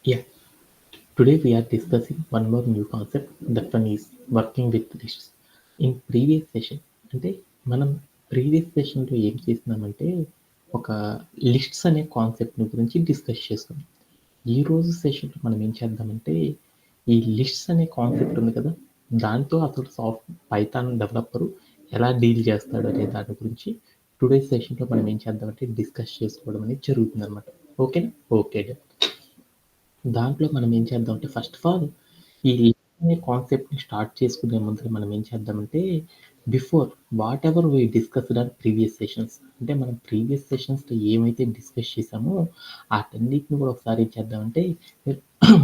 Yeah, today we are discussing one more new concept, that one is working with lists. In previous session, అంటే మనం previous సెషన్లో ఏం చేసినామంటే ఒక lists అనే కాన్సెప్ట్ గురించి డిస్కస్ చేసుకున్నాం. ఈ రోజు సెషన్లో మనం ఏం చేద్దామంటే ఈ లిస్ట్స్ అనే కాన్సెప్ట్ ఉంది కదా, దాంతో అసలు పైథాన్ డెవలపరు ఎలా డీల్ చేస్తాడు అనే దాని గురించి టుడే సెషన్లో మనం ఏం చేద్దామంటే డిస్కస్ చేసుకోవడం అనేది జరుగుతుంది అనమాట. ఓకేనా? ఓకే. దాంట్లో మనం ఏం చేద్దామంటే ఫస్ట్ ఆఫ్ ఆల్ ఈ అనే కాన్సెప్ట్ని స్టార్ట్ చేసుకునే ముందర మనం ఏం చేద్దామంటే before what ever we discussed on previous sessions, అంటే మనం ప్రీవియస్ సెషన్స్లో ఏమైతే డిస్కస్ చేసామో వాటన్నిటిని కూడా ఒకసారి ఏం చేద్దామంటే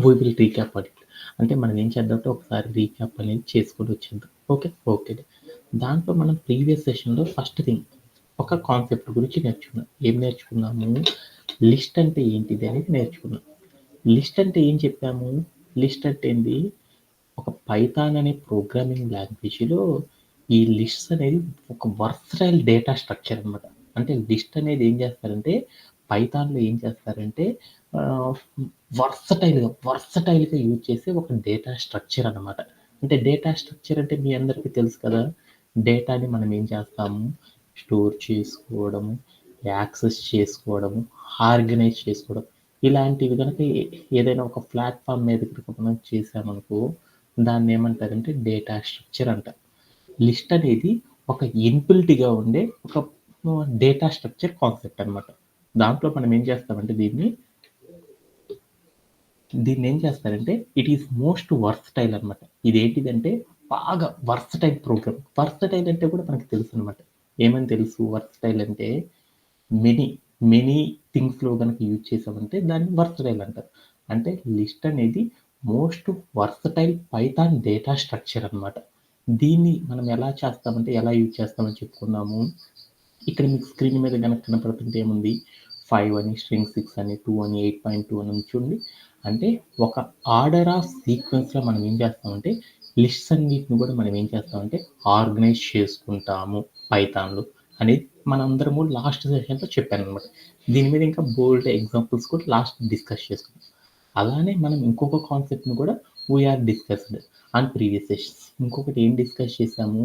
వీ విల్ రీక్యాప్ అది. అంటే మనం ఏం చేద్దామంటే ఒకసారి రీక్యాప్ అనేది చేసుకొని వచ్చేద్దాం. Okay okay. దాంట్లో మనం ప్రీవియస్ సెషన్లో ఫస్ట్ థింగ్ ఒక కాన్సెప్ట్ గురించి నేర్చుకున్నాం. ఏం నేర్చుకున్నాము? లిస్ట్ అంటే ఏంటిది అనేది నేర్చుకున్నాం. లిస్ట్ అంటే ఏం చెప్పాము? లిస్ట్ అంటే ఏంది? ఒక పైథాన్ అనే ప్రోగ్రామింగ్ లాంగ్వేజ్‌లో ఈ లిస్ట్స్ అనేది ఒక వర్సటైల్ డేటా స్ట్రక్చర్ అనమాట. అంటే లిస్ట్ అనేది ఏం చేస్తారంటే పైథాన్‌లో ఏం చేస్తారంటే ఆహ్, వర్సటైల్‌గా యూజ్ చేసే ఒక డేటా స్ట్రక్చర్ అనమాట. అంటే డేటా స్ట్రక్చర్ అంటే మీ అందరికీ తెలుసు కదా! డేటాని మనం ఏం చేస్తాము? స్టోర్ చేసుకోవడము, యాక్సెస్ చేసుకోవడము, ఆర్గనైజ్ చేసుకోవడం. ఇలాంటివి గనక ఏదైనా ఒక ప్లాట్‌ఫామ్ మీద గనుక మనం చేశామనుకో, దాన్నేమంటారంటే డేటా స్ట్రక్చర్ అంటారు. లిస్ట్ అనేది ఒక ఇన్‌బిల్ట్‌గా ఉండే ఒక డేటా స్ట్రక్చర్ కాన్సెప్ట్ అనమాట. దాంట్లో మనం ఏం చేస్తామంటే దీన్నేం చేస్తారంటే ఇట్ ఈస్ మోస్ట్ వర్సటైల్ అనమాట. ఇదేంటిదంటే బాగా వర్సటైల్ ప్రోగ్రామ్. వర్సటైల్ అంటే కూడా మనకు తెలుసనమాట. ఏమని తెలుసు వర్సటైల్ అంటే? మెనీ, మెనీ థింగ్స్‌లో గనక యూజ్ చేసామంటే దాన్ని వర్సటైల్ అంటారు. అంటే లిస్ట్ అనేది most versatile Python data structure అనమాట. దీన్ని మనం ఎలా చేస్తామంటే ఎలా యూజ్ చేస్తామని చెప్పుకున్నాము. ఇక్కడ మీకు స్క్రీన్ మీద గనక కనపడుతుంటే ఏముంది? 5 అని, స్ట్రింగ్ 6 అని, 2 అని, 8.2 అని ఉంది చూడండి. అంటే ఒక ఆర్డర్ ఆఫ్ సీక్వెన్స్‌లో మనం ఏం చేస్తామంటే లిస్ట్స్ అన్నిటిని కూడా మనం ఏం చేస్తామంటే ఆర్గనైజ్ చేసుకుంటాము పైథాన్‌లో అనేది మనందరము లాస్ట్ సెషన్‌లో చెప్పాననమాట. దీని మీద ఇంకా బోలెడు ఎగ్జాంపుల్స్ కూడా లాస్ట్ డిస్కస్ చేసుకున్నాం. అలానే మనం ఇంకొక కాన్సెప్ట్‌ని కూడా we are discussed on previous sessions. ఇంకొకటి ఏం డిస్కస్ చేసాము?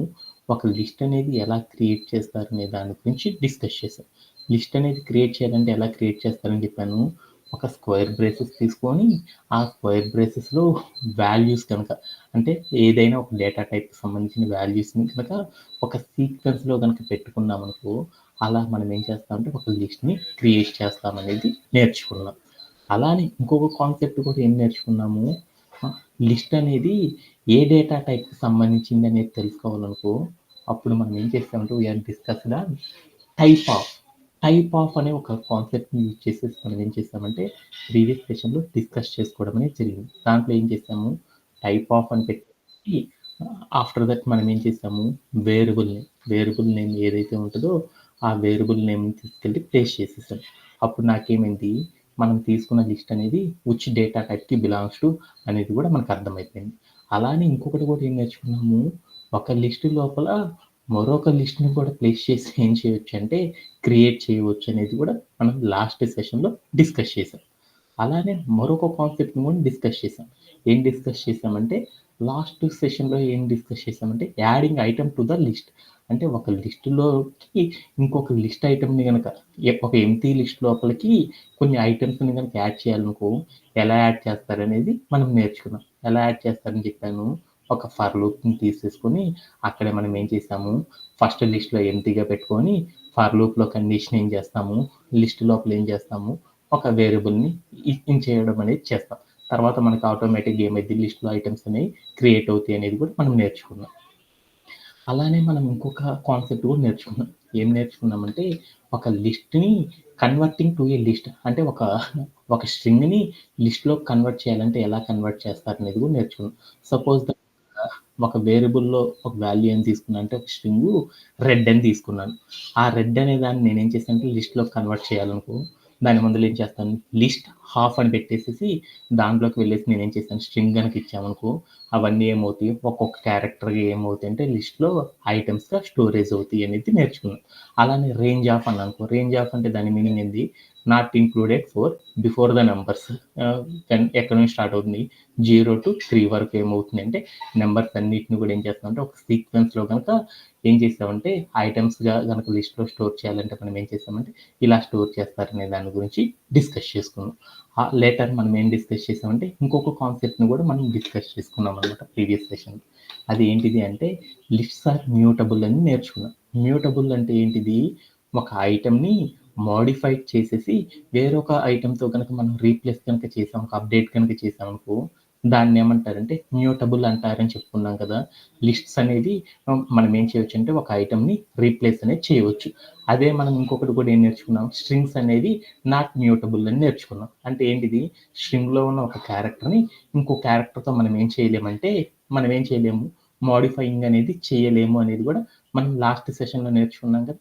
ఒక లిస్ట్ అనేది ఎలా క్రియేట్ చేస్తారనే దాని గురించి డిస్కస్ చేసాం. లిస్ట్ అనేది క్రియేట్ చేయాలంటే ఎలా క్రియేట్ చేస్తారని చెప్పాను. ఒక స్క్వేర్ బ్రేసెస్ తీసుకొని ఆ స్క్వేర్ బ్రేసెస్‌లో వాల్యూస్ కనుక, అంటే ఏదైనా ఒక డేటా టైప్‌కి సంబంధించిన వాల్యూస్‌ని కనుక ఒక సీక్వెన్స్‌లో గనుక పెట్టుకున్నామనుకో, అలా మనం ఏం చేస్తామంటే ఒక లిస్ట్‌ని క్రియేట్ చేస్తామనేది నేర్చుకున్నాం. అలానే ఇంకొక కాన్సెప్ట్ కూడా ఏం నేర్చుకున్నాము? లిస్ట్ అనేది ఏ డేటా టైప్‌కి సంబంధించింది అనేది తెలుసుకోవాలనుకో, అప్పుడు మనం ఏం చేస్తామంటే we are discussed on type of. Type of అనే ఒక కాన్సెప్ట్‌ని యూజ్ చేసేసి మనం ఏం చేసామంటే ప్రీవియస్ సెషన్‌లో డిస్కస్ చేసుకోవడం అనేది జరిగింది. దాంట్లో ఏం చేసాము? టైప్ ఆఫ్ అని పెట్టి ఆఫ్టర్ దట్ మనం ఏం చేసాము? వేరియబుల్ నేమ్ ఏదైతే ఉంటదో ఆ వేరియబుల్ నేమ్‌ని తీసుకెళ్ళి ప్లేస్ చేసేసాం. అప్పుడు నాకేమైంది? మనం తీసుకున్న లిస్ట్ అనేది విచ్ డేటా టైప్‌కి బిలాంగ్స్ టు అనేది కూడా మనకు అర్థమైపోయింది. అలానే ఇంకొకటి కూడా ఏం నేర్చుకున్నాము? ఒక లిస్ట్ లోపల మరొక లిస్ట్‌ని కూడా ప్లేస్ చేసి ఏం చేయొచ్చంటే క్రియేట్ చేయవచ్చు అనేది కూడా మనం లాస్ట్ సెషన్‌లో డిస్కస్ చేసాం. అలానే మరొక కాన్సెప్ట్‌ని కూడా డిస్కస్ చేసాం. ఏం డిస్కస్ చేసామంటే లాస్ట్ సెషన్‌లో ఏం డిస్కస్ చేసామంటే adding item to the list. అంటే ఒక లిస్ట్‌లోకి ఇంకొక లిస్ట్ ఐటెమ్‌ని గనక ఒక ఎంప్టీ లిస్ట్ లోపలికి కొన్ని ఐటెమ్స్‌ని గనక యాడ్ చేయాలనుకో, ఎలా యాడ్ చేస్తారనేది మనం నేర్చుకున్నాం. ఎలా యాడ్ చేస్తారని చెప్పాను. ఒక ఫర్ లూప్‌ని తీసేసుకొని అక్కడ మనం ఏం చేసాము, ఫస్ట్ లిస్ట్‌లో ఎంప్టీగా పెట్టుకొని ఫర్ లూప్‌లో కండిషన్ ఏం చేస్తాము, లిస్ట్ లోపల ఏం చేస్తాము, ఒక వేరియబుల్‌ని చేయడం అనేది చేస్తాం. తర్వాత మనకు ఆటోమేటిక్‌గా ఏమైద్ది, లిస్ట్‌లో ఐటెమ్స్ అనేవి క్రియేట్ అవుతాయి అనేది కూడా మనం నేర్చుకున్నాం. అలానే మనం ఇంకొక కాన్సెప్ట్ కూడా నేర్చుకున్నాం. ఏం నేర్చుకున్నామంటే ఒక లిస్ట్‌ని కన్వర్టింగ్ టు ఏ లిస్ట్, అంటే ఒక స్ట్రింగ్‌ని లిస్ట్‌లోకి కన్వర్ట్ చేయాలంటే ఎలా కన్వర్ట్ చేస్తారనేది కూడా నేర్చుకున్నాం. సపోజ్ దట్ ఒక వేరియబుల్‌లో ఒక వాల్యూ అని తీసుకున్నా అంటే ఒక స్ట్రింగు రెడ్ అని తీసుకున్నాను. ఆ రెడ్ అనే దాన్ని నేనేం చేశానంటే లిస్ట్‌లోకి కన్వర్ట్ చేయాలనుకో, దాని ముందుల ఏం చేస్తాను, లిస్ట్ హాఫ్ అని పెట్టేసేసి దాంట్లోకి వెళ్ళేసి నేనేం చేశాను, స్ట్రింగ్ గనక ఇచ్చామనుకో, అవన్నీ ఏమవుతాయి, ఒక్కొక్క క్యారెక్టర్‌గా ఏమవుతాయి అంటే లిస్ట్‌లో ఐటెమ్స్‌గా స్టోరేజ్ అవుతాయి అనేది నేర్చుకున్నాం. అలానే రేంజ్ ఆఫ్ అన్నానుకో, రేంజ్ ఆఫ్ అంటే దాని మీనింగ్ ఏంది? Not included for before the numbers. ఎక్కడి నుంచి స్టార్ట్ అవుతుంది? 0-3 వరకు ఏమవుతుందంటే నంబర్స్ అన్నిటిని కూడా ఏం చేస్తామంటే ఒక సీక్వెన్స్‌లో గనక ఏం చేసామంటే ఐటెమ్స్‌గా గనక లిస్ట్‌లో స్టోర్ చేయాలంటే మనం ఏం చేసామంటే ఇలా స్టోర్ చేస్తారనే దాని గురించి డిస్కస్ చేసుకున్నాం. లేటర్ మనం ఏం డిస్కస్ చేసామంటే ఇంకొక కాన్సెప్ట్‌ని కూడా మనం డిస్కస్ చేసుకున్నాం అనమాట ప్రీవియస్ సెషన్‌లో. అది ఏంటిది అంటే లిస్ట్స్ ఆర్ మ్యూటబుల్ అని నేర్చుకున్నాం. మ్యూటబుల్ అంటే ఏంటిది? ఒక ఐటెమ్‌ని మోడిఫై చేసేసి వేరొక ఐటెమ్‌తో గనక మనం రీప్లేస్ గనక చేసాం, ఒక అప్డేట్ గనక చేసామనుకో దాన్నేమంటారంటే మ్యూటబుల్ అంటారని చెప్పుకున్నాం కదా! లిస్ట్స్ అనేవి మనం ఏం చేయొచ్చంటే ఒక ఐటెమ్‌ని రీప్లేస్ అనేది చేయవచ్చు. అదే మనం ఇంకొకటి కూడా ఏం నేర్చుకున్నాం? స్ట్రింగ్స్ అనేవి నాట్ మ్యూటబుల్ అని నేర్చుకున్నాం. అంటే ఏంటిది? స్ట్రింగ్‌లో ఉన్న ఒక క్యారెక్టర్‌ని ఇంకో క్యారెక్టర్‌తో మనం ఏం చేయలేమంటే మనం ఏం చేయలేము. మోడిఫయింగ్ అనేది చేయలేము అనేది కూడా మనం లాస్ట్ సెషన్‌లో నేర్చుకున్నాం కదా!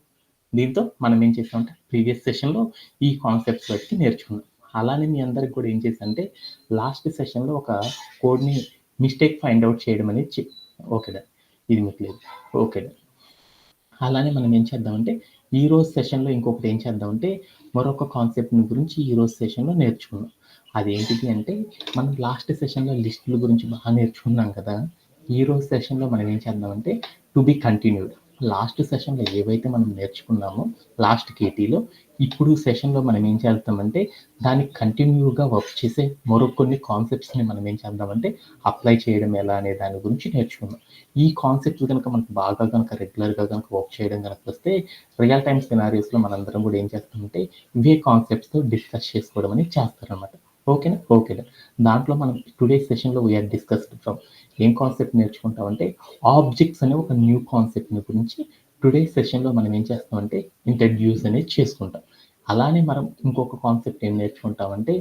దీంతో మనం ఏం చేసామంటే ప్రీవియస్ సెషన్‌లో ఈ కాన్సెప్ట్స్ బట్టి నేర్చుకున్నాం. అలానే మీ అందరికి కూడా ఏం చేశానంటే లాస్ట్ సెషన్‌లో ఒక కోడ్‌ని మిస్టేక్ ఫైండ్ ఔట్ చేయడం అనేది ఓకే డన్. ఇది మీకు లేదు. Okay done. అలానే మనం ఏం చేద్దామంటే ఈరోజు సెషన్‌లో ఇంకొకటి ఏం చేద్దామంటే మరొక కాన్సెప్ట్‌ని గురించి ఈరోజు సెషన్‌లో నేర్చుకుందాం. అదేంటిది అంటే మనం లాస్ట్ సెషన్‌లో లిస్టుల గురించి బాగా నేర్చుకున్నాం కదా! ఈరోజు సెషన్‌లో మనం ఏం చేద్దామంటే టు బి కంటిన్యూడ్. లాస్ట్ సెషన్‌లో ఏవైతే మనం నేర్చుకున్నామో లాస్ట్ కేటీలో ఇప్పుడు సెషన్‌లో మనం ఏం చేద్దామంటే దానికి కంటిన్యూగా వర్క్ చేసే మరికొన్ని కాన్సెప్ట్స్‌ని మనం ఏం చేద్దామంటే అప్లై చేయడం ఎలా అనే దాని గురించి నేర్చుకుందాం. ఈ కాన్సెప్ట్స్ గనక మనకు బాగా గనక రెగ్యులర్‌గా గనక వర్క్ చేయడం గనక వస్తే రియల్ టైమ్ సినారియోస్‌లో మనందరం కూడా ఏం చేస్తామంటే ఇవే కాన్సెప్ట్స్‌తో డిస్కస్ చేసుకోవడం అనేది చేస్తారనమాట. ఓకేనా? ఓకేనా. దాంట్లో మనం టుడే సెషన్‌లో వి ఆర్ డిస్కస్డ్ ఫ్రమ్ ఏం కాన్సెప్ట్ నేర్చుకుంటామంటే ఆబ్జెక్ట్స్ అనే ఒక న్యూ కాన్సెప్ట్‌ని గురించి టుడే సెషన్‌లో మనం ఏం చేస్తామంటే ఇంట్రడ్యూస్ అనేది చేసుకుంటాం. అలానే మనం ఇంకొక కాన్సెప్ట్ ఏం నేర్చుకుంటామంటే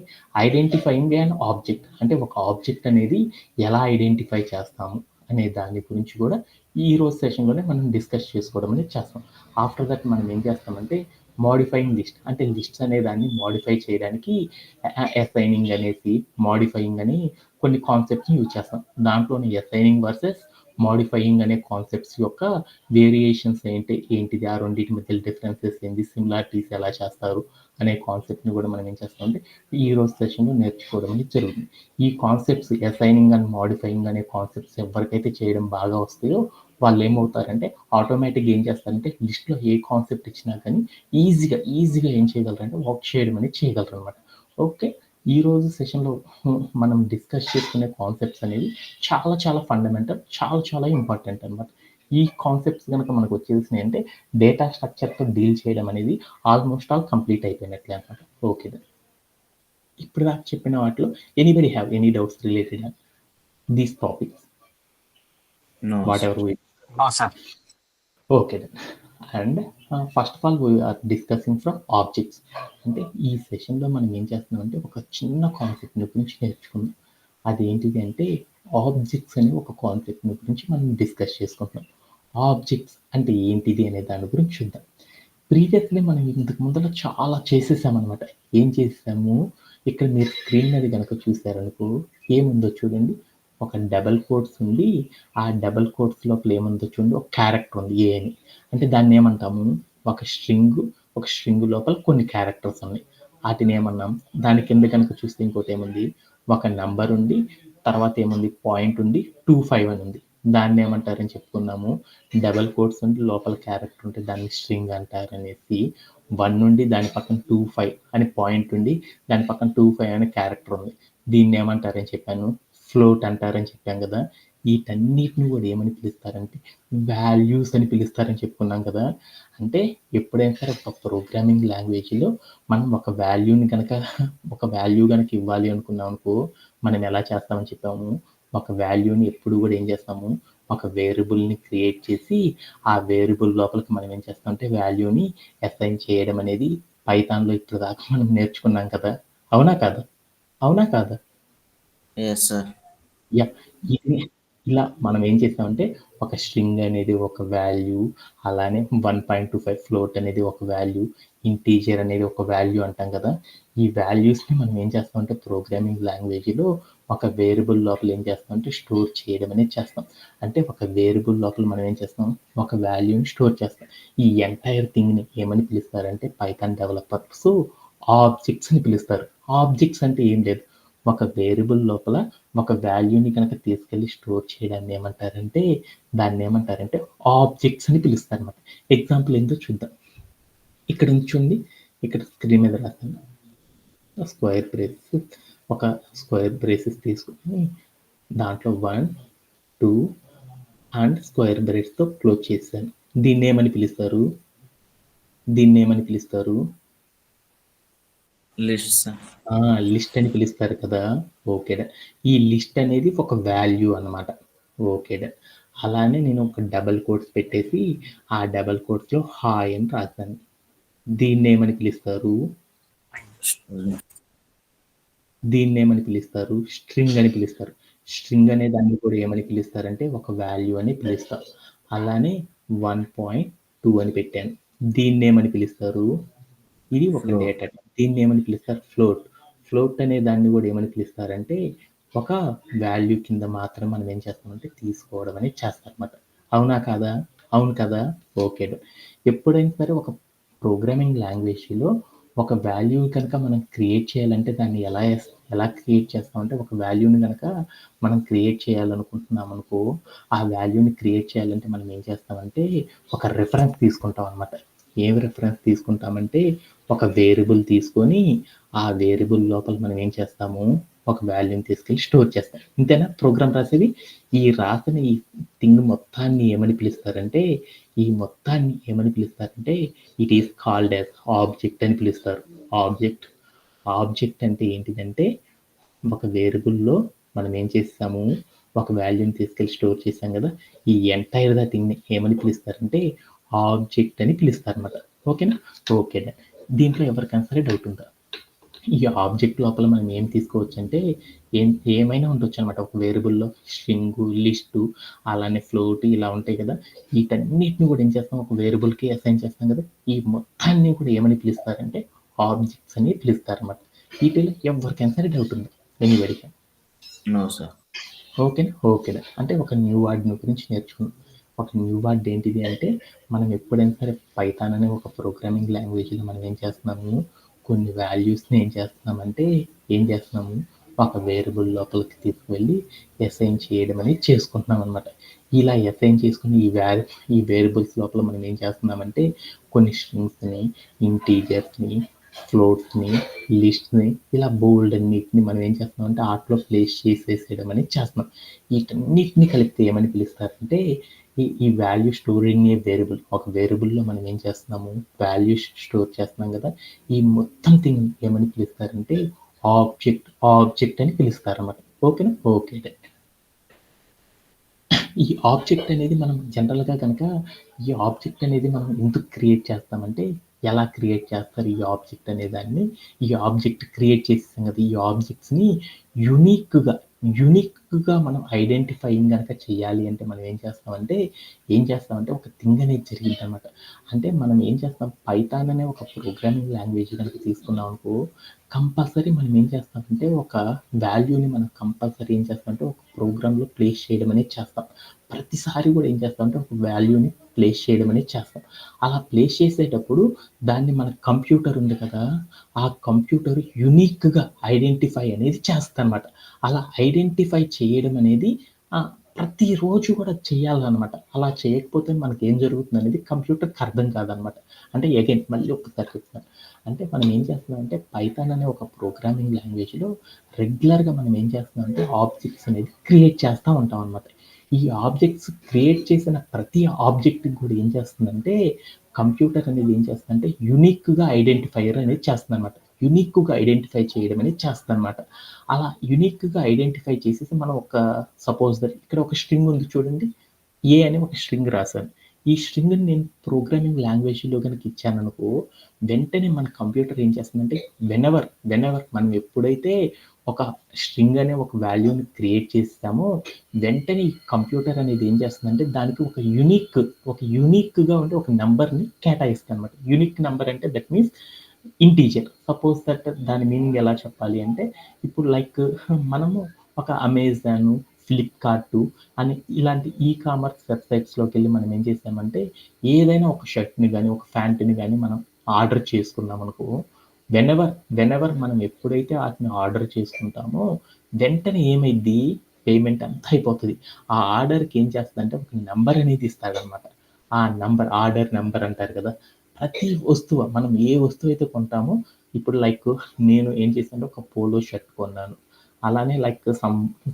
ఐడెంటిఫైయింగ్ యాన్ ఆబ్జెక్ట్. అంటే ఒక ఆబ్జెక్ట్ అనేది ఎలా ఐడెంటిఫై చేస్తాము అనే దాని గురించి కూడా ఈరోజు సెషన్‌లోనే మనం డిస్కస్ చేసుకోవడం అనేది చేస్తాం. ఆఫ్టర్ దట్ మనం ఏం చేస్తామంటే మోడిఫైయింగ్ లిస్ట్ అంటే లిస్ట్స్ అనే దాన్ని మోడిఫై చేయడానికి అసైనింగ్ అనేసి, మోడిఫైయింగ్ అని కొన్ని కాన్సెప్ట్స్‌ని యూజ్ చేస్తాం. దాంట్లోని అసైనింగ్ వర్సెస్ మోడిఫైయింగ్ అనే కాన్సెప్ట్స్ యొక్క వేరియేషన్స్ ఏంటిది? ఆ రెండిటి మధ్యల డిఫరెన్సెస్ ఏంది? సిమిలారిటీస్ ఎలా చేస్తారు? అనే కాన్సెప్ట్‌ని కూడా మనం ఏం చేస్తామంటే ఈరోజు సెషన్‌లో నేర్చుకోవడం అనేది జరుగుతుంది. ఈ కాన్సెప్ట్స్ అసైనింగ్ అండ్ మోడిఫైయింగ్ అనే కాన్సెప్ట్స్ ఎవరికైతే చేయడం బాగా వస్తాయో వాళ్ళేమవుతారంటే ఆటోమేటిక్‌గా ఏం చేస్తారంటే లిస్ట్‌లో ఏ కాన్సెప్ట్ ఇచ్చినా కానీ ఈజీగా ఏం చేయగలరంటే వర్క్ చేయడం అనేది చేయగలరనమాట. ఓకే. ఈరోజు సెషన్‌లో మనం డిస్కస్ చేసుకునే కాన్సెప్ట్స్ అనేవి చాలా ఫండమెంటల్. చాలా ఇంపార్టెంట్ అనమాట. ఈ కాన్సెప్ట్స్ గనక మనకు వచ్చేసినాయి అంటే డేటా స్ట్రక్చర్‌తో డీల్ చేయడం అనేది ఆల్‌మోస్ట్ ఆల్ కంప్లీట్ అయిపోయినట్లే అనమాట. ఓకే. ఇప్పుడు దాకా చెప్పిన వాటిలో anybody have any doubts related these topics? No, what sir. Ever we No, sir. Okay. And first of all we are discussing from objects. అంటే ఈ సెషన్‌లో మనం ఏం చేస్తున్నామంటే ఒక చిన్న కాన్సెప్ట్‌ని గురించి నేర్చుకుందాం. అదేంటిది అంటే ఆబ్జెక్ట్స్ అనే ఒక కాన్సెప్ట్‌ని గురించి మనం డిస్కస్ చేసుకుంటున్నాం. ఆబ్జెక్ట్స్ అంటే ఏంటిది అనే దాని గురించి చూద్దాం. ప్రీవియస్‌లీ మనం ఇంతకు ముందల చాలా చేసేసామనమాట. ఏం చేసేసాము, ఇక్కడ మీరు స్క్రీన్ మీద గనక చూసారనుకో ఏముందో చూడండి. ఒక డబుల్ కోట్స్ ఉంది. ఆ డబుల్ కోట్స్ లోపల ఏముందో చూడండి ఒక క్యారెక్టర్ ఉంది ఏ అని. అంటే దాన్నేమంటాము ఒక స్ట్రింగ్ లోపల కొన్ని క్యారెక్టర్స్ ఉన్నాయి. ఆటినేమన్నాం దాని కింద గనక చూస్తే ఇంకోటేముంది ఒక నంబర్ ఉండి తర్వాత ఏముంది పాయింట్ ఉండి 25 అని ఉంది. దాన్నేమంటారని చెప్పుకున్నాము. డబుల్ కోట్స్ ఉండి లోపల క్యారెక్టర్ ఉంటే దాన్ని స్ట్రింగ్ అంటారనేసి 1 నుండి దాని పక్కన 25 అని పాయింట్ ఉండి దాని పక్కన 25 అనే క్యారెక్టర్ ఉంది. దీన్నేమంటారని చెప్పాను. ఫ్లోట్ అంటారని చెప్పాం కదా! వీటన్నిటిని కూడా ఏమని పిలుస్తారంటే వాల్యూస్ అని పిలుస్తారని చెప్పుకున్నాం కదా! అంటే ఎప్పుడైనా సరే ఒక ప్రోగ్రామింగ్ లాంగ్వేజ్‌లో మనం ఒక వాల్యూ గనక ఇవ్వాలి అనుకున్నాం అనుకో మనం ఎలా చేస్తామని చెప్పాము. ఒక వాల్యూని ఎప్పుడు కూడా ఏం చేస్తాము ఒక వేరియబుల్‌ని క్రియేట్ చేసి ఆ వేరియబుల్ లోపలికి మనం ఏం చేస్తామంటే వాల్యూని అసైన్ చేయడం అనేది పైథాన్‌లో ఇప్పటిదాకా మనం నేర్చుకున్నాం కదా! అవునా కాదా? అవునా కాదా? Yes, sir. యాహ్! ఇది ఇలా మనం ఏం చేసామంటే ఒక స్ట్రింగ్ అనేది ఒక వాల్యూ, అలానే 1.25 ఫ్లోట్ అనేది ఒక వాల్యూ, ఇంటీజర్ అనేది ఒక వాల్యూ అంటాం కదా! ఈ వాల్యూస్‌ని మనం ఏం చేస్తామంటే ప్రోగ్రామింగ్ లాంగ్వేజ్‌లో ఒక వేరియబుల్ లోపల ఏం చేస్తామంటే స్టోర్ చేయడం అనేది చేస్తాం. అంటే ఒక వేరియబుల్ లోపల మనం ఏం చేస్తాం, ఒక వాల్యూని స్టోర్ చేస్తాం. ఈ ఎంటైర్ థింగ్‌ని ఏమని పిలుస్తారంటే పైథాన్ డెవలపర్స్ ఆబ్జెక్ట్స్ అని పిలుస్తారు. ఆబ్జెక్ట్స్ అంటే ఏం లేదు. ఒక వేరియబుల్ లోపల ఒక వాల్యూని కనుక తీసుకెళ్ళి స్టోర్ చేయడాన్ని ఏమంటారంటే దాన్నేమంటారంటే ఆబ్జెక్ట్స్ అని పిలుస్తారనమాట. ఎగ్జాంపుల్ ఏందో చూద్దాం. ఇక్కడ ఉంచుండి, ఇక్కడ స్క్రీన్ మీద రాశాను. స్క్వేర్ బ్రేసెస్, ఒక స్క్వేర్ బ్రేసెస్ తీసుకొని దాంట్లో 1, 2 అండ్ స్క్వేర్ బ్రేస్‌తో క్లోజ్ చేశాను. దీన్నేమని పిలుస్తారు? దీన్నేమని పిలుస్తారు? లిస్ట్స్. లిస్ట్ అని పిలుస్తారు కదా! Okay done. ఈ లిస్ట్ అనేది ఒక వాల్యూ అన్నమాట. Okay done. అలానే నేను ఒక డబుల్ కోట్స్ పెట్టేసి, ఆ డబుల్ కోట్స్‌లో హాయ్ అని రాశాను. దీన్నేమని పిలుస్తారు? దీన్నేమని పిలుస్తారు? స్ట్రింగ్ అని పిలుస్తారు. స్ట్రింగ్ అనే దాన్ని కూడా ఏమని పిలుస్తారంటే ఒక వాల్యూ అని పిలుస్తారు. అలానే 1.2 అని పెట్టాను. దీన్నేమని పిలుస్తారు? ఇది ఒక Float. డేటా. దీన్నేమని పిలుస్తారు? ఫ్లోట్. ఫ్లోట్ అనే దాన్ని కూడా ఏమని పిలుస్తారంటే ఒక వాల్యూ కింద మాత్రం మనం ఏం చేస్తామంటే తీసుకోవడం అనేది చేస్తారనమాట. అవునా కాదా? అవును కదా! Okay done. ఎప్పుడైనా సరే ఒక ప్రోగ్రామింగ్ లాంగ్వేజ్‌లో ఒక వాల్యూ కనుక మనం క్రియేట్ చేయాలంటే దాన్ని ఎలా క్రియేట్ చేస్తామంటే ఒక వాల్యూని గనక మనం క్రియేట్ చేయాలనుకుంటున్నామనుకో, ఆ వాల్యూని క్రియేట్ చేయాలంటే మనం ఏం చేస్తామంటే ఒక రిఫరెన్స్ తీసుకుంటాం అనమాట. ఏం రిఫరెన్స్ తీసుకుంటామంటే ఒక వేరియబుల్ తీసుకొని, ఆ వేరియబుల్ లోపల మనం ఏం చేస్తాము, ఒక వాల్యూని తీసుకెళ్ళి స్టోర్ చేస్తాం. ఇంతేనా ప్రోగ్రామ్ రాసేది? ఈ రాసిన ఈ థింగ్ మొత్తాన్ని ఏమని పిలుస్తారంటే, ఈ మొత్తాన్ని ఏమని పిలుస్తారంటే it is called as object అని పిలుస్తారు. ఆబ్జెక్ట్. ఆబ్జెక్ట్ అంటే ఏంటిదంటే ఒక వేరియబుల్‌లో మనం ఏం చేసాము, ఒక వాల్యూని తీసుకెళ్ళి స్టోర్ చేసాం కదా! ఈ ఎంటైర్ థింగ్‌ని ఏమని పిలుస్తారంటే ఆబ్జెక్ట్ అని పిలుస్తారనమాట. ఓకేనా? Okay done. దీంట్లో ఎవరికైనా సరే డౌట్ ఉందా? ఈ ఆబ్జెక్ట్ లోపల మనం ఏం తీసుకోవచ్చంటే ఏమైనా ఉండొచ్చనమాట. ఒక వేరియబుల్‌లో స్ట్రింగు, లిస్టు, అలానే ఫ్లోట్ ఇలా ఉంటాయి కదా! వీటన్నిటిని కూడా ఏం చేస్తాం ఒక వేరియబుల్‌కి అసైన్ చేస్తాం కదా! ఈ మొత్తాన్ని కూడా ఏమని పిలుస్తారంటే ఆబ్జెక్ట్స్ అని పిలుస్తారనమాట. వీటిలో ఎవరికైనా సరే డౌట్ ఉందా? ఎనీబడీకి? No, sir. ఓకేనా? ఓకేనా. అంటే ఒక న్యూ వర్డ్ గురించి నేర్చుకున్నాం. ఒక న్యూ వర్డ్ ఏంటిది అంటే, మనం ఎప్పుడైనా సరే పైథాన్ అనే ఒక ప్రోగ్రామింగ్ లాంగ్వేజ్‌లో మనం ఏం చేస్తున్నాము, కొన్ని వాల్యూస్‌ని ఏం చేస్తున్నాము, ఒక వేరియబుల్ లోపలికి తీసుకువెళ్ళి అసైన్ చేయడం అనేది చేసుకుంటున్నాం అనమాట. ఇలా అసైన్ చేసుకుని ఈ వేరియబుల్స్ లోపల మనం ఏం చేస్తున్నామంటే, కొన్ని స్ట్రింగ్స్‌ని, ఇంటీజర్స్‌ని, ఫ్లోట్స్‌ని, లిస్ట్‌ని ఇలా బోలెడన్నిటిని మనం ఏం చేస్తున్నామంటే ఆర్ట్‌లో ప్లేస్ చేసేసేయడం అనేది చేస్తున్నాం. వీటన్నిటిని కలిపితే ఏమని పిలుస్తారంటే ఈ వాల్యూ స్టోరింగ్ ఏ వేరియబుల్. ఒక వేరియబుల్‌లో మనం ఏం చేస్తున్నాము, వాల్యూ స్టోర్ చేస్తున్నాం కదా! ఈ మొత్తం థింగ్ ఏమని పిలుస్తారంటే ఆబ్జెక్ట్ అని పిలుస్తారన్నమాట. ఓకేనా? ఓకే. డన్. ఈ ఆబ్జెక్ట్ అనేది మనం జనరల్‌గా గనక ఈ ఆబ్జెక్ట్ అనేది మనం ఎందుకు క్రియేట్ చేస్తామంటే, ఎలా క్రియేట్ చేస్తారు ఈ ఆబ్జెక్ట్ అనే దాన్ని, ఈ ఆబ్జెక్ట్ క్రియేట్ చేసేసాం కదా! ఈ ఆబ్జెక్ట్స్‌ని యూనిక్‌గా మనం ఐడెంటిఫైయింగ్ గనక చేయాలి అంటే మనం ఏం చేస్తామంటే ఒక థింగ్ అనేది జరిగిద్దనమాట. అంటే మనం ఏం చేస్తాం పైథాన్ అనే ఒక ప్రోగ్రామింగ్ లాంగ్వేజ్ గనక తీసుకున్నామనుకో, కంపల్సరీ మనం ఏం చేస్తామంటే ఒక వాల్యూని మనం కంపల్సరీ ఏం చేస్తామంటే ఒక ప్రోగ్రామ్‌లో ప్లేస్ చేయడం అనేది చేస్తాం. ప్రతిసారి కూడా ఏం చేస్తామంటే ఒక వాల్యూని ప్లేస్ చేయడం అనేది చేస్తాం. అలా ప్లేస్ చేసేటప్పుడు దాన్ని మన కంప్యూటర్ ఉంది కదా! ఆ కంప్యూటర్ యూనిక్‌గా ఐడెంటిఫై అనేది చేస్తదనమాట. అలా ఐడెంటిఫై చేయడం అనేది ప్రతిరోజు కూడా చేయాలనమాట. అలా చేయకపోతే మనకేం జరుగుతుందనేది కంప్యూటర్‌కి అర్థం కాదనమాట. అంటే అగైన్ మళ్ళీ ఒక్కసారి చెప్తున్నాను. అంటే మనం ఏం చేస్తున్నామంటే పైథాన్ అనే ఒక ప్రోగ్రామింగ్ లాంగ్వేజ్‌లో రెగ్యులర్‌గా మనం ఏం చేస్తున్నామంటే ఆబ్జెక్ట్స్ అనేది క్రియేట్ చేస్తా ఉంటామనమాట. ఈ ఆబ్జెక్ట్స్ క్రియేట్ చేసిన ప్రతి ఆబ్జెక్ట్‌కి కూడా ఏం చేస్తుందంటే కంప్యూటర్ అనేది ఏం చేస్తుందంటే యూనిక్‌గా ఐడెంటిఫైయర్ అనేది చేస్తుందనమాట. యూనిక్‌గా ఐడెంటిఫై చేయడం అనేది చేస్తదనమాట. అలా యూనిక్‌గా ఐడెంటిఫై చేసేసి మనం సపోజ్ దట్ ఇక్కడ ఒక స్ట్రింగ్ ఉంది చూడండి. ఏ అనే ఒక స్ట్రింగ్ రాశాను. ఈ స్ట్రింగ్‌ని నేను ప్రోగ్రామింగ్ లాంగ్వేజ్‌లో గనక ఇచ్చాననుకో, వెంటనే మన కంప్యూటర్ ఏం చేస్తుందంటే వెనెవర్ మనం ఎప్పుడైతే ఒక స్ట్రింగ్ అనే ఒక వాల్యూని క్రియేట్ చేస్తామో, వెంటనే ఈ కంప్యూటర్ అనేది ఏం చేస్తుందంటే దానికి ఒక యూనిక్‌గా ఉండే ఒక నంబర్‌ని కేటాయిస్తదనమాట. యూనిక్ నంబర్ అంటే that means integer. Suppose that దాని మీనింగ్ ఎలా చెప్పాలి అంటే, ఇప్పుడు లైక్ మనము ఒక అమెజాను, ఫ్లిప్‌కార్టు అని ఇలాంటి కామర్స్ వెబ్‌సైట్స్‌లోకెళ్ళి మనం ఏం చేసామంటే, ఏదైనా ఒక షర్ట్‌ని గాని, ఒక ప్యాంట్‌ని గాని మనం ఆర్డర్ చేసుకున్నామనుకో, వెనెవర్ మనం ఎప్పుడైతే ఆటిని ఆర్డర్ చేసుకుంటామో, వెంటనే ఏమైద్ది పేమెంట్ అంతా అయిపోతది. ఆ ఆర్డర్‌కి ఏం చేస్తదంటే ఒక నంబర్ అనేది ఇస్తాడనమాట. ఆ నంబర్ ఆర్డర్ నంబర్ అంటారు కదా! ప్రతి వస్తువు మనం ఏ వస్తువైతే కొంటామో ఇప్పుడు లైక్ నేను ఏం చేశానంటే ఒక పోలో షర్ట్ కొన్నాను. అలానే లైక్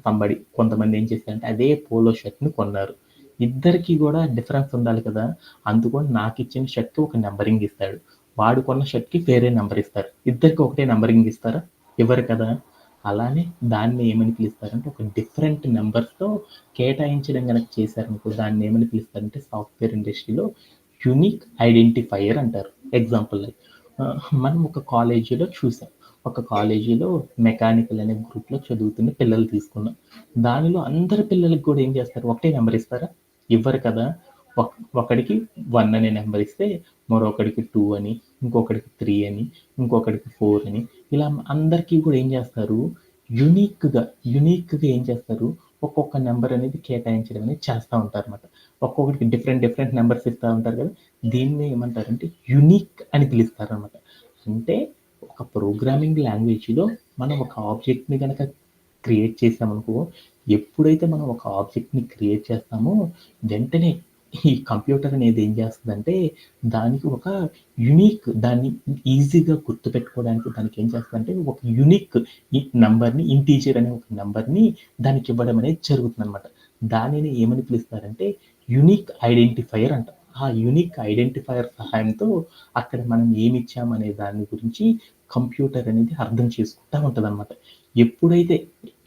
సంబడి కొంతమంది ఏం చేశారంటే అదే పోలో షర్ట్‌ని కొన్నారు. ఇద్దరికీ గూడా డిఫరెన్స్ ఉండాలి కదా! అందుకని నాకిచ్చిన షర్ట్‌కి ఒక నంబరింగ్ ఇస్తాడు. వాడు కొన్న షర్ట్‌కి వేరే నంబర్ ఇస్తారు. ఇద్దరికి ఒకటే నంబరింగ్ ఇస్తారా? ఇవ్వరు కదా! అలానే దాన్ని ఏమని పిలుస్తారంటే ఒక డిఫరెంట్ నంబర్స్‌తో కేటాయించడం గనక చేశారనుకో దాన్ని ఏమని పిలుస్తారంటే సాఫ్ట్‌వేర్ ఇండస్ట్రీలో యూనిక్ ఐడెంటిఫైయర్ అంటారు. ఎగ్జాంపుల్ లైక్ మనం ఒక కాలేజీలో చూసాం. ఒక కాలేజీలో మెకానికల్ అనే గ్రూప్‌లో చదువుతున్న పిల్లలు తీసుకున్నాం. దానిలో అందరి పిల్లలకి కూడా ఏం చేస్తారు? ఒకటే నంబర్ ఇస్తారా? ఇవ్వరు కదా! ఒక ఒకడికి 1 అనే నంబర్ ఇస్తే, మరొకడికి 2 అని, ఇంకొకడికి 3 అని, ఇంకొకడికి 4 అని ఇలా అందరికీ కూడా ఏం చేస్తారు? యూనిక్‌గా ఏం చేస్తారు? ఒక్కొక్క నంబర్ అనేది కేటాయించడం అనేది చేస్తా ఉంటారన్నమాట. ఒక్కొక్కడికి డిఫరెంట్ నంబర్స్ ఇస్తా ఉంటారు కదా! దీన్ని ఏమంటారంటే యూనిక్ అని పిలుస్తారనమాట. అంటే ఒక ప్రోగ్రామింగ్ లాంగ్వేజ్‌లో మనం ఒక ఆబ్జెక్ట్‌ని గనక క్రియేట్ చేసామనుకో, ఎప్పుడైతే మనం ఒక ఆబ్జెక్ట్‌ని క్రియేట్ చేస్తామో, వెంటనే ఈ కంప్యూటర్ అనేది ఏం చేస్తదంటే, దానికి ఒక దాన్ని ఈజీగా గుర్తుపెట్టుకోవడానికి దానికి ఏం చేస్తదంటే, ఒక నంబర్‌ని ఇంటీజర్ అనే ఒక నంబర్‌ని దానికి ఇవ్వడం అనేది జరుగుతుందనమాట. దానిని ఏమని పిలుస్తారంటే, యూనిక్ ఐడెంటిఫైయర్ అంటాం. ఆ యూనిక్ ఐడెంటిఫైయర్ సహాయంతో అక్కడ మనం ఏమిచ్చాం అనే దాని గురించి కంప్యూటర్ అనేది అర్థం చేసుకుంటా ఉంటదనమాట. ఎప్పుడైతే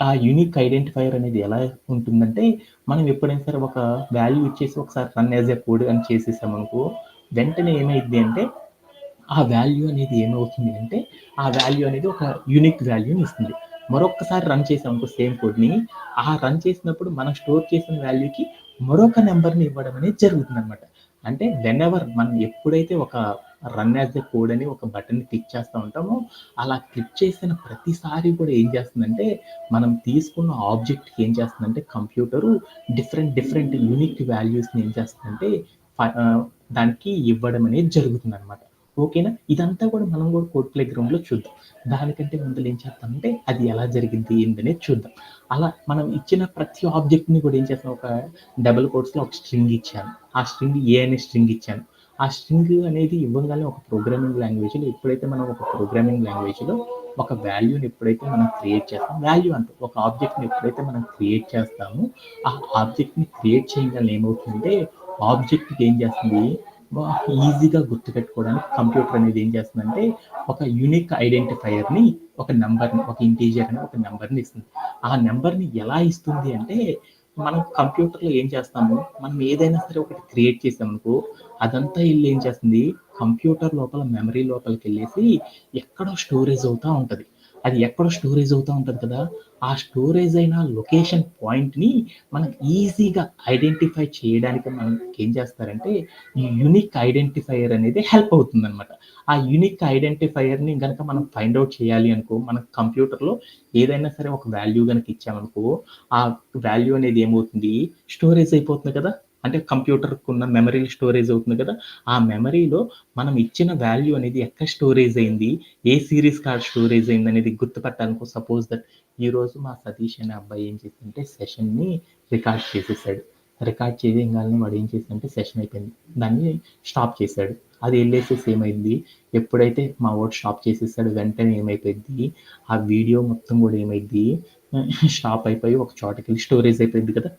ఆ యూనిక్ ఐడెంటిఫైయర్ అనేది ఎలా ఉంటుందంటే, మనం ఎప్పుడైనా సరే ఒక వాల్యూ ఇచ్చేసి ఒకసారి రన్ యాస్ ఎ కోడ్ అని చేసేసామనుకో, వెంటనే ఏమైద్ది అంటే ఆ వాల్యూ అనేది ఏమవుతుంది అంటే, ఆ వాల్యూ అనేది ఒక యూనిక్ వాల్యూని ఇస్తుంది. మరొక్కసారి రన్ చేసామనుకో సేమ్ కోడ్‌ని, ఆ రన్ చేసినప్పుడు మనం స్టోర్ చేసిన వాల్యూకి మరొక నంబర్‌ని ఇవ్వడం అనేది జరుగుతుందనమాట. అంటే మనం ఎప్పుడైతే ఒక రన్ యాస్ ఎ కోడ్ అని ఒక బటన్‌ని క్లిక్ చేస్తా ఉంటామో, అలా క్లిక్ చేసిన ప్రతిసారి కూడా ఏం చేస్తుందంటే, మనం తీసుకున్న ఆబ్జెక్ట్‌కి ఏం చేస్తుందంటే కంప్యూటరు డిఫరెంట్ యూనిక్ వాల్యూస్‌ని ఏం చేస్తుందంటే ఫ ఆహ్, దానికి ఇవ్వడం అనేది జరుగుతుందనమాట. ఓకేనా? ఇదంతా కూడా మనం కూడా కోడ్ ప్లే గ్రౌండ్‌లో చూద్దాం. దానికంటే ముందల ఏం చేద్దామంటే అది ఎలా జరిగిద్ది ఏందనేది చూద్దాం. అలా మనం ఇచ్చిన ప్రతి ఆబ్జెక్ట్‌ని కూడా ఏం చేస్తాం ఒక డబుల్ కోట్స్‌లో ఒక స్ట్రింగ్ ఇచ్చాను. ఆ స్ట్రింగ్ ఏ అనే స్ట్రింగ్ ఇచ్చాను. ఆ స్ట్రింగ్ అనేది ఇవ్వంగానే ఒక ప్రోగ్రామింగ్ లాంగ్వేజ్‌లో ఎప్పుడైతే మనం ఒక ప్రోగ్రామింగ్ లాంగ్వేజ్‌లో ఒక వాల్యూని ఎప్పుడైతే మనం క్రియేట్ చేస్తాం వాల్యూ అంటాం. ఒక ఆబ్జెక్ట్‌ని ఎప్పుడైతే మనం క్రియేట్ చేస్తామో, ఆ ఆబ్జెక్ట్‌ని క్రియేట్ చేయంగానే ఏమవుతుందంటే ఆబ్జెక్ట్‌కి ఏం చేస్తుంది ఈజీగా గుర్తుపెట్టుకోవడానికి కంప్యూటర్ అనేది ఏం చేస్తుందంటే ఒక యూనిక్ ఐడెంటిఫైయర్‌ని ఒక ఇంటీజర్ అని ఒక నంబర్‌ని ఇస్తుంది. ఆ నంబర్‌ని ఎలా ఇస్తుంది అంటే మనం కంప్యూటర్‌లో ఏం చేస్తాము, మనం ఏదైనా సరే ఒకటి క్రియేట్ చేసామనుకో, అదంతా ఎళ్లి ఏం చేస్తుంది, కంప్యూటర్ లోపల మెమరీ లోపలికెళ్ళేసి ఎక్కడో స్టోరేజ్ అవుతా ఉంటది. అది ఎక్కడో స్టోరేజ్ అవుతా ఉంటది కదా! ఆ స్టోరేజ్ అయిన లొకేషన్ పాయింట్‌ని మనకు ఈజీగా ఐడెంటిఫై చేయడానికి మనకేం చేస్తారంటే, ఈ యూనిక్ ఐడెంటిఫైయర్ అనేది హెల్ప్ అవుతుందనమాట. ఆ యూనిక్ ఐడెంటిఫైయర్‌ని గనక మనం ఫైండ్ ఔట్ చేయాలి అనుకో, మన కంప్యూటర్‌లో ఏదైనా సరే ఒక వాల్యూ గనక ఇచ్చామనుకో, ఆ వాల్యూ అనేది ఏమవుతుంది, స్టోరేజ్ అయిపోతుంది కదా! అంటే కంప్యూటర్‌కున్న మెమరీలో స్టోరేజ్ అవుతుంది కదా! ఆ మెమరీలో మనం ఇచ్చిన వాల్యూ అనేది ఎక్కడ స్టోరేజ్ అయింది, ఏ సీరీస్ కార్డ్ స్టోరేజ్ అయిందనేది గుర్తుపట్టాలనుకో సపోజ్ దట్ ఈరోజు మా సతీష్ అనే అబ్బాయి ఏం చేసిందంటే సెషన్‌ని రికార్డ్ చేసేసాడు. రికార్డ్ చేయంగాల్నే వాడేం చేసాడంటే సెషన్ అయిపోయింది. దాన్ని స్టాప్ చేశాడు. అది ఎళ్ళేసేసి ఏమైంది, ఎప్పుడైతే మా వోడు స్టాప్ చేసేసాడో వెంటనే ఏమైపోయిద్ది, ఆ వీడియో మొత్తం గూడా ఏమైద్ది స్టాప్ అయిపోయి ఒక చోటకెళ్ళి స్టోరేజ్ అయిపోయిద్ది కదా!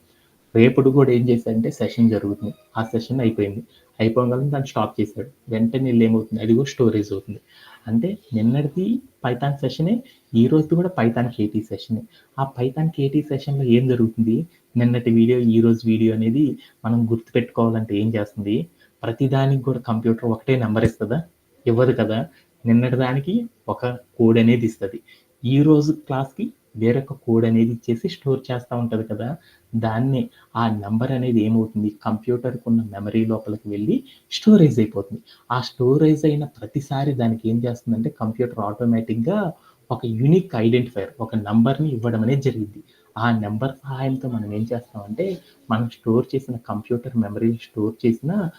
రేపటి గూడా ఏం చేశాడంటే సెషన్ జరుగుతుంది. ఆ సెషన్ అయిపోయింది. అయిపోంగానే దాన్ని స్టాప్ చేశాడు. వెంటనే ఎళ్లి ఏమవుతుంది, అది కూడా స్టోరేజ్ అవుతుంది. అంటే నిన్నటిది పైథాన్ సెషనే, ఈ రోజుది కూడా పైథాన్ కేటీ సెషనే. ఆ పైథాన్ కేటీ సెషన్‌లో ఏం జరుగుతుంది? నిన్నటి వీడియో, ఈ రోజు వీడియో అనేది మనం గుర్తుపెట్టుకోవాలంటే ఏం చేస్తుంది? ప్రతిదానికి కూడా కంప్యూటర్ ఒకటే నంబర్ ఇస్తదా? ఇవ్వదు కదా! నిన్నటి దానికి ఒక కోడ్ అనేది ఇస్తది. ఈ రోజు క్లాస్‌కి వేరొక కోడ్ అనేది ఇచ్చేసి స్టోర్ చేస్తా ఉంటది కదా! దాన్నే ఆ నంబర్ అనేది ఏమవుతుంది? కంప్యూటర్‌కున్న మెమరీ లోపలికి వెళ్ళి స్టోరేజ్ అయిపోతుంది. ఆ స్టోరేజ్ అయిన ప్రతిసారి దానికి ఏం చేస్తుందంటే కంప్యూటర్ ఆటోమేటిక్‌గా ఒక యూనిక్ ఐడెంటిఫైయర్, ఒక నంబర్‌ని ఇవ్వడం అనేది జరిగిద్ది. ఆ నంబర్ సహాయంతో మనం ఏం చేస్తామంటే, మనం స్టోర్ చేసిన కంప్యూటర్ మెమరీలో స్టోర్ చేసిన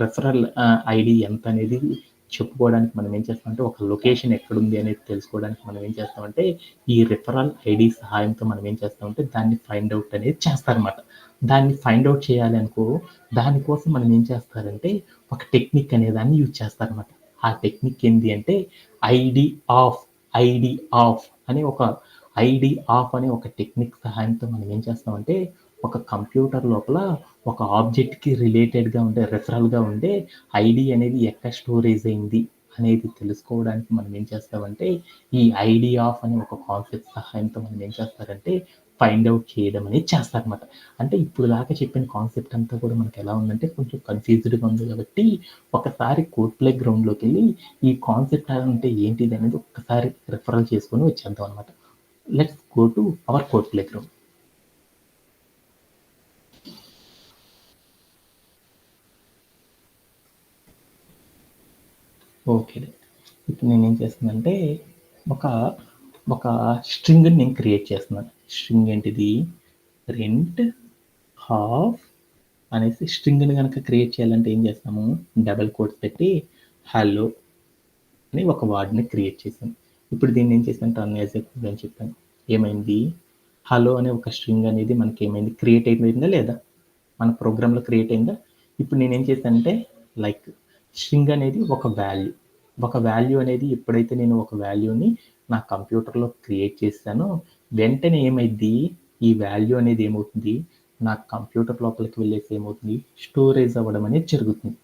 రెఫరల్ ఐడీ ఎంత అనేది చెప్పుకోవడానికి మనం ఏం చేస్తామంటే, ఒక లొకేషన్ ఎక్కడుంది అనేది తెలుసుకోవడానికి మనం ఏం చేస్తామంటే, ఈ రిఫరల్ ఐడీ సహాయంతో మనం ఏం చేస్తామంటే, దాన్ని ఫైండ్ ఔట్ అనేది చేస్తారనమాట. దాన్ని ఫైండ్ ఔట్ చేయాలి అనుకో, దానికోసం మనం ఏం చేస్తారంటే, ఒక టెక్నిక్ అనే దాన్ని యూజ్ చేస్తారనమాట. ఆ టెక్నిక్ ఏంటి అంటే ఐడి ఆఫ్, ఐడి ఆఫ్ అనే ఒక ఐడి ఆఫ్ అనే ఒక టెక్నిక్ సహాయంతో మనం ఏం చేస్తామంటే, ఒక కంప్యూటర్ లోపల ఒక ఆబ్జెక్ట్‌కి రిలేటెడ్‌గా ఉండే, రెఫరల్‌గా ఉండే ఐడి అనేది ఎక్కడ స్టోరేజ్ అయింది అనేది తెలుసుకోవడానికి మనం ఏం చేస్తామంటే, ఈ ఐడి ఆఫ్ అనే ఒక కాన్సెప్ట్ సహాయంతో మనం ఏం చేస్తారంటే, ఫైండ్ ఔట్ చేయడం అనేది చేస్తారనమాట. అంటే ఇప్పుడు దాకా చెప్పిన కాన్సెప్ట్ అంతా కూడా మనకి ఎలా ఉందంటే కొంచెం కన్‌ఫ్యూజ్డ్‌గా ఉంది కాబట్టి, ఒకసారి కోడ్ ప్లే గ్రౌండ్‌లోకెళ్ళి ఈ కాన్సెప్ట్ అంటే ఏంటిది అనేది ఒక్కసారి రిఫరల్ చేసుకొని వచ్చేద్దాం అనమాట. Let's go to our code play ground. Okay. ఇప్పుడు నేనేం చేస్తున్నానంటే ఒక ఒక స్ట్రింగ్‌ని నేను క్రియేట్ చేస్తున్నాను. స్ట్రింగ్ ఏంటిది? రెంట్ హాఫ్ అనేసి స్ట్రింగ్‌ని గనక క్రియేట్ చేయాలంటే ఏం చేస్తాము? డబుల్ కోట్స్ పెట్టి హలో అని ఒక వర్డ్‌ని క్రియేట్ చేశాను. ఇప్పుడు దీన్ని ఏం చేశాను? రన్ యాజ్ ఎ కోడ్ అని చెప్పాను. ఏమైంది? హలో అనే ఒక స్ట్రింగ్ అనేది మనకేమైంది? క్రియేట్ అయిపోయిందా లేదా? మన ప్రోగ్రామ్‌లో క్రియేట్ అయిందా? ఇప్పుడు నేనేం చేశానంటే లైక్ స్ట్రింగ్ అనేది ఒక వాల్యూ. ఒక వాల్యూ అనేది ఎప్పుడైతే నేను ఒక వాల్యూని నా కంప్యూటర్‌లో క్రియేట్ చేశానో, వెంటనే ఏమైద్ది? ఈ వాల్యూ అనేది ఏమవుతుంది? నా కంప్యూటర్ లోపలికి వెళ్ళేసి ఏమవుతుంది? స్టోరేజ్ అవ్వడం అనేది జరుగుతుంది.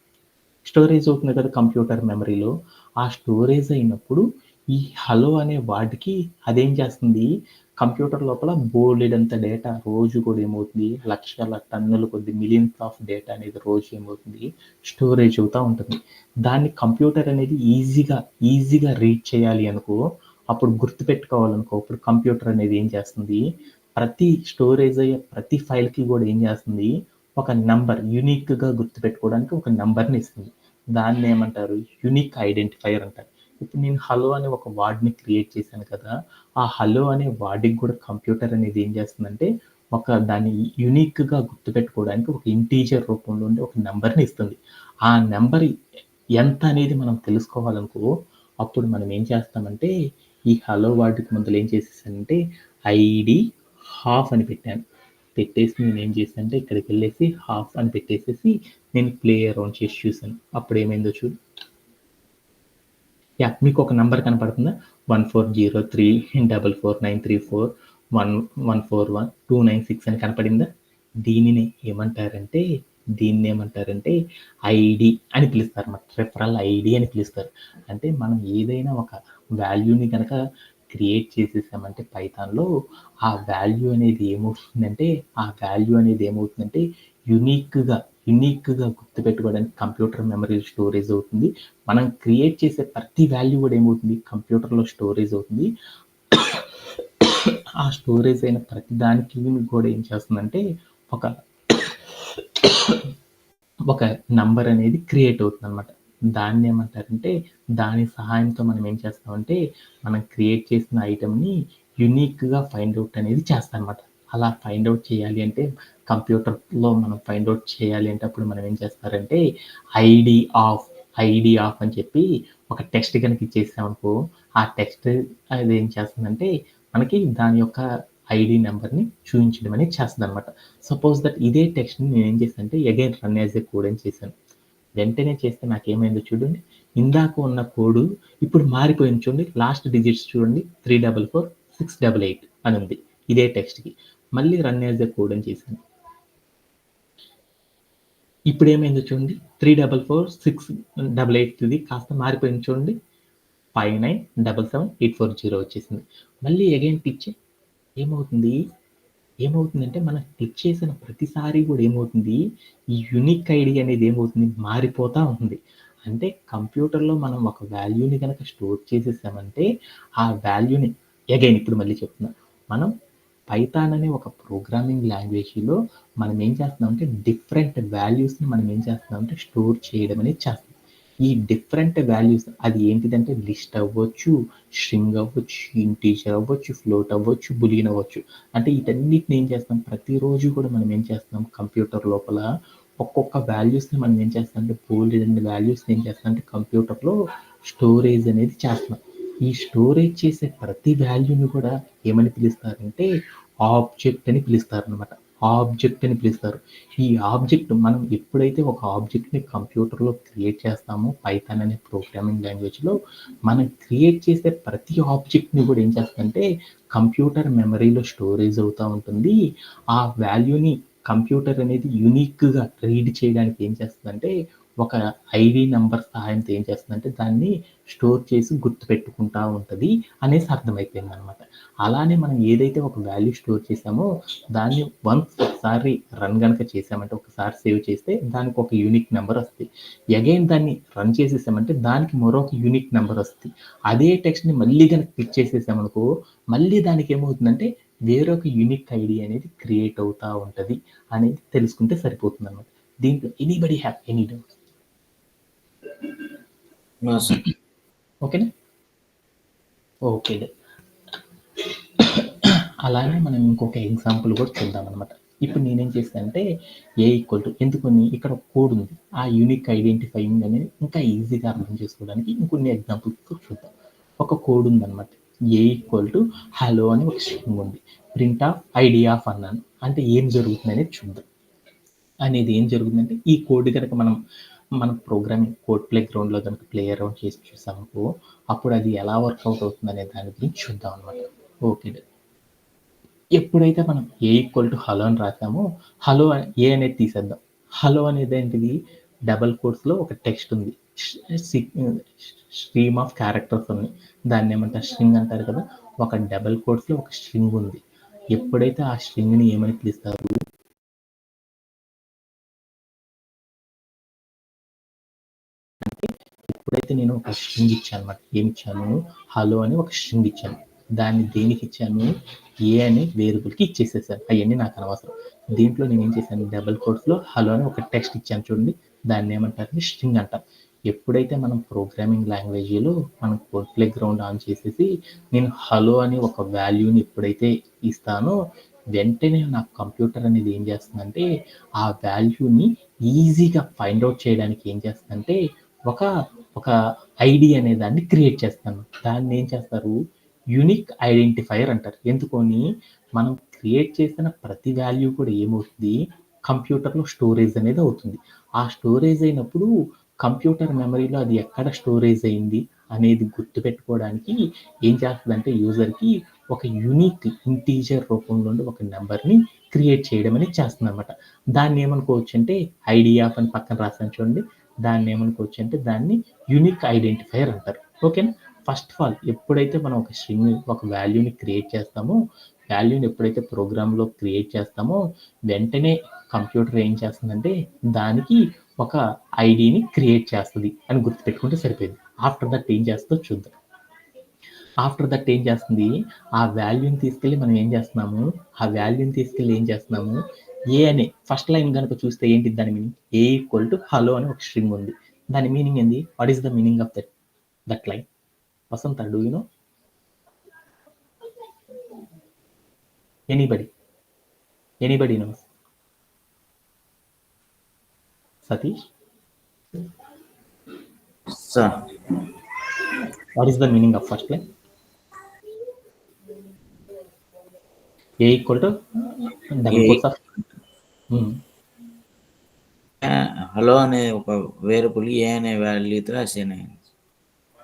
స్టోరేజ్ అవుతుంది కదా కంప్యూటర్ మెమరీలో. ఆ స్టోరేజ్ అయినప్పుడు ఈ హలో అనే వర్డ్‌కి అదేం చేస్తుంది? కంప్యూటర్ లోపల బోలెడంత డేటా రోజు కూడా ఏమవుతుంది? లక్షల టన్నుల కొద్దీ మిలియన్స్ ఆఫ్ డేటా అనేది రోజు ఏమవుతుంది? స్టోరేజ్ అవుతా ఉంటుంది. దాన్ని కంప్యూటర్ అనేది ఈజీగా రీడ్ చేయాలి అనుకో, అప్పుడు గుర్తుపెట్టుకోవాలనుకో, అప్పుడు కంప్యూటర్ అనేది ఏం చేస్తుంది? ప్రతి స్టోరేజ్ అయ్యే ప్రతి ఫైల్‌కి కూడా ఏం చేస్తుంది? ఒక నంబర్ యూనిక్‌గా గుర్తుపెట్టుకోవడానికి ఒక నంబర్‌ని ఇస్తుంది. దాన్నేమంటారు? యూనిక్ ఐడెంటిఫైయర్ అంటారు. ఇప్పుడు నేను హలో అనే ఒక వర్డ్‌ని క్రియేట్ చేశాను కదా! ఆ హలో అనే వర్డ్‌కి కూడా కంప్యూటర్ అనేది ఏం చేస్తుందంటే, ఒక దాన్ని యూనిక్‌గా గుర్తుపెట్టుకోవడానికి ఒక ఇంటీజర్ రూపంలో ఉండే ఒక నంబర్‌ని ఇస్తుంది. ఆ నంబర్ ఎంత అనేది మనం తెలుసుకోవాలనుకో, అప్పుడు మనం ఏం చేస్తామంటే, ఈ హలో వర్డ్‌కి ముందల ఏం చేసేసానంటే, ఐడీ హాఫ్ అని పెట్టాను. పెట్టేసి నేనేం చేశానంటే ఇక్కడికెళ్ళేసి హాఫ్ అని పెట్టేసేసి నేను ప్లే అరౌండ్ చేసి చూసాను. అప్పుడేమైందో చూడు. యాహ్! మీకొక నంబర్ కనపడుతుందా? 1403449341141296 అని కనపడిందా? దీనినే ఏమంటారంటే, దీన్నేమంటారంటే ఐడీ అని పిలుస్తారన్నమాట. రిఫరల్ ఐడీ అని పిలుస్తారు. అంటే మనం ఏదైనా ఒక వాల్యూని గనక క్రియేట్ చేసేసామంటే పైథాన్‌లో ఆ వాల్యూ అనేది ఏమవుతుందంటే, ఆ వాల్యూ అనేది ఏమవుతుందంటే యూనిక్‌గా గుర్తుపెట్టుకోవడానికి కంప్యూటర్ మెమరీ స్టోరేజ్ అవుతుంది. మనం క్రియేట్ చేసే ప్రతి వాల్యూ కూడా ఏమవుతుంది? కంప్యూటర్‌లో స్టోరేజ్ అవుతుంది. ఆ స్టోరేజ్ అయిన ప్రతి దానికి కూడా ఏం చేస్తుందంటే, ఒక ఒక నంబర్ అనేది క్రియేట్ అవుతుందనమాట. దాన్నేమంటారంటే, దాని సహాయంతో మనం ఏం చేస్తామంటే, మనం క్రియేట్ చేసిన ఐటెమ్‌ని యూనిక్‌గా ఫైండ్ ఔట్ అనేది చేస్తామనమాట. అలా ఫైండ్ ఔట్ చేయాలి అంటే, కంప్యూటర్‌లో మనం ఫైండ్ ఔట్ చేయాలి అంటే, అప్పుడు మనం ఏం చేస్తారంటే, ఐడీ ఆఫ్, ఐడీ ఆఫ్ అని చెప్పి ఒక టెక్స్ట్ గనక ఇచ్చేసామనుకో, ఆ టెక్స్ట్ అది ఏం చేస్తుందంటే, మనకి దాని యొక్క ఐడీ నంబర్‌ని చూయించడం అనేది చేస్తదనమాట. సపోజ్ దట్ ఇదే టెక్స్ట్‌ని నేనేం చేశానంటే again run as a code అని చేశాను. వెంటనే చేస్తే నాకేమైందో చూడండి. ఇందాక ఉన్న కోడు ఇప్పుడు మారిపోయింది చూడండి. లాస్ట్ డిజిట్స్ చూడండి 344688 అని ఉంది. ఇదే టెక్స్ట్‌కి. మళ్ళీ రన్ యాస్ ఎ కోడ్ అని చేశాను. ఇప్పుడేమైందో చూడండి. 344688 కాస్త మారిపోయింది చూడండి. 59777840 వచ్చేసింది. మళ్ళీ అగైన్ క్లిక్ ఏమవుతుందంటే మనం క్లిక్ చేసిన ప్రతిసారి కూడా ఏమవుతుంది, ఈ యూనిక్ ఐడి అనేది ఏమవుతుంది, మారిపోతా ఉంటుంది. అంటే కంప్యూటర్లో మనం ఒక వాల్యూని కనుక స్టోర్ చేసేసామంటే ఆ వాల్యూని అగైన్ ఇప్పుడు మళ్ళీ చెప్తున్నా, మనం పైథాన్ అనే ఒక ప్రోగ్రామింగ్ లాంగ్వేజ్లో మనం ఏం చేస్తున్నామంటే డిఫరెంట్ వాల్యూస్ని మనం ఏం చేస్తున్నామంటే స్టోర్ చేయడం అనేది చేస్తాం. ఈ డిఫరెంట్ వాల్యూస్ అది ఏంటిదంటే లిస్ట్ అవ్వచ్చు, స్ట్రింగ్ అవ్వచ్చు, ఇంటీజర్ అవ్వచ్చు, ఫ్లోట్ అవ్వచ్చు, బులియన్ అవ్వచ్చు. అంటే వీటన్నిటిని ఏం చేస్తాం, ప్రతిరోజు కూడా మనం ఏం చేస్తున్నాం, కంప్యూటర్ లోపల ఒక్కొక్క వాల్యూస్ని మనం ఏం చేస్తాం అంటే బోల్డ్ వాల్యూస్ని ఏం చేస్తాం అంటే కంప్యూటర్లో స్టోరేజ్ అనేది చేస్తున్నాం. ఈ స్టోరేజ్ చేసే ప్రతి వాల్యూని కూడా ఏమని పిలుస్తారంటే ఆబ్జెక్ట్ అని పిలుస్తారు అనమాట. ఆబ్జెక్ట్ అని పిలుస్తారు. ఈ ఆబ్జెక్ట్ మనం ఎప్పుడైతే ఒక ఆబ్జెక్ట్ని కంప్యూటర్లో క్రియేట్ చేస్తామో పైథాన్ అనే ప్రోగ్రామింగ్ లాంగ్వేజ్లో, మనం క్రియేట్ చేసే ప్రతి ఆబ్జెక్ట్ని కూడా ఏం చేస్తుందంటే కంప్యూటర్ మెమరీలో స్టోరేజ్ అవుతూ ఉంటుంది. ఆ వాల్యూని కంప్యూటర్ అనేది యూనిక్గా రీడ్ చేయడానికి ఏం చేస్తుందంటే ఒక ఐడి నెంబర్ సహాయంతో ఏం చేస్తుందంటే దాన్ని స్టోర్ చేసి గుర్తుపెట్టుకుంటా ఉంటుంది అనేసి అర్థమైపోయింది అనమాట. అలానే మనం ఏదైతే ఒక వాల్యూ స్టోర్ చేసామో దాన్ని ఒకసారి రన్ కనుక చేసామంటే, ఒకసారి సేవ్ చేస్తే దానికి ఒక యూనిక్ నెంబర్ వస్తుంది. అగైన్ దాన్ని రన్ చేసేసామంటే దానికి మరొక యూనిక్ నెంబర్ వస్తుంది. అదే టెక్స్ట్ని మళ్ళీ కనుక క్లిక్ చేసేసామనుకో మళ్ళీ దానికి ఏమవుతుందంటే వేరొక యూనిక్ ఐడి అనేది క్రియేట్ అవుతూ ఉంటుంది అనేది తెలుసుకుంటే సరిపోతుంది అనమాట. దీంట్లో anybody have any doubts? No, sir. ఓకేనా? ఓకే. అలానే మనం ఇంకొక ఎగ్జాంపుల్ కూడా చూద్దాం అనమాట. ఇప్పుడు నేనేం చేస్తానంటే ఎందుకని ఇక్కడ కోడ్ ఉంది, ఆ యూనిక్ ఐడెంటిఫైయింగ్ అనేది ఇంకా ఈజీగా అర్థం చేసుకోవడానికి ఇంకొన్ని ఎగ్జాంపుల్స్ చూద్దాం. ఒక కోడ్ ఉందన్నమాట, హలో అని ఒక స్ట్రింగ్ ఉంది, ప్రింట్ ఆఫ్ ఐడి ఆఫ్ అన్నాను అంటే ఏం జరుగుతుంది అనేది చూద్దాం. అనేది ఏం జరుగుతుందంటే ఈ కోడ్ కనుక మన ప్రోగ్రామింగ్ కోడ్ ప్లే గ్రౌండ్లో కనుక ప్లే అరౌండ్ చేసి చూసామనుకో అప్పుడు అది ఎలా వర్కౌట్ అవుతుంది అనే దాని గురించి చూద్దాం అనమాట. ఓకే, ఎప్పుడైతే మనం హలో అని రాసామో హలో అనేది తీసేద్దాం. హలో అనేది ఏంటిది, డబల్ కోట్స్లో ఒక టెక్స్ట్ ఉంది, స్ట్రీమ్ ఆఫ్ క్యారెక్టర్స్ ఉన్నాయి, దాన్ని ఏమంటారు, స్ట్రింగ్ అంటారు కదా. ఒక డబల్ కోట్స్లో ఒక స్ట్రింగ్ ఉంది. ఎప్పుడైతే ఆ స్ట్రింగ్ని ఏమని పిలుస్తారు, ఎప్పుడైతే నేను ఒక స్ట్రింగ్ ఇచ్చాను అనమాట, ఏమి ఇచ్చాను, హలో అని ఒక స్ట్రింగ్ ఇచ్చాను, దాన్ని దేనికి ఇచ్చాను, ఏ అనే వేరియబుల్కి ఇచ్చేసేసాను. అవన్నీ నాకు అనవసరం. దీంట్లో నేను ఏం చేశాను, డబల్ కోట్స్లో హలో అని ఒక టెక్స్ట్ ఇచ్చాను చూడండి, దాన్ని ఏమంటారు, స్ట్రింగ్ అంటారు. ఎప్పుడైతే మనం ప్రోగ్రామింగ్ లాంగ్వేజ్లో మనం కోడ్ ప్లే గ్రౌండ్ ఆన్ చేసేసి నేను హలో అని ఒక వాల్యూని ఎప్పుడైతే ఇస్తానో వెంటనే నా కంప్యూటర్ అనేది ఏం చేస్తుందంటే ఆ వాల్యూని ఈజీగా ఫైండ్ అవుట్ చేయడానికి ఏం చేస్తుందంటే ఒక ఐడి అనే దాన్ని క్రియేట్ చేస్తాను. దాన్ని ఏం చేస్తారు, యూనిక్ ఐడెంటిఫైయర్ అంటారు. ఎందుకని మనం క్రియేట్ చేసిన ప్రతి వాల్యూ కూడా ఏమవుతుంది, కంప్యూటర్లో స్టోరేజ్ అనేది అవుతుంది. ఆ స్టోరేజ్ అయినప్పుడు కంప్యూటర్ మెమరీలో అది ఎక్కడ స్టోరేజ్ అయింది అనేది గుర్తుపెట్టుకోవడానికి ఏం చేస్తుందంటే యూజర్కి ఒక యూనిక్ ఇంటీజర్ రూపంలో ఒక నెంబర్ని క్రియేట్ చేయడం అనేది చేస్తుంది అనమాట. దాన్ని ఏమనుకోవచ్చు అంటే ఐడి ఆఫ్ అని పక్కన రాసాను చూడండి, దాన్ని ఏమనుకోవచ్చు అంటే దాన్ని యూనిక్ ఐడెంటిఫైయర్ అంటారు. ఓకేనా? ఫస్ట్ ఆఫ్ ఆల్ ఎప్పుడైతే మనం ఒక స్ట్రింగ్ ఒక వాల్యూని క్రియేట్ చేస్తామో, వాల్యూని ఎప్పుడైతే ప్రోగ్రాంలో క్రియేట్ చేస్తామో వెంటనే కంప్యూటర్ ఏం చేస్తుందంటే దానికి ఒక ఐడిని క్రియేట్ చేస్తుంది అని గుర్తుపెట్టుకుంటే సరిపోయింది. ఆఫ్టర్ దట్ ఏం చేస్తుందో చూద్దాం. ఆఫ్టర్ దట్ ఏం చేస్తుంది, ఆ వాల్యూని తీసుకెళ్ళి మనం ఏం చేస్తున్నాము, ఆ వాల్యూని తీసుకెళ్ళి ఏం చేస్తున్నాము, ఏ అనే ఫస్ట్ లైన్ కనుక చూస్తే ఏంటి దాని మీనింగ్, హలో అని ఒక స్ట్రింగ్ ఉంది. దాని మీనింగ్ ఏంది, what is the meaning of that line? Vasantha, do you know? Anybody knows? Satish, Sir. what is the meaning of first line? A equal to double quotes of hello అనే ఒక variable ఏ అనే వాల్యూతో assign అయింది.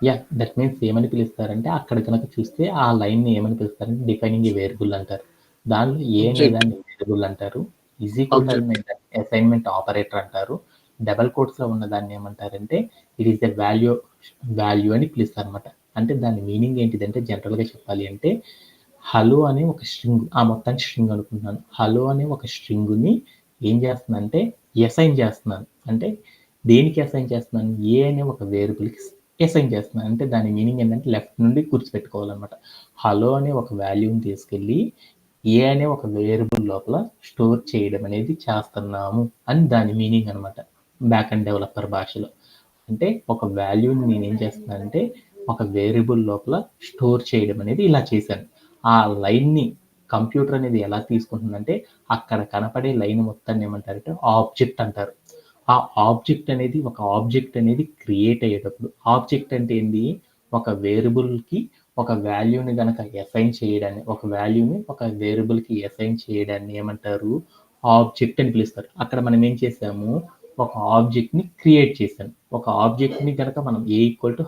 Yeah, that means ఏమని పిలుస్తారంటే అక్కడ కనుక చూస్తే ఆ లైన్ని ఏమని పిలుస్తారంటే డిఫైనింగ్ ఏ వేరియబుల్ అంటారు. దానిలో ఏ అనేదాన్ని వేరియబుల్ అంటారు, is equal to assignment operator అంటారు. డబల్ కోట్స్లో ఉన్న దాన్ని ఏమంటారంటే ఇట్ ఈస్ ద వాల్యూ అని పిలుస్తారు అనమాట. అంటే దాని మీనింగ్ ఏంటిదంటే జనరల్‌గా చెప్పాలి అంటే హలో అనే ఒక స్ట్రింగ్ మొత్తానికి స్ట్రింగ్ అనుకుంటున్నాను. హలో అనే ఒక స్ట్రింగ్‌ని ఏం చేస్తున్నానంటే అసైన్ చేస్తున్నాను. అంటే దేనికి అసైన్ చేస్తున్నాను? ఏ అనే ఒక వేరియబుల్‌కి అసైన్ చేస్తున్నాను. అంటే దాని మీనింగ్ ఏంటంటే లెఫ్ట్ నుండి గుర్తుపెట్టుకోవాలన్నమాట. హలో అనే ఒక వాల్యూని తీసుకెళ్ళి ఏ అనే ఒక వేరియబుల్ లోపల స్టోర్ చేయడం అనేది చేస్తున్నాము అని దాని మీనింగ్ అనమాట. బ్యాక్ అండ్ డెవలపర్ భాషలో. అంటే ఒక వాల్యూని నేనేం చేస్తున్నానంటే ఒక వేరియబుల్ లోపల స్టోర్ చేయడం అనేది ఇలా చేశాను. ఆ లైన్‌ని కంప్యూటర్ అనేది ఎలా తీసుకుంటుందంటే అక్కడ కనపడే లైన్ మొత్తాన్ని ఏమంటారంటే ఆబ్జెక్ట్ అంటారు. ఆ ఆబ్జెక్ట్ అనేది క్రియేట్ అయ్యేటప్పుడు ఆబ్జెక్ట్ అంటే ఏంది? ఒక వేరియబుల్‌కి ఒక వాల్యూని గనక అసైన్ చేయడాన్ని ఒక వాల్యూని ఒక వేరియబుల్‌కి అసైన్ చేయడాన్ని ఏమంటారు? ఆబ్జెక్ట్ అని పిలుస్తారు. అక్కడ మనం ఏం చేసాము? ఒక ఆబ్జెక్ట్‌ని క్రియేట్ చేశాను. ఒక ఆబ్జెక్ట్‌ని గనక మనం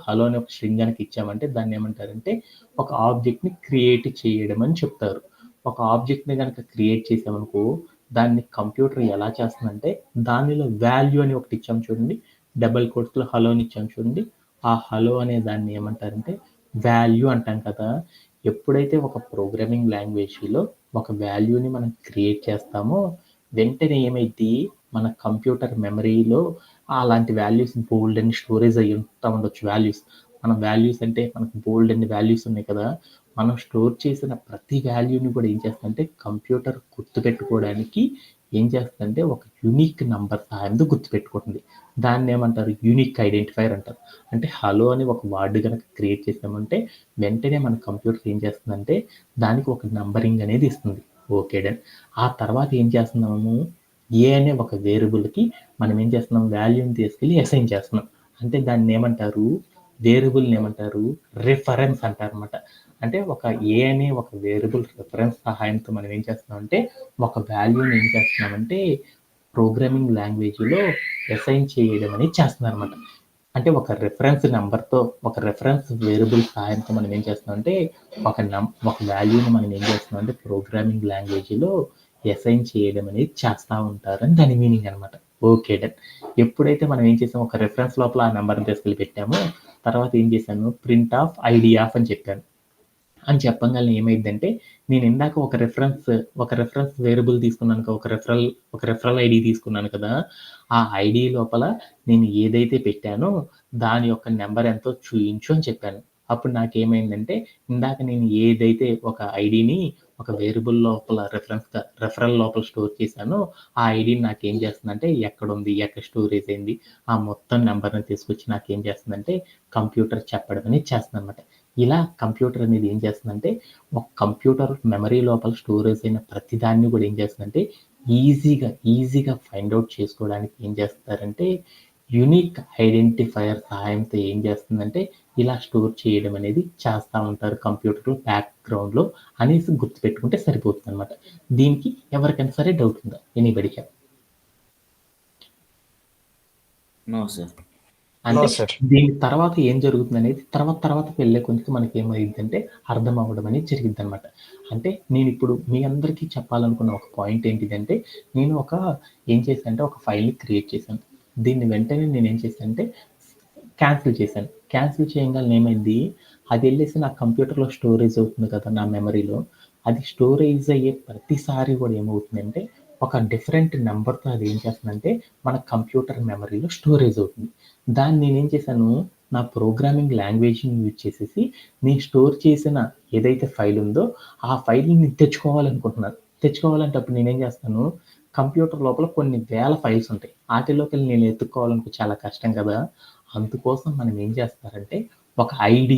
హలో అనే ఒక స్ట్రింగ్ గనక ఇచ్చామంటే దాన్ని ఏమంటారంటే ఒక ఆబ్జెక్ట్‌ని క్రియేట్ చేయడం అని చెప్తారు. ఒక ఆబ్జెక్ట్‌ని గనక క్రియేట్ చేసామనుకో దాన్ని కంప్యూటర్ ఎలా చేస్తుందంటే దానిలో వాల్యూ అని ఒకటి ఇచ్చాం చూడండి. డబుల్ కోట్స్‌లో హలో అని ఇచ్చాం చూడండి. ఆ హలో అనే దాన్ని ఏమంటారంటే వాల్యూ అంటాం కదా! ఎప్పుడైతే ఒక ప్రోగ్రామింగ్ లాంగ్వేజ్‌లో ఒక వాల్యూని మనం క్రియేట్ చేస్తామో వెంటనే ఏమైద్ది మన కంప్యూటర్ మెమరీలో అలాంటి వాల్యూస్ బోల్డన్ని స్టోరేజ్ అయ్యి ఉండొచ్చు వాల్యూస్. మన వాల్యూస్ అంటే మనకు బోల్డన్ని వాల్యూస్ ఉన్నాయి కదా! మనం స్టోర్ చేసిన ప్రతి వాల్యూని కూడా ఏం చేస్తుందంటే కంప్యూటర్ గుర్తుపెట్టుకోవడానికి ఏం చేస్తుందంటే ఒక యూనిక్ నంబర్ సహాయంతో గుర్తుపెట్టుకుంటుంది. దాన్నేమంటారు? యూనిక్ ఐడెంటిఫైయర్ అంటారు. అంటే హలో అని ఒక వర్డ్ గనక క్రియేట్ చేసామంటే వెంటనే మన కంప్యూటర్ ఏం చేస్తుందంటే దానికి ఒక నంబరింగ్ అనేది ఇస్తుంది. Okay done. ఆ తర్వాత ఏం చేస్తున్నాము? ఏ అనే ఒక వేరియబుల్‌కి మనం ఏం చేస్తున్నాం? వాల్యూని తీసుకెళ్ళి అసైన్ చేస్తున్నాం. అంటే దాన్నేమంటారు? వేరియబుల్‌ని ఏమంటారు? రిఫరెన్స్ అంటారనమాట. అంటే ఒక ఏ అనే ఒక వేరియబుల్ రిఫరెన్స్ సహాయంతో మనం ఏం చేస్తున్నామంటే ఒక వాల్యూని ఏం చేస్తున్నామంటే ప్రోగ్రామింగ్ లాంగ్వేజ్‌లో అసైన్ చేయడం అనేది చేస్తున్నారనమాట. అంటే ఒక రిఫరెన్స్ వేరియబుల్ సహాయంతో మనం ఏం చేస్తున్నామంటే ఒక వాల్యూని మనం ఏం చేస్తున్నామంటే ప్రోగ్రామింగ్ లాంగ్వేజ్‌లో అసైన్ చేయడం అనేది చేస్తా ఉంటారని దాని మీనింగ్ అనమాట. Okay done. ఎప్పుడైతే మనం ఏం చేసామో ఒక రిఫరెన్స్ లోపల ఆ నంబర్‌ని తీసుకెళ్ళి పెట్టామో తర్వాత ఏం చేశాను? ప్రింట్ ఆఫ్ ఐడీ ఆఫ్ అని చెప్పాను. అని చెప్పంగాల్నే ఏమైద్దంటే నేను ఇందాక ఒక రిఫరెన్స్ వేరియబుల్ తీసుకున్నాను కదా! ఒక రిఫరల్ ఐడీ తీసుకున్నాను కదా! ఆ ఐడీ లోపల నేను ఏదైతే పెట్టానో దాని యొక్క నంబర్ ఎంతో చూయించు అని చెప్పాను. అప్పుడు నాకేమైందంటే ఇందాక నేను ఏదైతే ఒక ఐడీని ఒక వేరియబుల్ లోపల రిఫరల్ లోపల స్టోర్ చేశానో ఆ ఐడీని నాకేం చేస్తుందంటే ఎక్కడుంది? ఎక్కడ స్టోరేజ్ అయింది? ఆ మొత్తం నంబర్‌ని తీసుకొచ్చి నాకేం చేస్తుందంటే కంప్యూటర్ చెప్పడం అనేది చేస్తుందనమాట. ఇలా కంప్యూటర్ అనేది ఏం చేస్తుందంటే ఒక కంప్యూటర్ మెమరీ లోపల స్టోరేజ్ అయిన ప్రతి దాన్ని కూడా ఏం చేస్తుందంటే ఈజీగా ఫైండ్ ఔట్ చేసుకోవడానికి ఏం చేస్తారంటే యూనిక్ ఐడెంటిఫైయర్ సహాయంతో ఏం చేస్తుందంటే ఇలా స్టోర్ చేయడం అనేది చేస్తా ఉంటారు కంప్యూటర్‌లో బ్యాక్‌గ్రౌండ్‌లో అనేసి గుర్తుపెట్టుకుంటే సరిపోతుందనమాట. దీనికి ఎవరికైనా సరే డౌట్ ఉందా? Anybody have? No sir. No అంటే సార్. దీని తర్వాత ఏం జరుగుతుందనేది తర్వాత వెళ్ళే కొద్దికి మనకేమైద్దంటే అర్థం అవ్వడం అనేది జరిగిద్దనమాట. అంటే నేనిప్పుడు మీ అందరికీ చెప్పాలనుకున్న ఒక పాయింట్ ఏంటిదంటే, నేను ఏం చేశానంటే ఒక ఫైల్‌ని క్రియేట్ చేశాను. దీన్ని వెంటనే నేనేం చేశానంటే క్యాన్సిల్ చేశాను. క్యాన్సిల్ చేయంగాల్నే ఏమైంది, అదెళ్ళేసి నా కంప్యూటర్‌లో స్టోరేజ్ అవుతుంది కదా! నా మెమరీలో. అది స్టోరేజ్ అయ్యే ప్రతిసారి గూడా ఏమవుతుందంటే, ఒక డిఫరెంట్ నంబర్‌తో అది ఏం చేస్తుందంటే, మన కంప్యూటర్ మెమరీలో స్టోరేజ్ అవుతుంది. దాన్ని నేనేం చేశాను, నా ప్రోగ్రామింగ్ లాంగ్వేజ్‌ని యూజ్ చేసేసి, నేను స్టోర్ చేసిన ఏదైతే ఫైల్ ఉందో, ఆ ఫైల్‌ని నేను తెచ్చుకోవాలనుకుంటున్నాను. తెచ్చుకోవాలంటే అప్పుడు నేనేం చేస్తాను, కంప్యూటర్ లోపల కొన్ని వేల ఫైల్స్ ఉంటాయి. ఆటిల్లోకెళ్ళి నేను ఎతుక్కోవాలనుకో చాలా కష్టం కదా! అందుకోసం మనం ఏం చేస్తారంటే, ఒక ఐడీ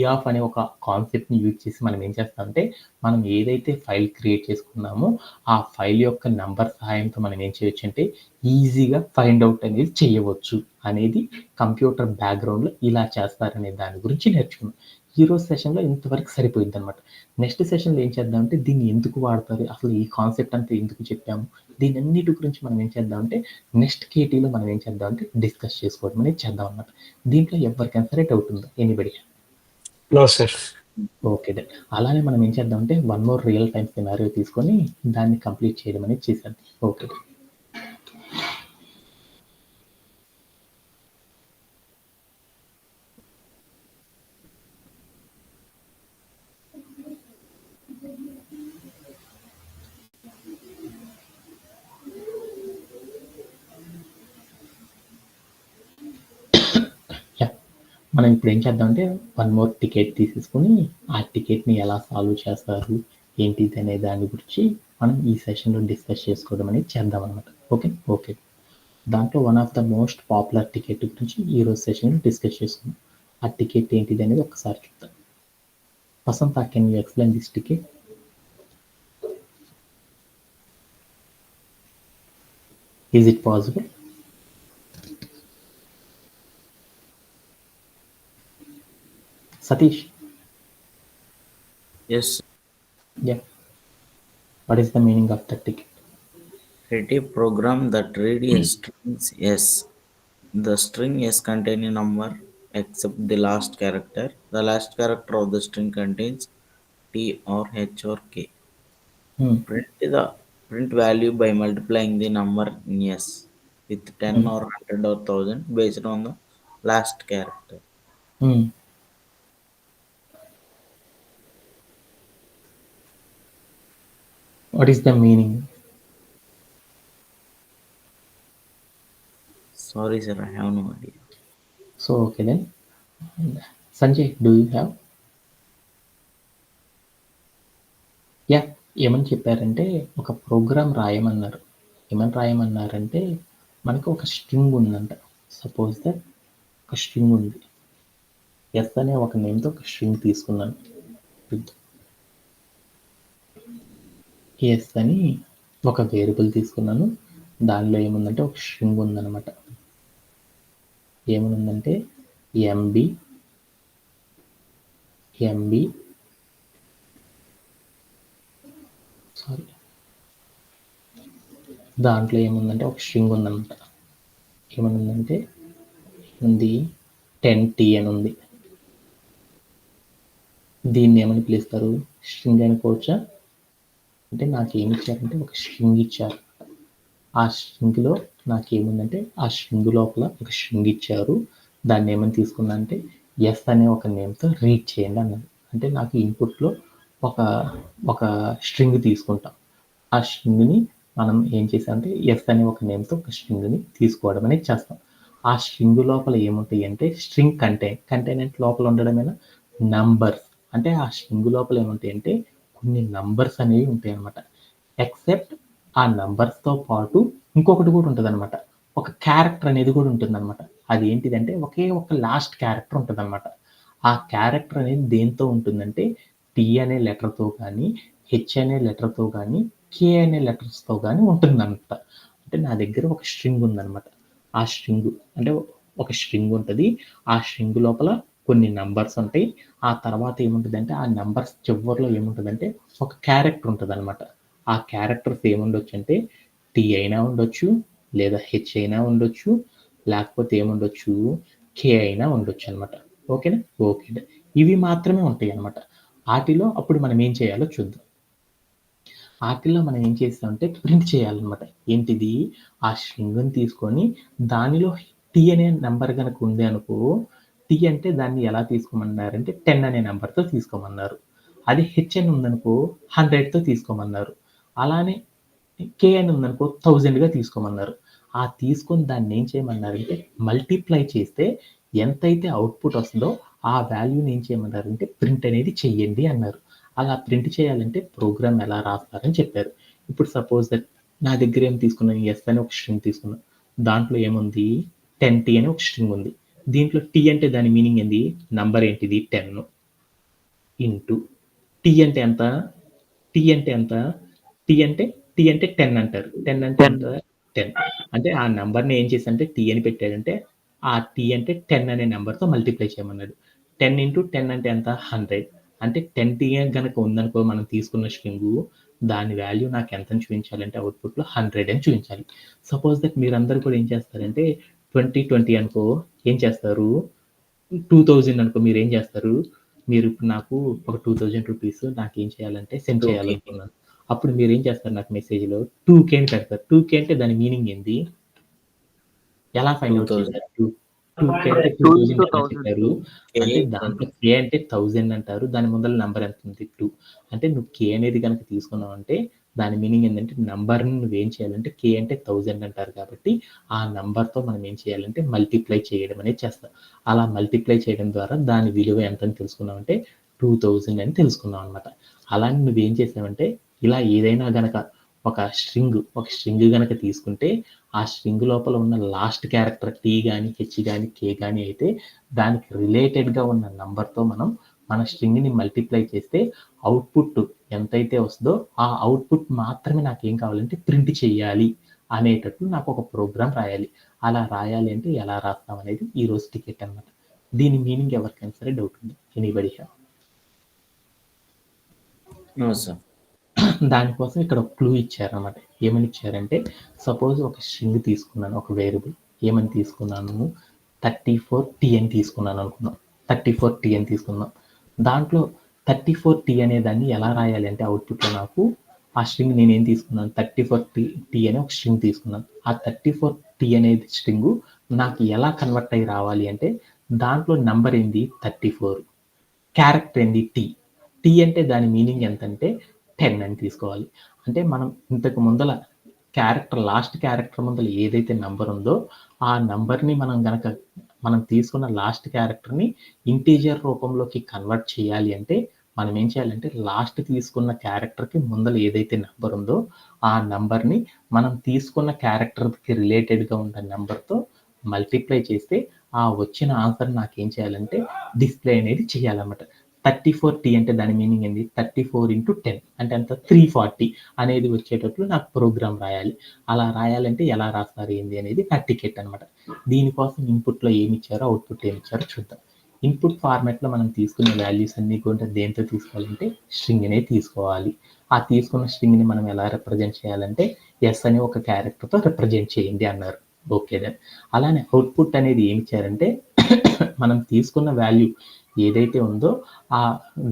ఆఫ్ అనే ఒక కాన్సెప్ట్‌ని యూజ్ చేసి మనం ఏం చేస్తామంటే, మనం ఏదైతే ఫైల్ క్రియేట్ చేసుకున్నామో, ఆ ఫైల్ యొక్క నంబర్ సహాయంతో మనం ఏం చేయొచ్చంటే, ఈజీగా ఫైండ్ ఔట్ అనేది చేయవచ్చు అనేది కంప్యూటర్ బ్యాక్‌గ్రౌండ్‌లో ఇలా చేస్తారనే దాని గురించి నేర్చుకున్నాం. ఈరోజు సెషన్‌లో ఇంతవరకు సరిపోయిద్దనమాట. నెక్స్ట్ సెషన్‌లో ఏం చేద్దామంటే, దీన్ని ఎందుకు వాడతారు? అసలు ఈ కాన్సెప్ట్ అంతా ఎందుకు చెప్పాము? దీనన్నిటి గురించి మనం ఏం చేద్దామంటే, నెక్స్ట్ కేటీలో మనం ఏం చేద్దామంటే డిస్కస్ చేసుకోవడం అనేది చేద్దామనమాట. దీంట్లో ఎవరికైనా సరే డౌట్ ఉందా? Anybody? No sir. Okay done. అలానే మనం ఏం చేద్దామంటే one more real time scenario తీసుకొని దాన్ని కంప్లీట్ చేయడం అనేది చేసేద్దాం. Okay done. మనం ఇప్పుడు ఏం చేద్దామంటే వన్ మోర్ టికెట్ తీసేసుకొని ఆ టికెట్ని ఎలా సాల్వ్ చేస్తారు ఏంటిది అనే దాని గురించి మనం ఈ సెషన్లో డిస్కస్ చేసుకోవడం అనేది చేద్దాం అనమాట. ఓకే. దాంట్లో one of the most popular ticket గురించి ఈరోజు సెషన్లో డిస్కస్ చేసుకుందాం. ఆ టికెట్ ఏంటిది అనేది ఒకసారి చూద్దాం. Vasantha, can you explain this ticket? Is it possible? Satish? Yes. Yeah. What is the meaning of that ticket? Create a program that reads strings S. The string S contains a number except the last character. The last character of the string contains T or H or K. Print value by multiplying the number in S with 10 or 100 or 1000 based on the last character. What is the meaning? Sorry sir, I have no idea. So okay then. Sanjay, do you have? Yeah, ఏమని చెప్పారంటే ఒక programme రాయమన్నారు. ఏమని రాయమన్నారంటే మనకు ఒక string ఉందంట. Suppose that ఒక string ఉంది. Yes అనే ఒక నేమ్తో ఒక స్ట్రింగ్ తీసుకున్నాను. ఎస్ అని ఒక వేరియబుల్ తీసుకున్నాను. దానిలో ఏముందంటే ఒక స్ట్రింగ్ ఉందన్నమాట. ఏముందంటే ఎంబి సారీ, దాంట్లో ఏముందంటే ఒక స్ట్రింగ్ ఉందన్నమాట. ఏమనుందంటే ఉంది 10T అని ఉంది. దీన్ని ఏమని పిలుస్తారు? స్ట్రింగ్ అనుకోవచ్చా? అంటే నాకు ఏమి ఇచ్చారంటే ఒక స్ట్రింగ్ ఇచ్చారు. ఆ స్ట్రింగ్లో నాకేముందంటే ఆ స్ట్రింగ్ లోపల ఒక స్ట్రింగ్ ఇచ్చారు. దాన్ని ఏమని తీసుకున్నా అంటే ఎస్ అనే ఒక నేమ్తో రీడ్ చేయండి అన్నది. అంటే నాకు ఇన్పుట్లో ఒక స్ట్రింగ్ తీసుకుంటాం. ఆ స్ట్రింగ్ని మనం ఏం చేసామంటే ఎస్ అనే ఒక నేమ్తో ఒక స్ట్రింగ్ని తీసుకోవడం అనేది చేస్తాం. ఆ స్ట్రింగ్ లోపల ఏముంటాయి అంటే స్ట్రింగ్ కంటైనెంట్ లోపల ఉండడమేనా నంబర్స్. అంటే ఆ స్ట్రింగ్ లోపల ఏముంటాయి అంటే కొన్ని నంబర్స్ అనేవి ఉంటాయి అన్నమాట. ఎక్సెప్ట్ ఆ నంబర్స్తో పాటు ఇంకొకటి కూడా ఉంటుంది అనమాట. ఒక క్యారెక్టర్ అనేది కూడా ఉంటుంది అనమాట. అది ఏంటిదంటే ఒకే ఒక లాస్ట్ క్యారెక్టర్ ఉంటుంది అనమాట. ఆ క్యారెక్టర్ అనేది దేంతో ఉంటుందంటే టీ అనే లెటర్తో కానీ, హెచ్ అనే లెటర్తో కానీ, కే అనే లెటర్స్తో కానీ ఉంటుందన్నమాట. అంటే నా దగ్గర ఒక స్ట్రింగ్ ఉందన్నమాట. ఆ స్ట్రింగ్ అంటే ఒక స్ట్రింగ్ ఉంటుంది. ఆ స్ట్రింగ్ లోపల కొన్ని నంబర్స్ ఉంటాయి. ఆ తర్వాత ఏముంటుందంటే ఆ నంబర్స్ చివరిలో ఏముంటుందంటే ఒక క్యారెక్టర్ ఉంటుంది అనమాట. ఆ క్యారెక్టర్స్ ఏముండొచ్చు అంటే టీ అయినా ఉండొచ్చు, లేదా హెచ్ అయినా ఉండొచ్చు, లేకపోతే ఏముండొచ్చు కే అయినా ఉండొచ్చు అనమాట. ఓకేనా? ఓకే. ఇవి మాత్రమే ఉంటాయి అనమాట. వాటిలో అప్పుడు మనం ఏం చేయాలో చూద్దాం. వాటిల్లో మనం ఏం చేస్తామంటే ప్రింట్ చేయాలన్నమాట. ఏంటిది? ఆ స్ట్రింగ్ని తీసుకొని దానిలో టీ అనే నెంబర్ కనుక ఉంది అనుకో, టీ అంటే దాన్ని ఎలా తీసుకోమన్నారంటే 10 అనే నెంబర్తో తీసుకోమన్నారు. అది హెచ్ అని ఉందనుకో 100తో తీసుకోమన్నారు. అలానే కే అని ఉందనుకో 1000గా తీసుకోమన్నారు. ఆ తీసుకొని దాన్ని ఏం చేయమన్నారంటే మల్టిప్లై చేస్తే ఎంతైతే అవుట్పుట్ వస్తుందో ఆ వాల్యూని ఏం చేయమన్నారంటే ప్రింట్ అనేది చెయ్యండి అన్నారు. అలా ప్రింట్ చేయాలంటే ప్రోగ్రామ్ ఎలా రాస్తారని చెప్పారు. ఇప్పుడు సపోజ్ దట్ నా దగ్గర ఏం తీసుకున్నాను, ఎస్ అని ఒక స్ట్రింగ్ తీసుకున్నాను. దాంట్లో ఏముంది 10T అని ఒక స్ట్రింగ్ ఉంది. దీంట్లో టీ అంటే దాని మీనింగ్ ఏంది? నంబర్ ఏంటిది? 10 ఇంటూ టీ అంటే ఎంత? టీ అంటే ఎంత? టీ అంటే 10 అంటారు. 10 అంటే ఎంత? 10. అంటే ఆ నంబర్ని ఏం చేశానంటే టీ అని పెట్టాడంటే ఆ టీ అంటే 10 అనే నెంబర్తో మల్టిప్లై చేయమన్నాడు. 10 ఇంటూ 10 అంటే ఎంత? 100. అంటే 10T గనక ఉందనుకో మనం తీసుకున్న స్ట్రింగు, దాని వాల్యూ నాకు ఎంతని చూపించాలంటే అవుట్పుట్లో 100 అని చూపించాలి. సపోజ్ దట్ మీరందరూ కూడా ఏం చేస్తారంటే 20 అనుకో ఏం చేస్తారు? 2000 అనుకో మీరేం చేస్తారు? మీరు ఇప్పుడు నాకు ఒక 2000 రూపీస్ నాకేం చేయాలంటే సెండ్ 2K. చేయాలనుకున్నాను. అప్పుడు మీరేం చేస్తారు నాకు మెసేజ్‌లో 2K అని పెడతారు. 2K అంటే దాని మీనింగ్ ఏంది? ఎలా ఫైండ్ ఔట్ 2000. చేశారు? 2K అంటే 2 2000 into ఎలా 1000. చెప్పారు? అంటే దాంట్లో K అంటే 1000 అంటారు. దాని ముందల నంబర్ ఎంత ఉంది? 2. అంటే నువ్వు K అనేది గనక తీసుకున్నావంటే దాని మీనింగ్ ఏంటంటే నంబర్ని నువ్వేం చేయాలంటే కే అంటే 1000 అంటారు కాబట్టి ఆ నంబర్తో మనం ఏం చేయాలంటే మల్టిప్లై చేయడం అనేది చేస్తాం. అలా మల్టిప్లై చేయడం ద్వారా దాని విలువ ఎంత అని తెలుసుకున్నామంటే 2000 అని తెలుసుకున్నాం అనమాట. అలానే నువ్వేం చేసావంటే ఇలా ఏదైనా గనక ఒక స్ట్రింగ్ గనక తీసుకుంటే ఆ స్ట్రింగ్ లోపల ఉన్న లాస్ట్ క్యారెక్టర్ టీ కానీ హెచ్ కానీ కే కానీ అయితే దానికి రిలేటెడ్గా ఉన్న నంబర్తో మనం మన స్ట్రింగ్ని మల్టిప్లై చేస్తే అవుట్పుట్ ఎంతైతే వస్తుందో ఆ అవుట్పుట్ మాత్రమే నాకేం కావాలంటే ప్రింట్ చేయాలి అనేటట్టు నాకు ఒక ప్రోగ్రామ్ రాయాలి. అలా రాయాలి అంటే ఎలా రాస్తాం అనేది ఈరోజు టికెట్ అనమాట. దీని మీనింగ్ ఎవరికైనా సరే డౌట్ ఉంది? Anybody have? No sir. దానికోసం ఇక్కడ ఒక క్లూ ఇచ్చారనమాట. ఏమని ఇచ్చారంటే సపోజ్ ఒక స్ట్రింగ్ తీసుకున్నాను, ఒక వేరియబుల్ ఏమని తీసుకున్నాను 34T అని తీసుకున్నాను అనుకున్నాం. 34T అని తీసుకుందాం. దాంట్లో 34T అనే దాన్ని ఎలా రాయాలి అంటే అవుట్పుట్లో నాకు ఆ స్ట్రింగ్ నేనేం తీసుకున్నాను 34T అనే ఒక స్ట్రింగ్ తీసుకున్నాను. ఆ 34T అనేది స్ట్రింగ్ నాకు ఎలా కన్వర్ట్ అయ్యి రావాలి అంటే దాంట్లో నంబర్ ఏంది 34, క్యారెక్టర్ ఏంది టీ అంటే దాని మీనింగ్ ఎంతంటే 10 అని తీసుకోవాలి. అంటే మనం ఇంతకు ముందల లాస్ట్ క్యారెక్టర్ ముందల ఏదైతే నంబర్ ఉందో ఆ నంబర్ని మనం తీసుకున్న లాస్ట్ క్యారెక్టర్ని ఇంటీజర్ రూపంలోకి కన్వర్ట్ చేయాలి అంటే మనం ఏం చేయాలంటే లాస్ట్ తీసుకున్న క్యారెక్టర్కి ముందల ఏదైతే నంబర్ ఉందో ఆ నంబర్ని మనం తీసుకున్న క్యారెక్టర్కి రిలేటెడ్గా ఉన్న నంబర్తో మల్టిప్లై చేస్తే ఆ వచ్చిన ఆన్సర్ నాకేం చేయాలంటే డిస్ప్లే అనేది చేయాలన్నమాట. 34T అంటే దాని మీనింగ్ ఏంది 34 × 10 అంటే అంత 340 అనేది వచ్చేటట్లు నాకు ప్రోగ్రామ్ రాయాలి. అలా రాయాలంటే ఎలా రాస్తారు ఏంది అనేది నా టికెట్ అనమాట. దీనికోసం ఇన్పుట్లో ఏమి ఇచ్చారో అవుట్పుట్ ఏమి ఇచ్చారో చూద్దాం. ఇన్పుట్ ఫార్మాట్లో మనం తీసుకునే వాల్యూస్ అన్నీ కూడా దేంతో తీసుకోవాలంటే స్ట్రింగ్ అనేది తీసుకోవాలి. ఆ తీసుకున్న స్ట్రింగ్ని మనం ఎలా రిప్రజెంట్ చేయాలంటే ఎస్ అనే ఒక క్యారెక్టర్తో రిప్రజెంట్ చేయండి అన్నారు. ఓకే దెన్ అలానే అవుట్పుట్ అనేది ఏమి ఇచ్చారంటే మనం తీసుకున్న వాల్యూ ఏదైతే ఉందో ఆ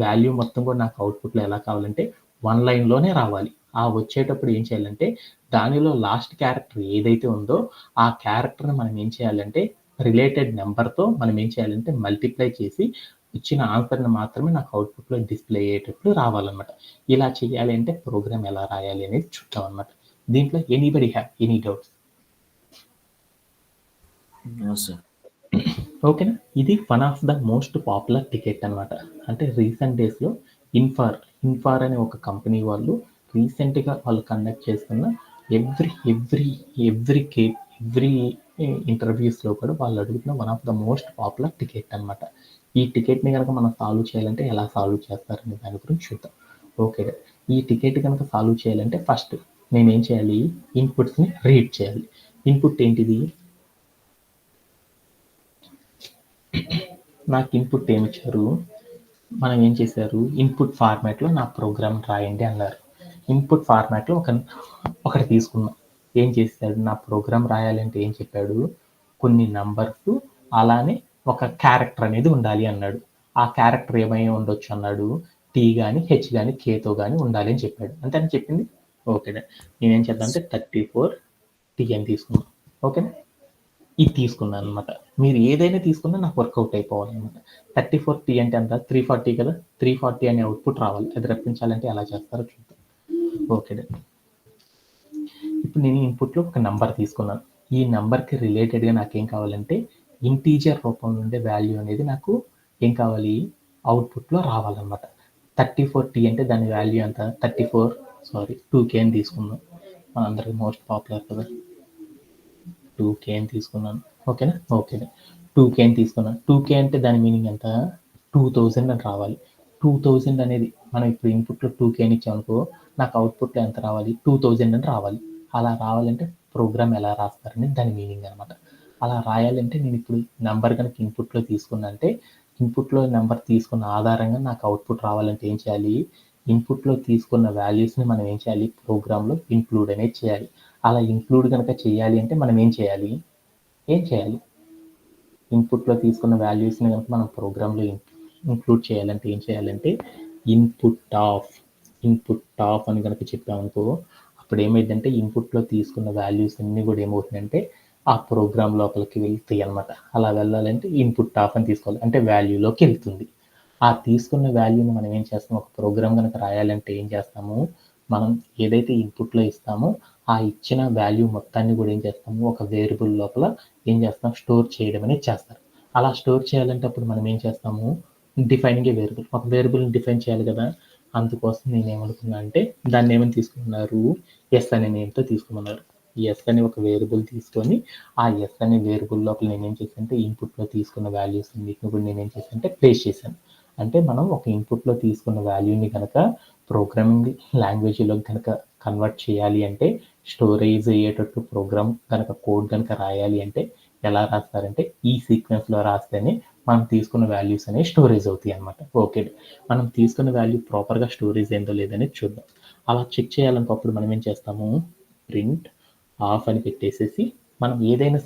వాల్యూ మొత్తం కూడా నాకు అవుట్పుట్లో ఎలా కావాలంటే 1 లైన్లోనే రావాలి. ఆ వచ్చేటప్పుడు ఏం చేయాలంటే దానిలో లాస్ట్ క్యారెక్టర్ ఏదైతే ఉందో ఆ క్యారెక్టర్ని మనం ఏం చేయాలంటే రిలేటెడ్ నెంబర్తో మనం ఏం చేయాలంటే మల్టిప్లై చేసి ఇచ్చిన ఆన్సర్ని మాత్రమే నాకు అవుట్పుట్లో డిస్ప్లే అయ్యేటట్లు రావాలన్నమాట. ఇలా చేయాలి అంటే ప్రోగ్రామ్ ఎలా రాయాలి అనేది చూద్దాం అనమాట. దీంట్లో anybody have any doubts? No sir. ఓకేనా. ఇది one of the most popular ticket అనమాట. అంటే రీసెంట్ డేస్లో ఇన్ఫార్ అనే ఒక కంపెనీ వాళ్ళు రీసెంట్గా వాళ్ళు కండక్ట్ చేస్తున్న ఎవ్రీ ఇంటర్వ్యూస్లో కూడా వాళ్ళు అడుగుతున్న one of the most popular ticket అనమాట. ఈ టికెట్ని కనుక మనం సాల్వ్ చేయాలంటే ఎలా సాల్వ్ చేస్తారనే దాని గురించి చూద్దాం. ఓకే, ఈ టికెట్ కనుక సాల్వ్ చేయాలంటే ఫస్ట్ నేనేం చేయాలి ఇన్పుట్స్ని రీడ్ చేయాలి. ఇన్పుట్ ఏంటిది నాకు ఇన్పుట్ ఏమి ఇచ్చారు, మనం ఏం చేశారు ఇన్పుట్ ఫార్మాట్లో నా ప్రోగ్రామ్ రాయండి అన్నారు. ఇన్పుట్ ఫార్మాట్లో ఒకటి తీసుకున్నాం. ఏం చేశాడు నా ప్రోగ్రామ్ రాయాలంటే ఏం చెప్పాడు కొన్ని నంబర్స్ అలానే ఒక క్యారెక్టర్ అనేది ఉండాలి అన్నాడు. ఆ క్యారెక్టర్ ఏమై ఉండొచ్చు అన్నాడు టీ కానీ హెచ్ కానీ కేతో కానీ ఉండాలి అని చెప్పాడు. అంతే అని చెప్పింది. ఓకేనా, నేనేం చేద్దాం అంటే 34T అని తీసుకున్నాను. ఓకేనా, ఇది తీసుకున్నాను అనమాట. మీరు ఏదైనా తీసుకున్నా నాకు వర్కౌట్ అయిపోవాలన్నమాట. 34T అంటే అంత 340 కదా, 340 అనే అవుట్పుట్ రావాలి. అది రప్పించాలంటే ఎలా చేస్తారో చూద్దాం. ఓకే, ఇప్పుడు నేను ఇన్పుట్లో ఒక నంబర్ తీసుకున్నాను. ఈ నంబర్కి రిలేటెడ్గా నాకేం కావాలంటే ఇంటీజర్ రూపంలో ఉండే వాల్యూ అనేది నాకు ఏం కావాలి అవుట్పుట్లో రావాలన్నమాట. 34T అంటే దాని వాల్యూ ఎంత 2K అని తీసుకుందాం. మనందరికీ మోస్ట్ పాపులర్ కదా, 2K అని తీసుకున్నాను. ఓకేనా, ఓకేనా 2K అని తీసుకున్నాను. 2K అంటే దాని మీనింగ్ ఎంత 2000 అని రావాలి. 2000 అనేది మనం ఇప్పుడు ఇన్పుట్లో 2K అని ఇచ్చామనుకో నాకు అవుట్పుట్లో ఎంత రావాలి 2000 అని రావాలి. అలా రావాలంటే ప్రోగ్రామ్ ఎలా రాస్తారని దాని మీనింగ్ అనమాట. అలా రాయాలంటే నేను ఇప్పుడు నెంబర్ కనుక ఇన్పుట్లో తీసుకున్నా అంటే ఇన్పుట్లో నెంబర్ తీసుకున్న ఆధారంగా నాకు అవుట్పుట్ రావాలంటే ఏం చేయాలి ఇన్పుట్లో తీసుకున్న వాల్యూస్ని మనం ఏం చేయాలి ప్రోగ్రాంలో ఇంక్లూడ్ అనేది చేయాలి. అలా ఇంక్లూడ్ కనుక చేయాలి అంటే మనం ఏం చేయాలి ఇన్పుట్లో తీసుకున్న వాల్యూస్ని కనుక మనం ప్రోగ్రాంలో ఇంక్లూడ్ చేయాలంటే ఏం చేయాలంటే ఇన్పుట్ ఆఫ్ అని కనుక చెప్పామనుకో అప్పుడు ఏమైందంటే ఇన్పుట్లో తీసుకున్న వాల్యూస్ అన్నీ కూడా ఏమవుతుందంటే ఆ ప్రోగ్రామ్ లోపలికి వెళ్తాయి అనమాట. అలా వెళ్ళాలంటే ఇన్పుట్ ఆఫ్ అని తీసుకోవాలి, అంటే వాల్యూలోకి వెళ్తుంది. ఆ తీసుకున్న వాల్యూని మనం ఏం చేస్తాం ఒక ప్రోగ్రామ్ కనుక రాయాలంటే ఏం చేస్తాము మనం ఏదైతే ఇన్పుట్లో ఇస్తామో ఆ ఇచ్చిన వాల్యూ మొత్తాన్ని కూడా ఏం చేస్తాము, ఒక వేరియబుల్ లోపల ఏం చేస్తాం, స్టోర్ చేయడం అనేది చేస్తారు. అలా స్టోర్ చేయాలంటే అప్పుడు మనం ఏం చేస్తాము, డిఫైనింగ్ ఏ వేరియబుల్, ఒక వేరియబుల్ని డిఫైన్ చేయాలి కదా. అందుకోసం నేను ఏమనుకున్నా అంటే దాన్ని ఏమని తీసుకున్నారు, ఎస్ అనే నేమ్తో తీసుకోమన్నారు. ఎస్ అని ఒక వేరియబుల్ తీసుకొని ఆ ఎస్ అనే వేరియబుల్ లోపల నేనేం చేశానంటే ఇన్పుట్లో తీసుకున్న వాల్యూస్ వీటిని కూడా నేనేం చేశానంటే ప్లేస్ చేశాను. అంటే మనం ఒక ఇన్పుట్లో తీసుకున్న వాల్యూని కనుక ప్రోగ్రామింగ్ లాంగ్వేజ్లో కనుక కన్వర్ట్ చేయాలి అంటే, స్టోరేజ్ అయ్యేటట్టు ప్రోగ్రామ్ కనుక కోడ్ కనుక రాయాలి అంటే ఎలా రాస్తారంటే ఈ సీక్వెన్స్లో రాస్తేనే మనం తీసుకున్న వాల్యూస్ అనేవి స్టోరేజ్ అవుతాయి అనమాట. ఓకే, మనం తీసుకున్న వాల్యూ ప్రాపర్గా స్టోరేజ్ అయిందో లేదనేది చూద్దాం. అలా చెక్ చేయాలనుకోప్పుడు మనం ఏం చేస్తాము, ప్రింట్ ఆఫ్ అని పెట్టేసేసి మనం ఏదైనా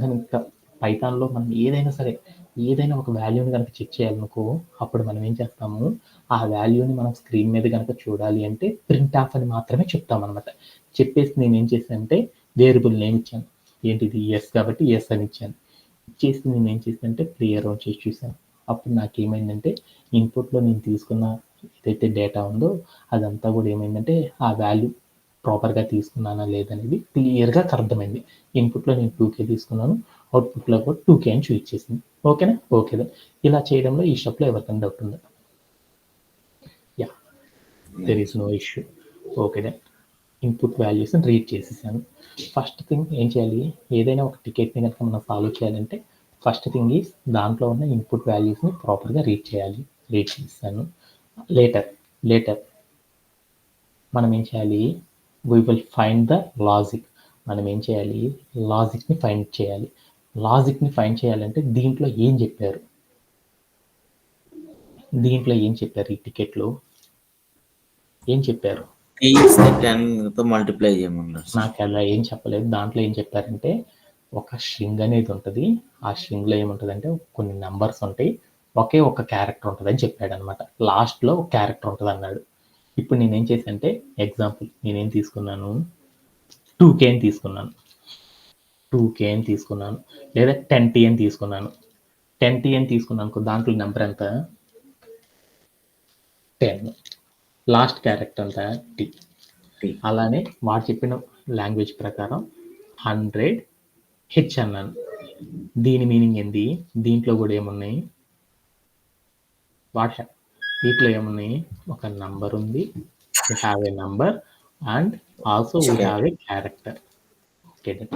కనుక పైథాన్లో మనం ఏదైనా ఒక వాల్యూని కనుక చెక్ చేయాలనుకో అప్పుడు మనం ఏం చేస్తాము, ఆ వాల్యూని మనం స్క్రీన్ మీద కనుక చూడాలి అంటే ప్రింట్ ఆఫ్ అని మాత్రమే చెప్తామన్నమాట. చెప్పేసి నేను ఏం చేశానంటే వేరియబుల్ నేమ్ ఇచ్చాను, ఏంటిది ఎస్ కాబట్టి ఎస్ అని ఇచ్చాను. ఇచ్చేసి నేను ఏం చేశానంటే ప్లే అరౌండ్ చేసి చూశాను. అప్పుడు నాకేమైందంటే ఇన్పుట్లో నేను తీసుకున్న ఏదైతే డేటా ఉందో అదంతా కూడా ఏమైందంటే ఆ వాల్యూ ప్రాపర్గా తీసుకున్నానా లేదనేది క్లియర్గా అర్థమైంది. ఇన్పుట్లో నేను 2K తీసుకున్నాను, అవుట్పుట్లో కూడా 2K అని చూపించేసింది. ఓకేనా, ఓకేదా. ఇలా చేయడంలో ఈ స్టెప్లో ఎవరికైనా డౌట్ ఉందా? Yeah, there is no issue. ఓకేనా, ఇన్పుట్ వాల్యూస్ని రీడ్ చేసేసాను. ఫస్ట్ థింగ్ ఏం చేయాలి, ఏదైనా ఒక టికెట్ని కనుక మనం సాల్వ్ చేయాలంటే ఫస్ట్ థింగ్ ఈజ్ దాంట్లో ఉన్న ఇన్పుట్ వాల్యూస్ని ప్రాపర్గా రీడ్ చేయాలి. రీడ్ చేస్తాను. లేటర్ మనం ఏం చేయాలి, we will find the logic. మనం ఏం చేయాలి, లాజిక్ని ఫైండ్ చేయాలి. లాజిక్ని ఫైండ్ చేయాలంటే దీంట్లో ఏం చెప్పారు ఈ టికెట్లో ఏం చెప్పారు, టీఎస్ని 10తో మల్టిప్లై చేయమన్నారు సార్. నాకు అలా ఏం చెప్పలేదు. దాంట్లో ఏం చెప్పారంటే ఒక స్ట్రింగ్ అనేది ఉంటుంది, ఆ స్ట్రింగ్లో ఏముంటుందంటే కొన్ని నెంబర్స్ ఉంటాయి, ఒకే ఒక క్యారెక్టర్ ఉంటుంది అని చెప్పాడు అనమాట. లాస్ట్లో ఒక క్యారెక్టర్ ఉంటుంది అన్నాడు. ఇప్పుడు నేనేం చేశానంటే ఎగ్జాంపుల్ నేనేం తీసుకున్నాను, 2K అని తీసుకున్నాను, 2K అని తీసుకున్నాను, లేదా 10T అని తీసుకున్నాను. 10T అని తీసుకున్నాను అనుకో, దాంట్లో నెంబర్ ఎంత, 10, లాస్ట్ క్యారెక్టర్ అంత టీ. అలానే వాడు చెప్పిన లాంగ్వేజ్ ప్రకారం 100H అన్నాను. దీని మీనింగ్ ఏంది, దీంట్లో కూడా ఏమున్నాయి, వాట్సాప్ వీటిలో ఏమున్నాయి, ఒక నంబర్ ఉంది, we have a number and also we have a character. Okay done,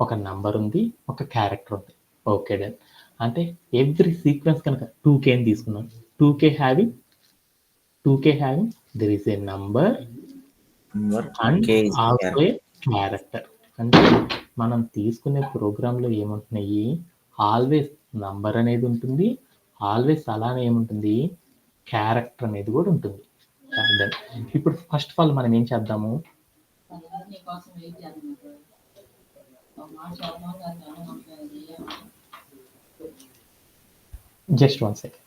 ఒక నంబర్ ఉంది, ఒక క్యారెక్టర్ ఉంది. ఓకే డన్, అంటే ఎవ్రీ సీక్వెన్స్ కనుక 2K అని తీసుకున్నాం, 2K having there is a number and also a character. అంటే మనం తీసుకునే ప్రోగ్రాంలో ఏముంటున్నాయి, ఆల్వేస్ నంబర్ అనేది ఉంటుంది, ఆల్వేస్ అలానే ఏముంటుంది, క్యారెక్టర్ అనేది కూడా ఉంటుంది. ఇప్పుడు ఫస్ట్ ఆఫ్ ఆల్ మనం ఏం చేద్దాము, just 1 second.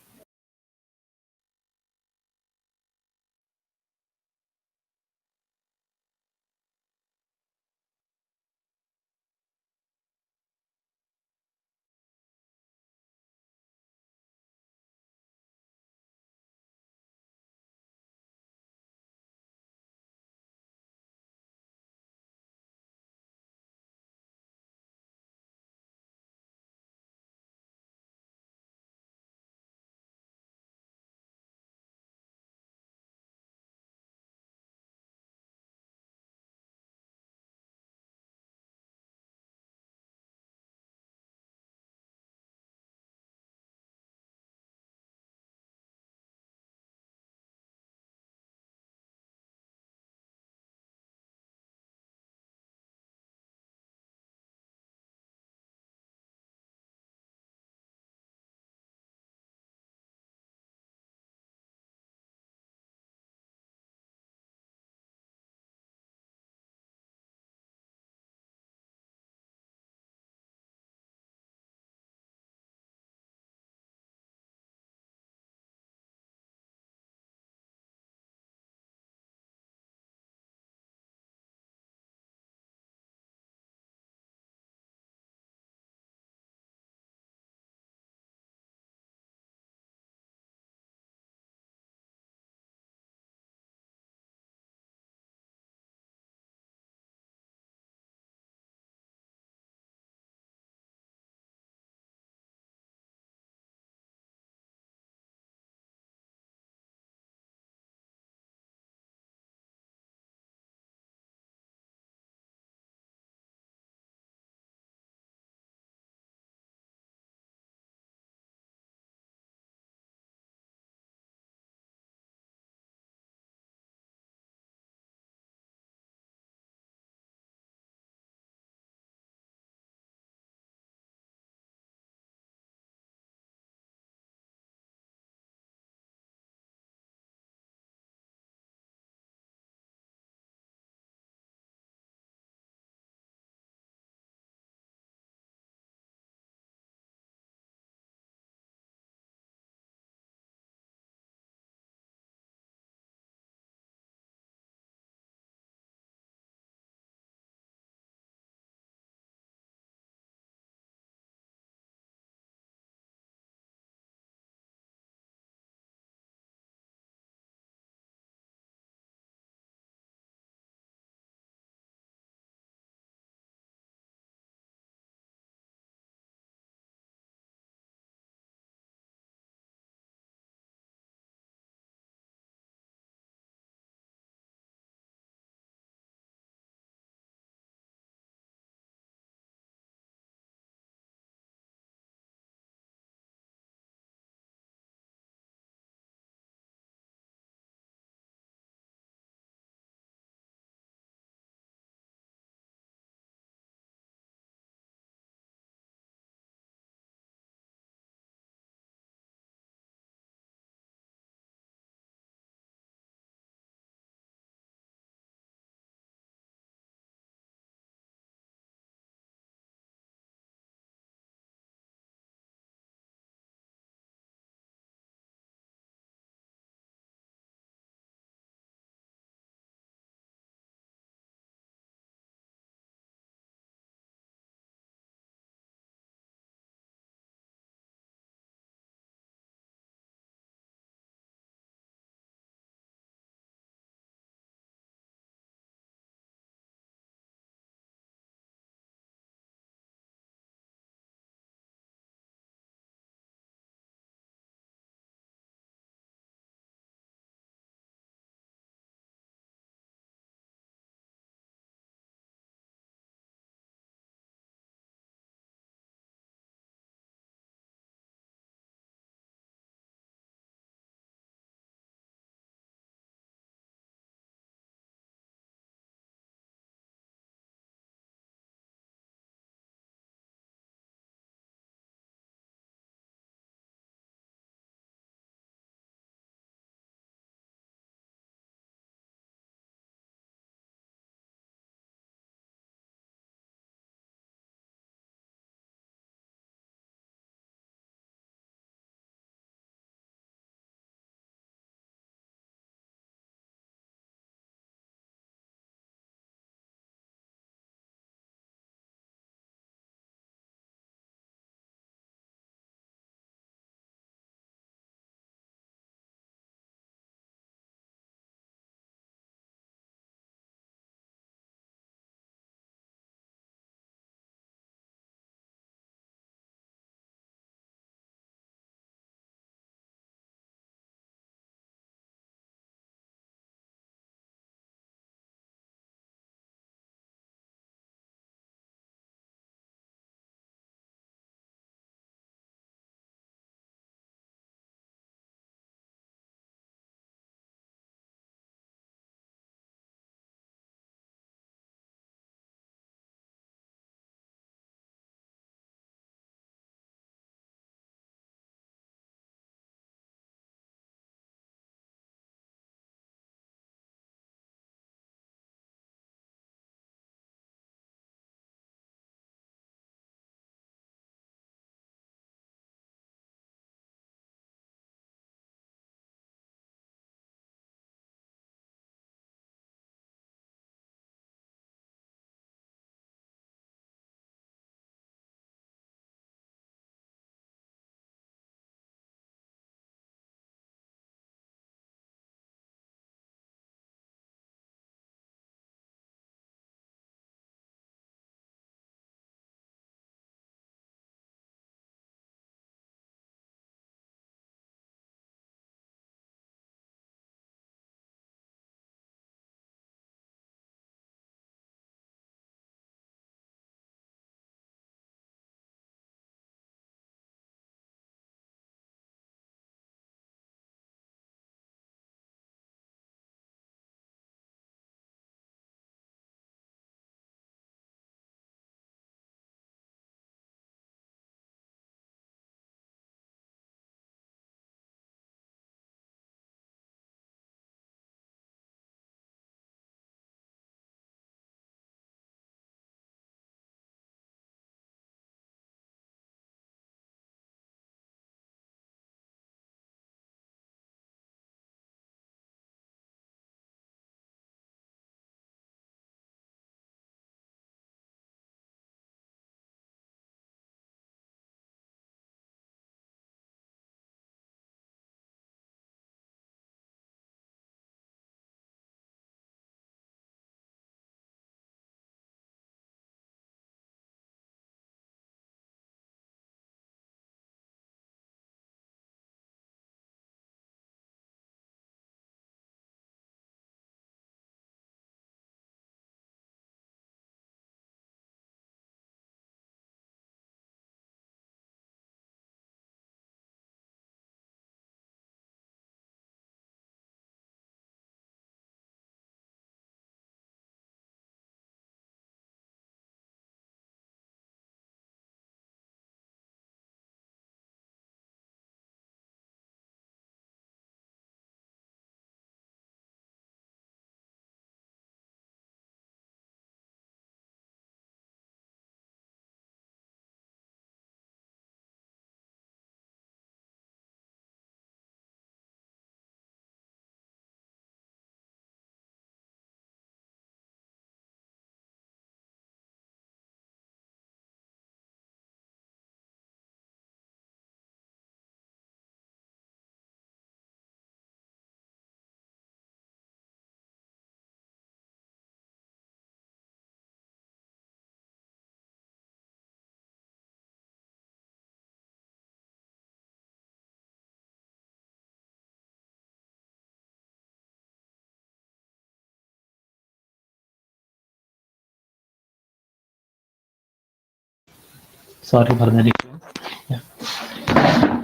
Sorry for the difference. Yeah.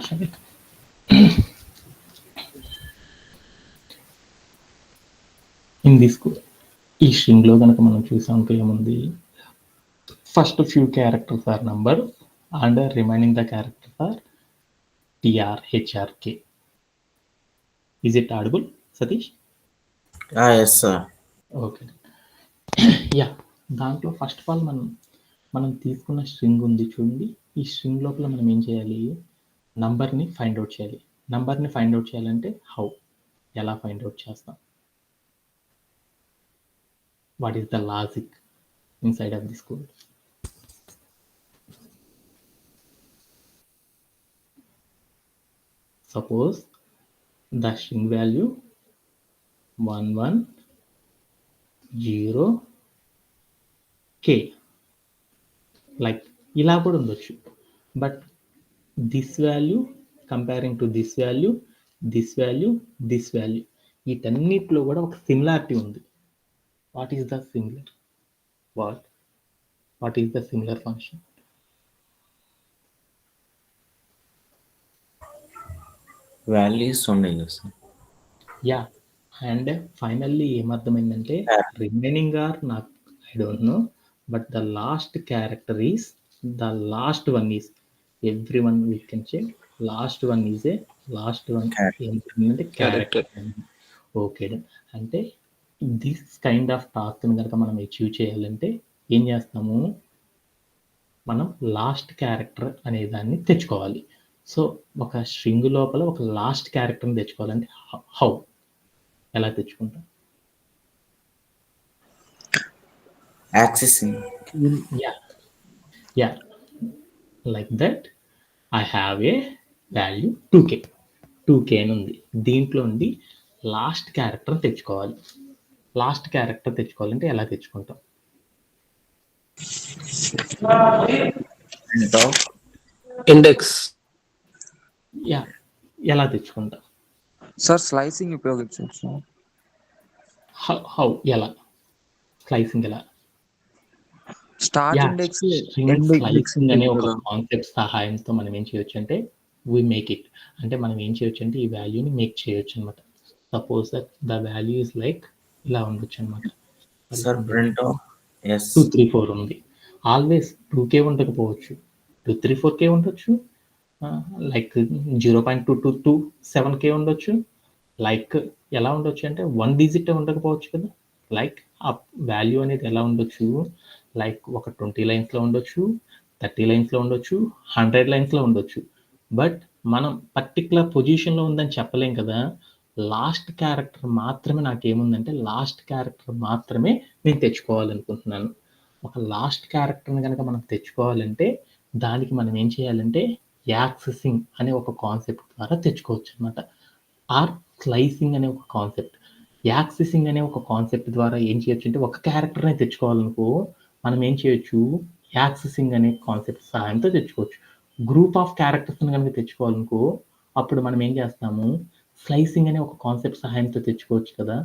Shall we- In this ఈ స్ట్రింగ్ లో కనుక మనం చూసాం ఏముంది, first few characters are number and remaining the characters are TR, HR, K. Is it audible, Satish? Yes, sir. Okay. Yeah, దాంట్లో first of all మనం తీసుకున్న string ఉంది చూడండి. ఈ స్ట్రింగ్ లోపల మనం ఏం చేయాలి, నంబర్ని ఫైండ్ అవుట్ చేయాలి. నంబర్ని ఫైండ్ అవుట్ చేయాలంటే హౌ, ఎలా ఫైండ్ అవుట్ చేస్తాం, what is the logic inside of this code. Suppose the string value 110K, like ఇలా కూడా ఉండొచ్చు. But this value comparing to this value, this value, this value, వీటన్నిటిలో కూడా ఒక సిమిలారిటీ ఉంది. What is the similar, what is the similar function? Values ఉన్నాయి కదా sir. Yeah, and finally ఏమర్థమైందంటే రిమైనింగ్ ఆర్ నాకు I don't know, but the last character is the last one is every one we can check. Last one is a last one ఏంటంటే character. Okay, అంటే this kind of టాస్క్ని కనుక మనం achieve చేయాలంటే ఏం చేస్తాము, మనం లాస్ట్ క్యారెక్టర్ అనే దాన్ని తెచ్చుకోవాలి. సో ఒక స్ట్రింగ్ లోపల ఒక లాస్ట్ క్యారెక్టర్ని తెచ్చుకోవాలంటే హౌ, ఎలా తెచ్చుకుంటాం? Accessing. Yeah, like that. I have a value 2K అని ఉంది. దీంట్లో నుండి లాస్ట్ క్యారెక్టర్ తెచ్చుకోవాలి. లాస్ట్ క్యారెక్టర్ తెచ్చుకోవాలంటే ఎలా తెచ్చుకుంటాం? ఇండెక్స్. యా, ఎలా తెచ్చుకుంటాం సార్ స్లైసింగ్ ఉపయోగించవచ్చు. హౌ, ఎలా స్లైసింగ్, ఎలా? స్టార్ట్ ఇండెక్స్ స్లైసింగ్ అనే ఒక కాన్సెప్ట్ సహాయంతో మనం ఏం చేయొచ్చు అంటే వి మేక్ ఇట్, అంటే మనం ఏం చేయొచ్చు అంటే ఈ వాల్యూని మేక్ చేయొచ్చు అనమాట. Suppose that the value is like ఇలా ఉండొచ్చు అనమాట. సార్ ప్రింట్ 2, 3, 4 ఉంది. ఆల్వేస్ 2K ఉండకపోవచ్చు, 2, 3, 4K ఉండొచ్చు, లైక్ 0.2227K ఉండొచ్చు. లైక్ ఎలా ఉండొచ్చు అంటే 1 డిజిట్ ఉండకపోవచ్చు కదా. లైక్ ఆ వాల్యూ అనేది ఎలా ఉండొచ్చు, లైక్ ఒక 20 లైన్స్లో ఉండొచ్చు, 30 లైన్స్లో ఉండొచ్చు, 100 లైన్స్లో ఉండొచ్చు. బట్ మనం పర్టికులర్ పొజిషన్లో ఉందని చెప్పలేం కదా. లాస్ట్ క్యారెక్టర్ మాత్రమే నాకేముందంటే లాస్ట్ క్యారెక్టర్ మాత్రమే నేను తెచ్చుకోవాలనుకుంటున్నాను. ఒక లాస్ట్ క్యారెక్టర్ని కనుక మనం తెచ్చుకోవాలంటే దానికి మనం ఏం చేయాలంటే యాక్సెసింగ్ అనే ఒక కాన్సెప్ట్ ద్వారా తెచ్చుకోవచ్చు అనమాట. ఆర్ స్లైసింగ్ అనే ఒక కాన్సెప్ట్. యాక్సెసింగ్ అనే ఒక కాన్సెప్ట్ ద్వారా ఏం చేయొచ్చు అంటే ఒక క్యారెక్టర్నే తెచ్చుకోవాలనుకో మనం ఏం చేయొచ్చు, యాక్సెసింగ్ అనే కాన్సెప్ట్ సహాయంతో తెచ్చుకోవచ్చు. గ్రూప్ ఆఫ్ క్యారెక్టర్స్ని కనుక తెచ్చుకోవాలనుకో అప్పుడు మనం ఏం చేస్తాము, స్లైసింగ్ అనే ఒక కాన్సెప్ట్ సహాయంతో తెచ్చుకోవచ్చు కదా.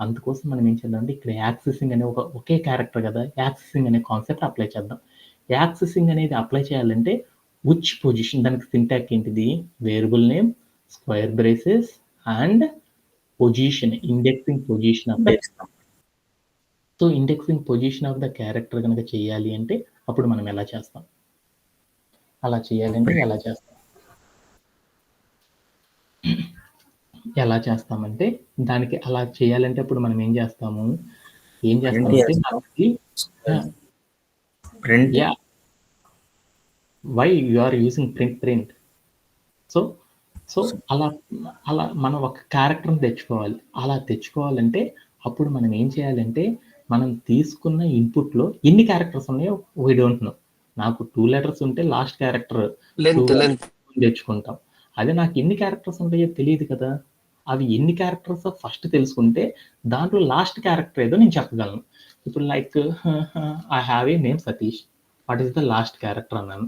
అందుకోసం మనం ఏం చేద్దామంటే ఇక్కడ యాక్సెసింగ్ అనే ఒకే క్యారెక్టర్ కదా, యాక్సెసింగ్ అనే కాన్సెప్ట్ అప్లై చేద్దాం. యాక్సెసింగ్ అనేది అప్లై చేయాలంటే విచ్ పొజిషన్, దానికి సింటాక్స్ ఏంటిది, variable name, square braces and position, indexing position of the. So indexing position of the character కనుక చేయాలి అంటే అప్పుడు మనం ఎలా చేస్తాం, అలా చేయాలంటే ఎలా చేస్తామంటే దానికి అలా చేయాలంటే అప్పుడు మనం ఏం చేస్తామంటే why you are using print. So అలా మనం ఒక క్యారెక్టర్ని తెచ్చుకోవాలి. అలా తెచ్చుకోవాలంటే అప్పుడు మనం ఏం చేయాలంటే మనం తీసుకున్న ఇన్పుట్లో ఎన్ని క్యారెక్టర్స్ ఉన్నాయో వీ డోంట్ నో. నాకు 2 లెటర్స్ ఉంటే లాస్ట్ క్యారెక్టర్ తెచ్చుకుంటాం. అదే నాకు ఎన్ని క్యారెక్టర్స్ ఉంటాయో తెలియదు కదా. అవి ఎన్ని క్యారెక్టర్స్ ఫస్ట్ తెలుసుకుంటే దాంట్లో లాస్ట్ క్యారెక్టర్ ఏదో నేను చెప్పగలను. ఇప్పుడు like I have a name Satish, what is the last character అన్నాను.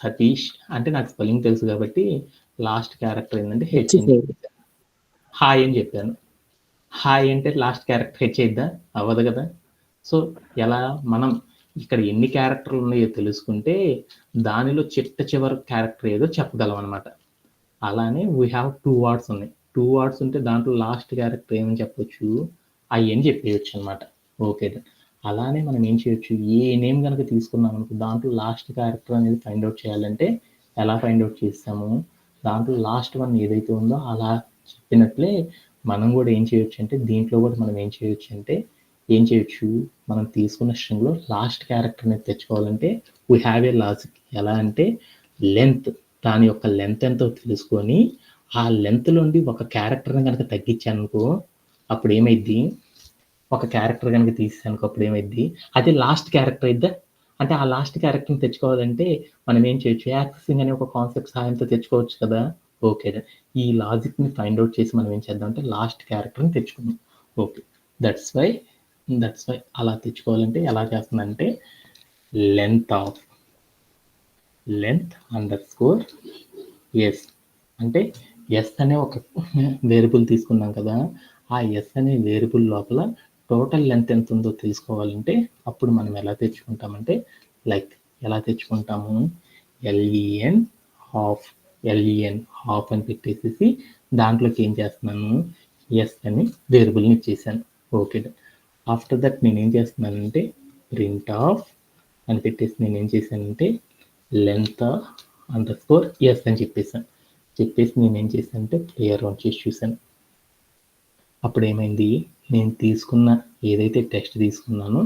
సతీష్ అంటే నాకు స్పెల్లింగ్ తెలుసు కాబట్టి లాస్ట్ క్యారెక్టర్ ఏంటంటే హెచ్. హాయ్ అని చెప్పాను. హాయ్ అంటే లాస్ట్ క్యారెక్టర్ హెచ్ అయిద్దా, అవ్వదు కదా. సో ఎలా మనం ఇక్కడ ఎన్ని క్యారెక్టర్లు ఉన్నాయో తెలుసుకుంటే దానిలో చివరి క్యారెక్టర్ ఏదో చెప్పగలం అనమాట. అలానే వీ హ్యావ్ 2 వర్డ్స్ ఉన్నాయి. 2 వర్డ్స్ ఉంటే దాంట్లో లాస్ట్ క్యారెక్టర్ ఏమని చెప్పొచ్చు, అవి అని చెప్పేయచ్చు అనమాట. ఓకే, అలానే మనం ఏం చేయొచ్చు, ఏ నేమ్ కనుక తీసుకున్నాం అనుకో దాంట్లో లాస్ట్ క్యారెక్టర్ అనేది ఫైండ్ అవుట్ చేయాలంటే ఎలా ఫైండ్ అవుట్ చేస్తాము, దాంట్లో లాస్ట్ వన్ ఏదైతే ఉందో అలా చెప్పినట్లే మనం కూడా ఏం చేయొచ్చు అంటే దీంట్లో కూడా మనం ఏం చేయొచ్చు మనం తీసుకున్న స్ట్రింగ్లో లాస్ట్ క్యారెక్టర్ అనేది తెచ్చుకోవాలంటే వీ హ్యావ్ ఏ లాజిక్. ఎలా అంటే లెంత్, దాని యొక్క లెంత్ ఎంతో తెలుసుకొని ఆ లెంత్లోండి ఒక క్యారెక్టర్ని కనుక తగ్గించానుకో అప్పుడు ఏమైద్ది, ఒక క్యారెక్టర్ కనుక తీసేసానుకో అప్పుడు ఏమైద్ది, అది లాస్ట్ క్యారెక్టర్ అయిద్దా. అంటే ఆ లాస్ట్ క్యారెక్టర్ని తెచ్చుకోవాలంటే మనం ఏం చేయొచ్చు, యాక్సెసింగ్ అనే ఒక కాన్సెప్ట్ సహాయంతో తెచ్చుకోవచ్చు కదా. ఓకే, ఈ లాజిక్ని ఫైండ్ అవుట్ చేసి మనం ఏం చేద్దాం అంటే లాస్ట్ క్యారెక్టర్ని తెచ్చుకుందాం. ఓకే, దట్స్ వై అలా తెచ్చుకోవాలంటే ఎలా చేస్తుందంటే లెంత్ అండర్స్కోర్ ఎస్, అంటే ఎస్ అనే ఒక వేరియబుల్ తీసుకున్నాం కదా, ఆ ఎస్ అనే వేరియబుల్ లోపల టోటల్ లెంత్ ఎంత ఉందో తెలుసుకోవాలంటే అప్పుడు మనం ఎలా తెచ్చుకుంటామంటే ఎలా తెచ్చుకుంటాము, ఎల్ఈఎన్ హాఫ్ అని పెట్టేసేసి దాంట్లోకి ఏం చేస్తున్నాను, ఎస్ అని వేరియబుల్ని ఇచ్చేసాను. ఓకే, ఆఫ్టర్ దట్ నేను ఏం చేస్తున్నానంటే ప్రింట్ ఆఫ్ అని పెట్టేసి నేను ఏం చేశానంటే లెంత్ అండర్స్కోర్ ఎస్ అని చెప్పేసి నేను ఏం చేశానంటే ప్లేయర్ ఆన్ చేసి చూశాను. అప్పుడు ఏమైంది, నేను తీసుకున్న ఏదైతే టెక్స్ట్ తీసుకున్నానో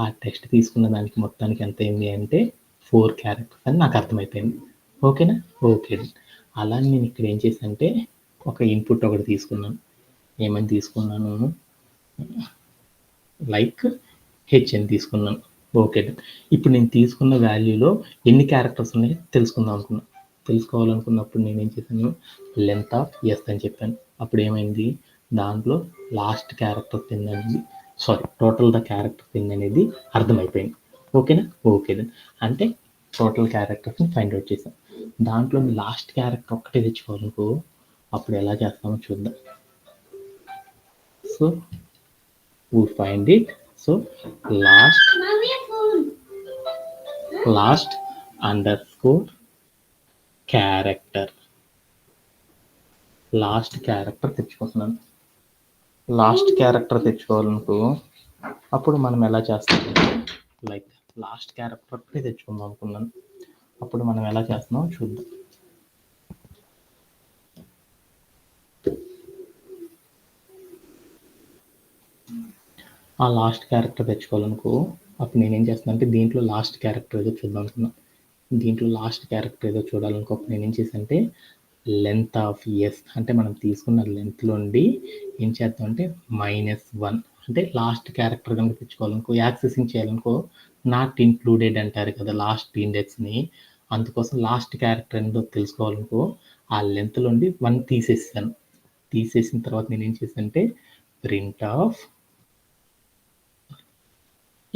ఆ టెక్స్ట్ తీసుకున్న దానికి మొత్తానికి ఎంత అయింది అంటే 4 క్యారెక్టర్స్ అని నాకు అర్థమైపోయింది. ఓకేనా. ఓకే, అలా నేను ఇక్కడ ఏం చేశానంటే ఒక ఇన్పుట్ ఒకటి తీసుకున్నాను. ఏమని తీసుకున్నాను, హెచ్ అని తీసుకున్నాను. ఓకే, ఇప్పుడు నేను తీసుకున్న వాల్యూలో ఎన్ని క్యారెక్టర్స్ ఉన్నాయో తెలుసుకోవాలనుకున్నప్పుడు నేను ఏం చేశాను, లెంత్ ఆఫ్ ఎస్ అని చెప్పాను. అప్పుడు ఏమైంది, దాంట్లో last character total the character అనేది అర్థమైపోయింది. ఓకేనా. ఓకే, అంటే టోటల్ క్యారెక్టర్స్ని ఫైండ్ అవుట్ చేసాం. దాంట్లో లాస్ట్ క్యారెక్టర్ ఒక్కటే తెచ్చుకోవాలనుకో అప్పుడు ఎలా చేస్తామో చూద్దాం. So we find it. So last underscore character, last character తెచ్చుకుంటున్నాను. లాస్ట్ క్యారెక్టర్ తెచ్చుకోవాలనుకో అప్పుడు మనం ఎలా చేస్తాం, లాస్ట్ క్యారెక్టర్ తెచ్చుకుందాం అనుకున్నాను. అప్పుడు మనం ఎలా చేస్తున్నాం చూద్దాం. ఆ లాస్ట్ క్యారెక్టర్ తెచ్చుకోవాలనుకో అప్పుడు నేనేం చేస్తాను అంటే దీంట్లో లాస్ట్ క్యారెక్టర్ ఏదో చూద్దాం అనుకున్నాను. దీంట్లో లాస్ట్ క్యారెక్టర్ ఏదో చూడాలనుకో అప్పుడు నేనేం చేశానంటే లెంత్ ఆఫ్ ఎస్, అంటే మనం తీసుకున్న లెంత్లో నుండి ఏం చేద్దాం అంటే -1, అంటే లాస్ట్ క్యారెక్టర్ కనుక తెచ్చుకోవాలనుకో యాక్సెసింగ్ చేయాలనుకో నాట్ ఇంక్లూడెడ్ అంటారు కదా లాస్ట్ ఇండెక్స్ని. అందుకోసం లాస్ట్ క్యారెక్టర్ ఏందో తెలుసుకోవాలనుకో ఆ లెంత్లో నుండి 1 తీసేసిన తర్వాత నేను ఏం చేశానంటే ప్రింట్ ఆఫ్.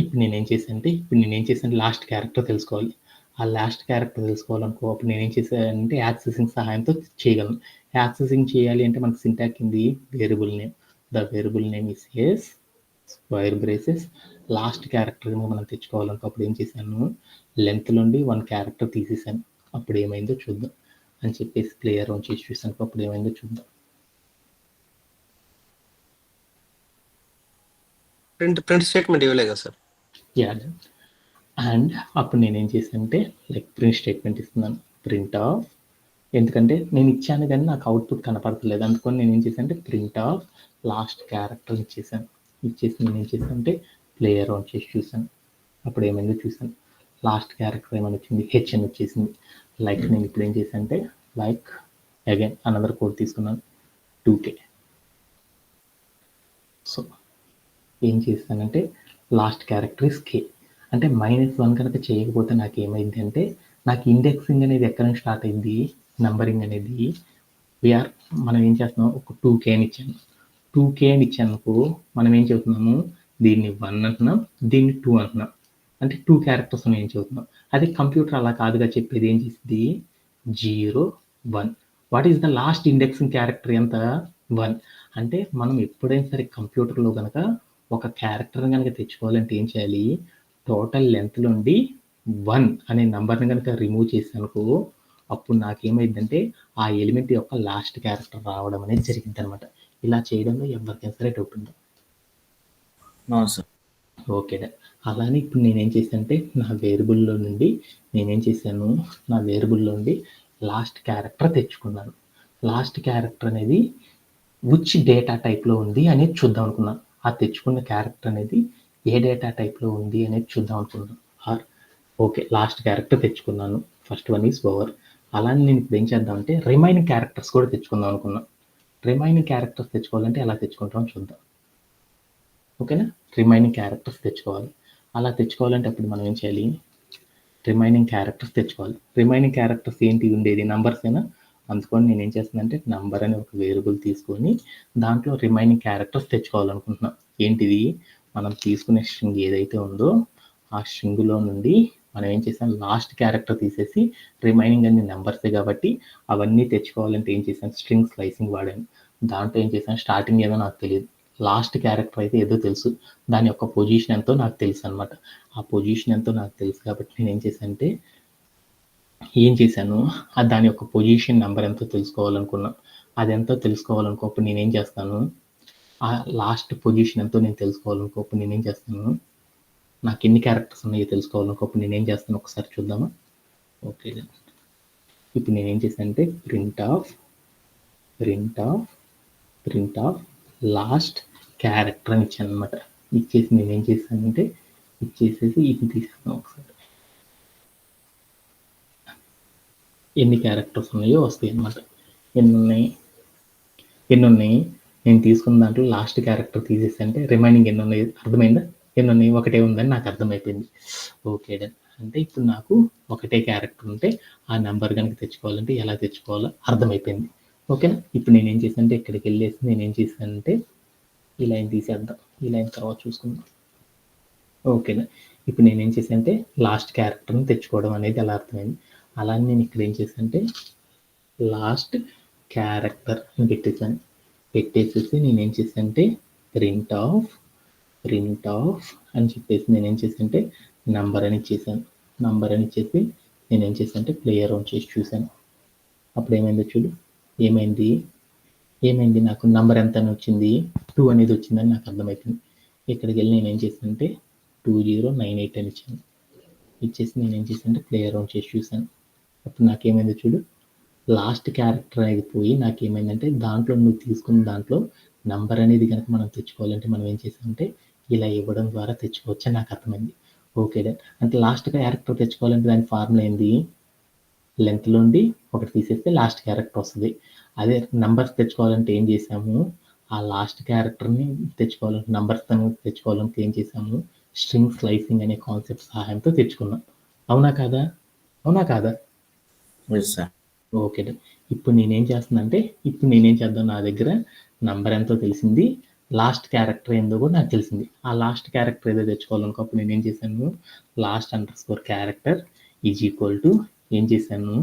ఇప్పుడు నేను ఏం చేశాను లాస్ట్ క్యారెక్టర్ తెలుసుకోవాలి. ఆ లాస్ట్ క్యారెక్టర్ తెలుసుకోవాలనుకో అప్పుడు నేనేం చేశానంటే యాక్సెసింగ్ సహాయంతో చేయగలను. యాక్సెసింగ్ చేయాలి అంటే మనకు సింటాక్స్ ఉంది, variable name. The variable name is S square braces last character మనం తెచ్చుకోవాలనుకో అప్పుడు ఏం చేశాను, లెంత్ నుండి 1 క్యారెక్టర్ తీసేసాను. అప్పుడు ఏమైందో చూద్దాం అని చెప్పేసి ప్లేయర్ ఆన్ చేసి చూసాను. అప్పుడు ఏమైందో చూద్దాం. ప్రింట్ స్టేట్మెంట్ ఇవ్వలేదు కదా సార్. యా, అండ్ అప్పుడు నేనేం చేశానంటే ప్రింట్ స్టేట్మెంట్ ఇస్తున్నాను, ప్రింట్ ఆఫ్. ఎందుకంటే నేను ఇచ్చాను కానీ నాకు అవుట్పుట్ కనపడతలేదు, అందుకని నేను ఏం చేశానంటే ప్రింట్ ఆఫ్ లాస్ట్ క్యారెక్టర్ ఇచ్చేసి నేను ఏం చేశానంటే ప్లేయర్ ఆన్ చేసి చూసాను. అప్పుడు ఏమైందో చూసాను, లాస్ట్ క్యారెక్టర్ ఏమైనా వచ్చింది, హెచ్ అని వచ్చేసింది. నేను ఇప్పుడు ఏం చేశానంటే అగైన్ అనదర్ కోడ్ తీసుకున్నాను 2K. సో ఏం చేస్తానంటే లాస్ట్ క్యారెక్టర్ ఇస్ K, అంటే -1 కనుక చేయకపోతే నాకు ఏమైంది అంటే నాకు ఇండెక్సింగ్ అనేది ఎక్కడ నుంచి స్టార్ట్ అయింది, నంబరింగ్ అనేది మనం ఏం చేస్తున్నాం ఒక 2K అని ఇచ్చాను. 2K అని ఇచ్చానుకో మనం ఏం చెబుతున్నాము, దీన్ని 1 అంటున్నాం, దీన్ని 2 అంటున్నాం, అంటే 2 క్యారెక్టర్స్ ఏం చెబుతున్నాం. అదే కంప్యూటర్ అలా కాదుగా చెప్పేది, ఏం చేసింది 0 1. What is the last indexing character ఎంత 1. అంటే మనం ఎప్పుడైనా సరే కంప్యూటర్లో కనుక ఒక క్యారెక్టర్ కనుక తెచ్చుకోవాలంటే ఏం చేయాలి, టోటల్ లెంత్ నుండి 1 అనే నంబర్ని కనుక రిమూవ్ చేసానుకో అప్పుడు నాకేమైందంటే ఆ ఎలిమెంట్ యొక్క లాస్ట్ క్యారెక్టర్ రావడం అనేది జరిగింది అనమాట. ఇలా చేయడంలో ఎవరికైనా సరే డౌట్ ఉందా? No sir. ఓకే. అలానే ఇప్పుడు నేనేం చేశానంటే నా వేరియబుల్లో నుండి నా వేరియబుల్లో నుండి లాస్ట్ క్యారెక్టర్ తెచ్చుకున్నాను. లాస్ట్ క్యారెక్టర్ అనేది విచ్ డేటా టైప్లో ఉంది అనేది చూద్దాం అనుకున్నాను. ఆ తెచ్చుకున్న క్యారెక్టర్ అనేది ఏ డేటా టైప్లో ఉంది అనేది చూద్దాం అనుకున్నాను. ఓకే, లాస్ట్ క్యారెక్టర్ తెచ్చుకున్నాను. First one is over. అలానే నేను ఇప్పుడు ఏం చేద్దామంటే రిమైనింగ్ క్యారెక్టర్స్ కూడా తెచ్చుకుందాం అనుకున్నాను. రిమైనింగ్ క్యారెక్టర్స్ తెచ్చుకోవాలంటే ఎలా తెచ్చుకుంటామో చూద్దాం. ఓకేనా? రిమైనింగ్ క్యారెక్టర్స్ తెచ్చుకోవాలి. అలా తెచ్చుకోవాలంటే అప్పుడు మనం ఏం చేయాలి? రిమైనింగ్ క్యారెక్టర్స్ తెచ్చుకోవాలి. రిమైనింగ్ క్యారెక్టర్స్ ఏంటి ఉండేది? నంబర్సేనా? అందుకని నేను ఏం చేస్తున్నానంటే నంబర్ అనే ఒక వేరియబుల్ తీసుకొని దాంట్లో రిమైనింగ్ క్యారెక్టర్స్ తెచ్చుకోవాలనుకుంటున్నాం. ఏంటిది? మనం తీసుకునే స్ట్రింగ్ ఏదైతే ఉందో ఆ స్ట్రింగ్లో నుండి మనం ఏం చేసాం? లాస్ట్ క్యారెక్టర్ తీసేసి రిమైనింగ్ అన్ని నెంబర్సే కాబట్టి అవన్నీ తెచ్చుకోవాలంటే ఏం చేశాను? స్ట్రింగ్ స్లైసింగ్ వాడాను. దాంట్లో ఏం చేశాను? స్టార్టింగ్ ఏదో నాకు తెలియదు, లాస్ట్ క్యారెక్టర్ అయితే ఏదో తెలుసు, దాని యొక్క పొజిషన్ ఎంతో నాకు తెలుసు అనమాట. ఆ పొజిషన్ ఎంతో నాకు తెలుసు కాబట్టి నేను ఏం చేశాను? దాని యొక్క పొజిషన్ నెంబర్ ఎంతో తెలుసుకోవాలనుకున్నాను. అది ఎంతో తెలుసుకోవాలనుకోప్పుడు నేనేం చేస్తాను? ఆ లాస్ట్ పొజిషన్ ఎంతో నేను తెలుసుకోవాలనుకోప్పుడు నేనేం చేస్తాను? నాకు ఎన్ని క్యారెక్టర్స్ ఉన్నాయో తెలుసుకోవాలనుకోప్పుడు నేనేం చేస్తాను ఒకసారి చూద్దామా? ఓకే, ఇప్పుడు నేనేం చేశానంటే ప్రింట్ ఆఫ్ లాస్ట్ క్యారెక్టర్ అని ఇచ్చాను అనమాట. ఇచ్చేసి నేనేం చేశానంటే ఇచ్చేసేసి ఇది తీసాను. ఒకసారి ఎన్ని క్యారెక్టర్స్ ఉన్నాయో వస్తాయి అన్నమాట. ఎన్ని ఉన్నాయి నేను తీసుకున్న దాంట్లో లాస్ట్ క్యారెక్టర్ తీసేసి అంటే రిమైనింగ్ ఎన్ని ఉన్నాయి అర్థమైందా? ఎన్ని ఉన్నాయి? ఒకటే ఉందని నాకు అర్థమైపోయింది. Okay done. అంటే ఇప్పుడు నాకు ఒకటే క్యారెక్టర్ ఉంటే ఆ నెంబర్ కనుక తెచ్చుకోవాలంటే ఎలా తెచ్చుకోవాలో అర్థమైపోయింది. ఓకేనా? ఇప్పుడు నేనేం చేశానంటే ఇక్కడికి వెళ్ళేసి నేనేం చేశానంటే ఈ లైన్ తీసేద్దాం. ఈ లైన్ తర్వాత చూసుకుందాం. ఓకేనా? ఇప్పుడు నేనేం చేశానంటే లాస్ట్ క్యారెక్టర్ని తెచ్చుకోవడం అనేది ఎలా అర్థమైంది. అలానే నేను ఇక్కడ ఏం చేశానంటే లాస్ట్ క్యారెక్టర్ అని పెట్టేసేసి నేనేం చేశానంటే ప్రింట్ ఆఫ్ అని చెప్పేసి నేనేం చేశానంటే నంబర్ అని ఇచ్చేసాను. నంబర్ అని ఇచ్చేసి నేనేం చేశానంటే ప్లేయర్ ఆన్ చేసి చూశాను. అప్పుడు ఏమైందో చూడు. ఏమైంది నాకు నంబర్ ఎంత అని వచ్చింది? 2 అనేది వచ్చిందని నాకు అర్థమవుతుంది. ఇక్కడికి వెళ్ళి నేనేం చేశానంటే 2098 అని ఇచ్చాను. ఇచ్చేసి నేనేం చేశానంటే ప్లేయర్ ఆన్ చేసి చూశాను. అప్పుడు నాకేమైందో చూడు. లాస్ట్ క్యారెక్టర్ అనేది పోయి నాకేమైందంటే దాంట్లో నువ్వు తీసుకున్న దాంట్లో నంబర్ అనేది కనుక మనం తెచ్చుకోవాలంటే మనం ఏం చేసామంటే ఇలా ఇవ్వడం ద్వారా తెచ్చుకోవచ్చు అని నాకు అర్థమైంది. ఓకే, అంటే లాస్ట్ క్యారెక్టర్ తెచ్చుకోవాలంటే దాని ఫార్ములా ఏంది? లెంత్లో నుండి ఒకటి తీసేస్తే లాస్ట్ క్యారెక్టర్ వస్తుంది. అదే నంబర్స్ తెచ్చుకోవాలంటే ఏం చేసాము? ఆ లాస్ట్ క్యారెక్టర్ని తెచ్చుకోవాలంటే ఏం చేసాము? స్ట్రింగ్ స్లైసింగ్ అనే కాన్సెప్ట్ సహాయంతో తెచ్చుకున్నాం. అవునా కాదా? ఓకే. ఇప్పుడు నేనేం చేద్దాం? నా దగ్గర నంబర్ ఎంతో తెలిసింది, లాస్ట్ క్యారెక్టర్ ఏందో కూడా నాకు తెలిసింది. ఆ లాస్ట్ క్యారెక్టర్ ఏదో తెచ్చుకోవాలనుకో అప్పుడు నేనేం చేశాను? Last underscore character is equal to ఏం చేశాను?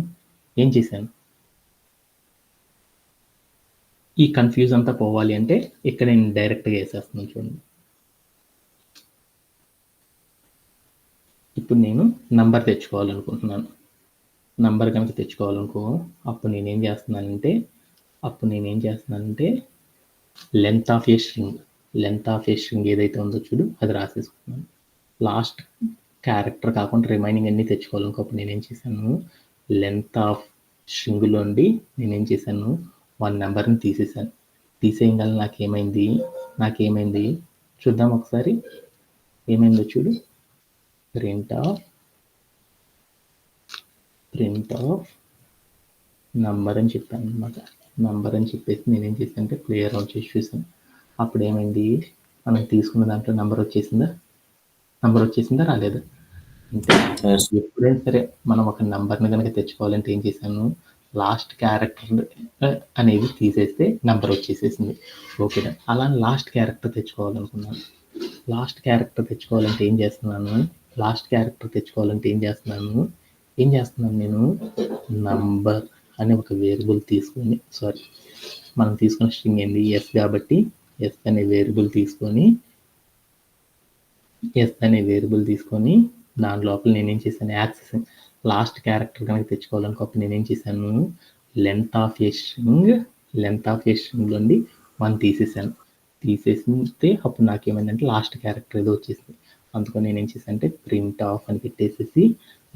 ఈ కన్ఫ్యూజ్ అంతా పోవాలి అంటే ఇక్కడ నేను డైరెక్ట్గా వేసేస్తున్నాను చూడండి. ఇప్పుడు నేను నంబర్ తెచ్చుకోవాలనుకుంటున్నాను. నంబర్ కనుక తెచ్చుకోవాలనుకో అప్పుడు నేనేం చేస్తున్నానంటే లెంత్ ఆఫ్ ఏ స్ట్రింగ్ ఏదైతే ఉందో చూడు అది రాసేసుకున్నాను. లాస్ట్ క్యారెక్టర్ కాకుండా రిమైనింగ్ అన్ని తెచ్చుకోవాలనుకో అప్పుడు నేనేం చేశాను? లెంత్ ఆఫ్ స్ట్రింగ్లో నుండి నేనేం చేశాను? 1 నెంబర్ని తీసేసాను. తీసేయగల నాకేమైంది చూద్దాం ఒకసారి. ఏమైందో చూడు. ప్రింట్ ఆఫ్ నంబర్ అని చెప్పాను అనమాట. నంబర్ అని చెప్పేసి నేనేం చేశానంటే ప్లేయర్ ఆన్ చేసి చూసాను. అప్పుడు ఏమైంది? మనం తీసుకున్న దాంట్లో నంబర్ వచ్చేసిందా రాలేదా? అంటే ఎప్పుడైనా సరే మనం ఒక నంబర్ని కనుక తెచ్చుకోవాలంటే ఏం చేశాను? లాస్ట్ క్యారెక్టర్ అనేది తీసేస్తే నంబర్ వచ్చేసేసింది. ఓకే, అలా లాస్ట్ క్యారెక్టర్ తెచ్చుకోవాలనుకున్నాను. లాస్ట్ క్యారెక్టర్ తెచ్చుకోవాలంటే ఏం చేస్తున్నాను? నేను నంబర్ అనే ఒక వేరియబుల్ తీసుకొని మనం తీసుకున్న స్ట్రింగ్ ఏంది? ఎస్ కాబట్టి ఎస్ అనే వేరియబుల్ తీసుకొని ఎస్ అనే వేరియబుల్ తీసుకొని దాని లోపల నేనేం చేశాను, యాక్సెసింగ్ లాస్ట్ క్యారెక్టర్ కనుక తెచ్చుకోవాలనుకోప్పుడు నేనేం చేశాను, లెంత్ ఆఫ్ ఏ స్ట్రింగ్ నుండి 1 తీసేసాను. తీసేస్తే అప్పుడు నాకేమైందంటే లాస్ట్ క్యారెక్టర్ ఏదో వచ్చేసింది. అందుకని నేనేం చేశాను అంటే ప్రింట్ ఆఫ్ అని పెట్టేసేసి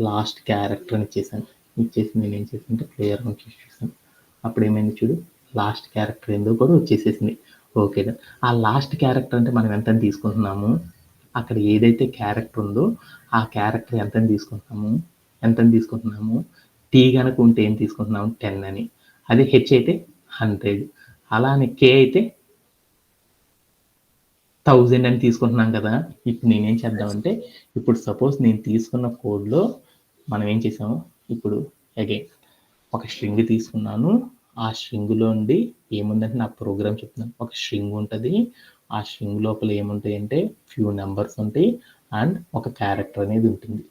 లాస్ట్ క్యారెక్టర్ అని ఇచ్చేసి నేనేం చేశానంటే ప్లేయర్ నుంచి చూసాను. అప్పుడు ఏమైంది చూడు, లాస్ట్ క్యారెక్టర్ ఏందో కూడా వచ్చేసేసింది. ఓకే, ఆ లాస్ట్ క్యారెక్టర్ అంటే మనం ఎంత తీసుకుంటున్నాము, అక్కడ ఏదైతే క్యారెక్టర్ ఉందో ఆ క్యారెక్టర్ ఎంత తీసుకుంటున్నాము, టీ కనుక ఉంటే ఏం తీసుకుంటున్నాము 10 అని, అదే హెచ్ అయితే 100, అలానే కే అయితే 1000 అని తీసుకుంటున్నాం కదా. ఇప్పుడు నేనేం చేద్దామంటే, ఇప్పుడు సపోజ్ నేను తీసుకున్న కోడ్లో మనం ఏం చేసాము, ఇప్పుడు అగైన్ ఒక స్ట్రింగ్ తీసుకున్నాను. ఆ స్ట్రింగ్లో ఉండి ఏముందంటే నా ప్రోగ్రామ్ చెప్తున్నాను, ఒక స్ట్రింగ్ ఉంటుంది. ఆ స్ట్రింగ్ లోపల ఏముంటాయి అంటే ఫ్యూ నెంబర్స్ ఉంటాయి అండ్ ఒక క్యారెక్టర్ అనేది ఉంటుంది.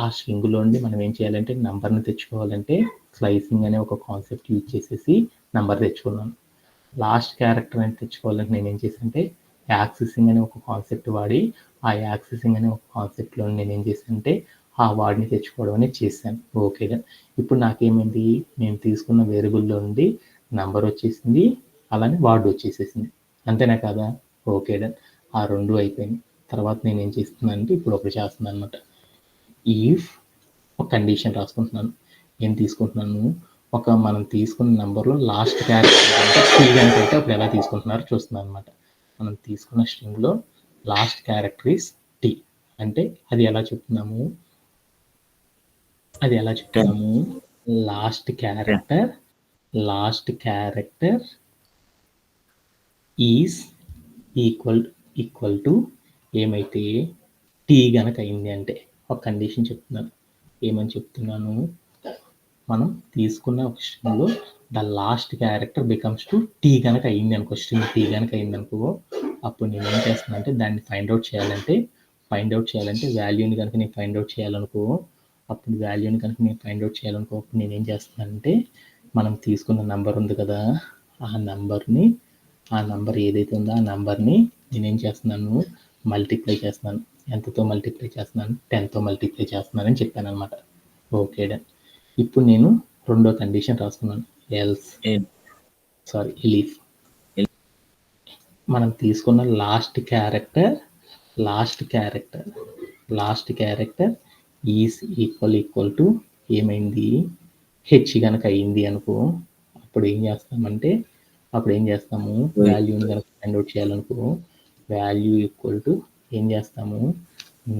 ఆ స్ట్రింగ్లో ఉండి మనం ఏం చేయాలంటే నెంబర్ని తెచ్చుకోవాలంటే స్లైసింగ్ అనే ఒక కాన్సెప్ట్ యూజ్ చేసేసి నెంబర్ తెచ్చుకున్నాను. లాస్ట్ క్యారెక్టర్ అని తెచ్చుకోవాలంటే నేను ఏం చేశానంటే యాక్సెసింగ్ అనే ఒక కాన్సెప్ట్ వాడి, ఆ యాక్సెసింగ్ అనే ఒక కాన్సెప్ట్లో నేను ఏం చేశానంటే ఆ వాడిని తెచ్చుకోవడం అనేది చేశాను. ఓకే, ఇప్పుడు నాకేమైంది, నేను తీసుకున్న వేరియబుల్లో నుండి నెంబర్ వచ్చేసింది, అలానే వార్డ్ వచ్చేసేసింది. అంతేనా కదా. ఓకే, ఆ 2 అయిపోయింది. తర్వాత నేను ఏం చేస్తున్నానంటే ఇప్పుడు ఒకటి చేస్తున్నాను అనమాట. ఈఫ్ ఒక కండిషన్ రాసుకుంటున్నాను. ఏం తీసుకుంటున్నాను, మనం తీసుకున్న నెంబర్లో లాస్ట్ క్యారెక్టర్ అంటే టీ కనుక అయితే అప్పుడు ఎలా తీసుకుంటున్నారో చూస్తున్నాను అనమాట. మనం తీసుకున్న స్ట్రింగ్లో లాస్ట్ క్యారెక్టర్ ఈస్ టీ అంటే అది ఎలా చెప్తున్నాము, last character is equal to ఏమైతే టీ గనక అయింది అంటే ఒక కండిషన్ చెప్తున్నాను. ఏమని చెప్తున్నాను, మనం తీసుకున్న ఒక స్ట్రింగ్లో the last character becomes to T కనుక అయింది అనుకో, స్ట్రింగ్ టీ కనుక అయింది అనుకో, అప్పుడు నేను ఏం చేస్తున్నా అంటే దాన్ని ఫైండ్ అవుట్ చేయాలంటే వాల్యూని కనుక నేను ఫైండ్ అవుట్ చేయాలనుకో, అప్పుడు నేనేం చేస్తున్నానంటే మనం తీసుకున్న నెంబర్ ఉంది కదా, ఆ నెంబర్ ఏదైతే ఉందో ఆ నెంబర్ని నేనేం చేస్తున్నాను, మల్టిప్లై చేస్తున్నాను. ఎంతతో మల్టిప్లై చేస్తున్నాను, 10తో మల్టిప్లై చేస్తున్నాను అని చెప్పాను అనమాట. Okay, done. ఇప్పుడు నేను రెండో కండిషన్ రాసుకున్నాను, ఎలీఫ్. మనం తీసుకున్న last character is equal to ఏమైంది, హెచ్ కనుక అయింది అనుకో, అప్పుడు ఏం చేస్తాము వాల్యూని కనుక ఫైండ్ అవుట్ చేయాలనుకో, వాల్యూ ఈక్వల్ టు ఏం చేస్తాము,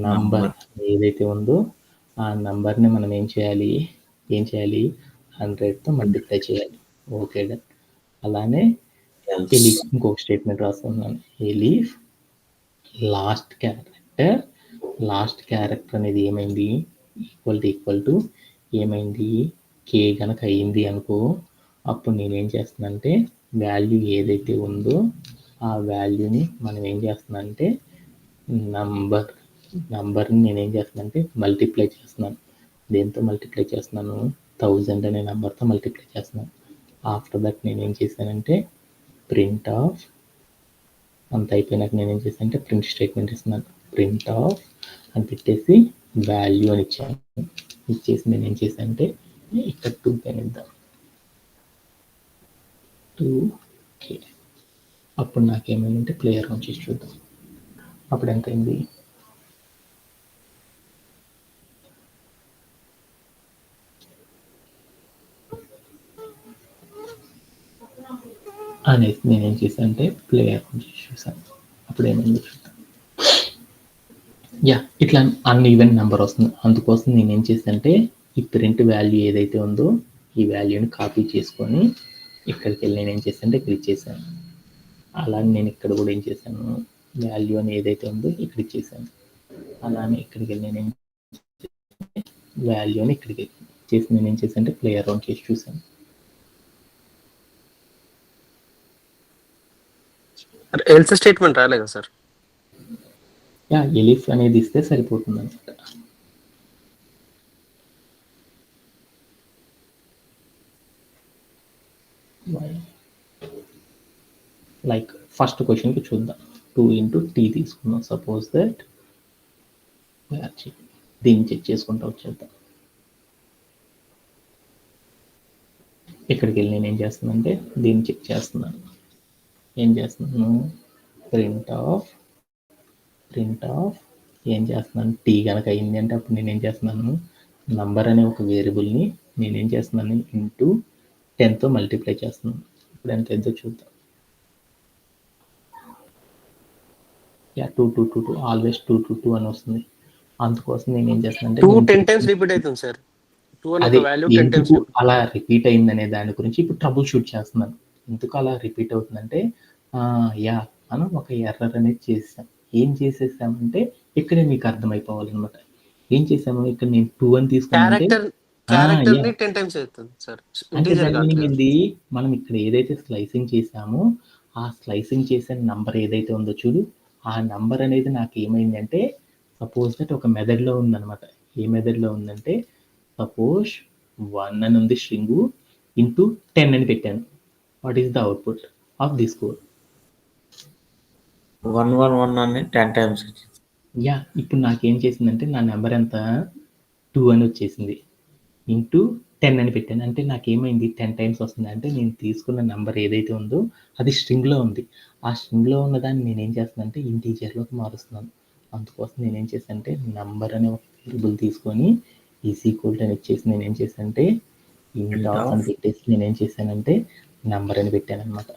నంబర్ ఏదైతే ఉందో ఆ నంబర్ని మనం ఏం చేయాలి 100తో మల్టిప్లై చేయాలి. Okay, done. అలానే ఎలీఫ్ ఇంకొక స్టేట్మెంట్ రాసుకున్నాను, ఎలీఫ్ లాస్ట్ క్యారెక్టర్ అనేది ఏమైంది ఈక్వల్ టు ఏమైంది, కే కనుక అయింది అనుకో, అప్పుడు నేనేం చేస్తున్నానంటే వాల్యూ ఏదైతే ఉందో ఆ వాల్యూని మనం ఏం చేస్తున్నానంటే నంబర్ని నేనేం చేస్తున్నానంటే మల్టిప్లై చేస్తున్నాను. దేంతో మల్టిప్లై చేస్తున్నాను, 1000 అనే నెంబర్తో మల్టిప్లై చేస్తున్నాను. ఆఫ్టర్ దట్ నేనేం చేశానంటే ప్రింట్ ఆఫ్, అంత అయిపోయినాక నేనేం చేశానంటే ప్రింట్ స్టేట్మెంట్ ఇస్తున్నాను. ప్రింట్ ఆఫ్ అని పెట్టేసి వాల్యూ అని ఇచ్చేసి నేను ఏం చేశానంటే ఇక్కడ 2 పైన ఇద్దాం, 2K. అప్పుడు నాకేమైందంటే ప్లేయర్ నుంచి చూద్దాం, అప్పుడు ఎంత అయింది, అనేది నేనేం చేశాను అంటే ప్లేయర్ నుంచి చూసాను. అప్పుడు ఏమైంది చూద్దాం. ఇట్లా అన్ఈవెన్ నెంబర్ వస్తుంది. అందుకోసం నేనేం చేశానంటే ఈ ప్రింట్ వాల్యూ ఏదైతే ఉందో ఈ వాల్యూని కాపీ చేసుకొని ఇక్కడికి వెళ్ళి నేనేం చేశానంటే ఇక్కడ ఇచ్చేసాను. అలానే నేను ఇక్కడ కూడా ఏం చేశాను, వాల్యూ అని ఏదైతే ఉందో ఇక్కడ ఇచ్చేసాను. అలానే ఇక్కడికి వెళ్ళి నేను వాల్యూ అని ఇక్కడికి చేసి నేను ఏం చేశానంటే ప్లేయర్ రౌండ్ చేసి చూసాను. ఎల్స్ స్టేట్మెంట్ రాలేదా సార్? ఎలిఫ్ అనేది ఇస్తే సరిపోతుంది అనమాట. లైక్ ఫస్ట్ క్వశ్చన్కి చూద్దాం. 2 into t తీసుకున్నాం. సపోజ్ దట్ దీన్ని చెక్ చేసుకుంటూ వచ్చేద్దాం. ఇక్కడికి వెళ్ళి నేను ఏం చేస్తున్నానంటే దీన్ని చెక్ చేస్తున్నాను. ఏం చేస్తున్నాను, ప్రింట్ ఆఫ్ ఏం చేస్తున్నాను, టీ కనుక అయింది అంటే అప్పుడు నేను ఏం చేస్తున్నాను, నంబర్ అనే ఒక వేరియబుల్ని నేనేం చేస్తున్నాను ఇంటూ 10తో మల్టిప్లై చేస్తున్నాను. ఇప్పుడు ఎంత ఎంతో చూద్దాం. 2 ఆల్వేస్ 2 అని వస్తుంది. అందుకోసం నేను ఏం చేస్తున్నానంటే 2 10 టైమ్స్ రిపీట్ అవుతుంది సార్. 2 అనే అదే ఒక వాల్యూ 10 టైమ్స్ ఎందుకు అలా రిపీట్ అయిందనే దాని గురించి ఇప్పుడు ట్రబుల్ షూట్ చేస్తున్నాను. ఎందుకు అలా రిపీట్ అవుతుందంటే మనం ఒక ఎర్రర్ అనేది చేసాం. ఏం చేసేసామంటే ఇక్కడే మీకు అర్థమైపోవాలన్నమాట. ఏం చేసాము, ఇక్కడ నేను 2 అని తీసుకున్నానంటే క్యారెక్టర్ ని 10 టైమ్స్ అవుతుంది సార్. అంటే ఇంటీజర్ దాని కాదు. మీనింగ్ ఏంది, మనం ఇక్కడ ఏదైతే స్లైసింగ్ చేసామో ఆ స్లైసింగ్ చేసే నంబర్ ఏదైతే ఉందో చూడు, ఆ నంబర్ అనేది నాకు ఏమైందంటే సపోజ్ దట్ ఒక మెథడ్లో ఉందన్నమాట. ఏ మెథడ్లో ఉందంటే సపోజ్ 1 అని ఉంది స్ట్రింగ్ ఇంటూ 10 అని పెట్టాను. What is the output of this code? 111 అని 10 టైమ్స్ వచ్చింది. ఇప్పుడు నాకేం చేసిందంటే నా నెంబర్ ఎంత 2 అని వచ్చేసింది. ఇంటూ 10 అని పెట్టాను. అంటే నాకేమైంది 10 టైమ్స్ వస్తుంది. అంటే నేను తీసుకున్న నెంబర్ ఏదైతే ఉందో అది స్ట్రింగ్లో ఉంది. ఆ స్ట్రింగ్లో ఉన్నదాన్ని నేనేం చేస్తున్నానంటే ఇంటీజర్లోకి మారుస్తున్నాను. అందుకోసం నేనేం చేశానంటే నంబర్ అనే ఒక వేరియబుల్ తీసుకొని ఈజ్ ఈక్వల్ టు అని ఇచ్చేసి నేనేం చేశానంటే ఇంట్ ఆఫ్ అని పెట్టేసి నేనేం చేశానంటే నంబర్ అని పెట్టాను అనమాట.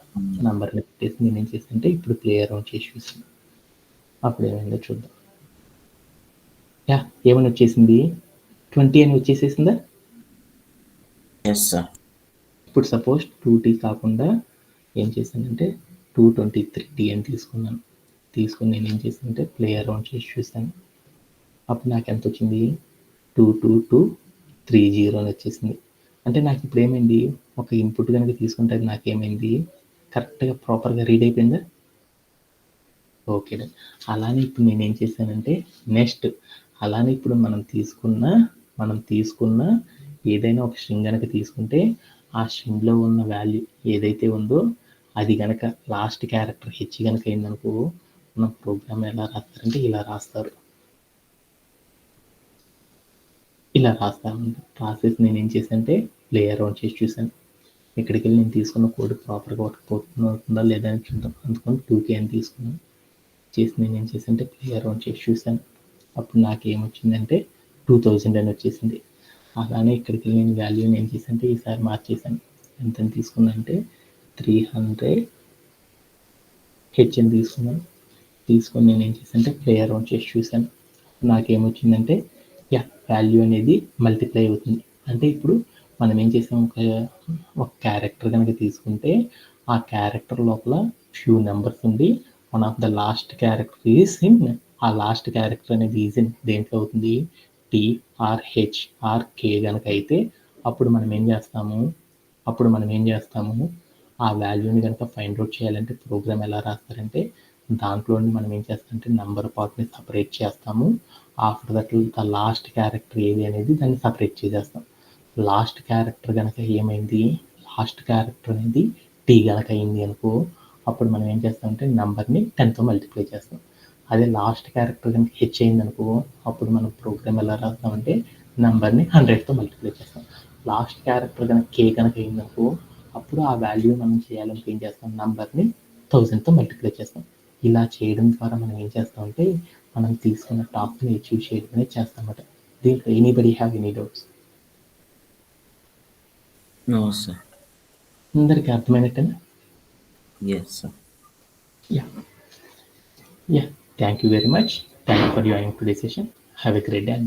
నంబర్ అని పెట్టేసి నేనేం చేశానంటే ఇప్పుడు ప్లే అరౌండ్ చేసి చూసాను. అప్పుడు ఏమైందో చూద్దాం. ఏమని వచ్చేసింది, 20 అని వచ్చేసేసిందా? Yes sir. ఇప్పుడు సపోజ్ 2t కాకుండా ఏం చేశానంటే 223t అని తీసుకున్నాను. తీసుకొని నేను ఏం చేశానంటే ప్లే అరౌండ్ చేసి చూసాను. అప్పుడు నాకు ఎంత వచ్చింది, 22230 అని వచ్చేసింది. అంటే నాకు ఇప్పుడు ఏమైంది, ఒక ఇన్పుట్ కనుక తీసుకుంటే అది నాకేమైంది కరెక్ట్గా ప్రాపర్గా రీడ్ అయిపోయిందా? ఓకే. అలానే ఇప్పుడు నేను ఏం చేశానంటే నెక్స్ట్ అలానే ఇప్పుడు మనం తీసుకున్న ఏదైనా ఒక స్ట్రింగ్ కనుక తీసుకుంటే ఆ స్ట్రింగ్లో ఉన్న వాల్యూ ఏదైతే ఉందో అది కనుక లాస్ట్ క్యారెక్టర్ హెచ్ కనుక అయిందనుకో మనం ప్రోగ్రామ్ ఎలా రాస్తారంటే ఇలా రాస్తారు. ప్రాసెస్ నేను ఏం చేశానంటే ప్లే అరౌండ్ చేసి చూశాను. ఇక్కడికి వెళ్ళి నేను తీసుకున్న కోడ్ ప్రాపర్గా వర్క్ అవుతుందా లేదా అని చూద్దాం. అందుకని 2k అని తీసుకున్నాను. చేసి నేను ఏం చేశానంటే ప్లే అరౌండ్ చేసి చూశాను. అప్పుడు నాకేమొచ్చిందంటే 2000 అని వచ్చేసింది. అలానే ఇక్కడికి వెళ్ళి నేను వాల్యూని ఏం చేశానంటే ఈసారి మార్చేసాను. ఎంతని తీసుకున్నానంటే 300 హెచ్ అని తీసుకున్నాను. తీసుకొని నేను ఏం చేశానంటే ప్లే అరౌండ్ చేసి చూశాను. నాకేమొచ్చిందంటే వాల్యూ అనేది మల్టిప్లై అవుతుంది. అంటే ఇప్పుడు మనం ఏం చేసాం, ఒక క్యారెక్టర్ కనుక తీసుకుంటే ఆ క్యారెక్టర్ లోపల ఫ్యూ నెంబర్స్ ఉండి one of the last character is in, ఆ లాస్ట్ క్యారెక్టర్ అనేది ఈజ్ ఇన్ దేంట్లో అవుతుంది, టిఆర్హెచ్ ఆర్కే కనుక అయితే అప్పుడు మనం ఏం చేస్తాము ఆ వాల్యూని కనుక ఫైండ్ అవుట్ చేయాలంటే ప్రోగ్రామ్ ఎలా రాస్తారంటే దాంట్లోని మనం ఏం చేస్తామంటే నెంబర్ పార్ట్ని సపరేట్ చేస్తాము. After that the last character ఏది అనేది దాన్ని సపరేట్ చేసేస్తాం. లాస్ట్ క్యారెక్టర్ కనుక ఏమైంది, లాస్ట్ క్యారెక్టర్ అనేది టీ కనుక అయింది అనుకో అప్పుడు మనం ఏం చేస్తామంటే నెంబర్ని 10తో మల్టిప్లై చేస్తాం. అదే లాస్ట్ క్యారెక్టర్ కనుక హెచ్ అయింది అనుకో అప్పుడు మనం ప్రోగ్రామ్ ఎలా రాస్తామంటే నెంబర్ని 100తో మల్టిప్లై చేస్తాం. లాస్ట్ క్యారెక్టర్ కనుక కే కనుక అయింది అనుకో అప్పుడు ఆ వాల్యూ మనం చేయాలంటే ఏం చేస్తాం, నెంబర్ని 1000తో మల్టిప్లై చేస్తాం. ఇలా చేయడం ద్వారా మనం ఏం చేస్తామంటే మనం తీసుకున్న టాస్క్ని అచీవ్ చేయడం అనేది చేస్తామన్నమాట. దీంట్లో anybody have any doubts? No sir. అందరికీ అర్థమైనట్టేనా? Yes sir. Thank you very much. Thank you for joining today's session. Have a great day.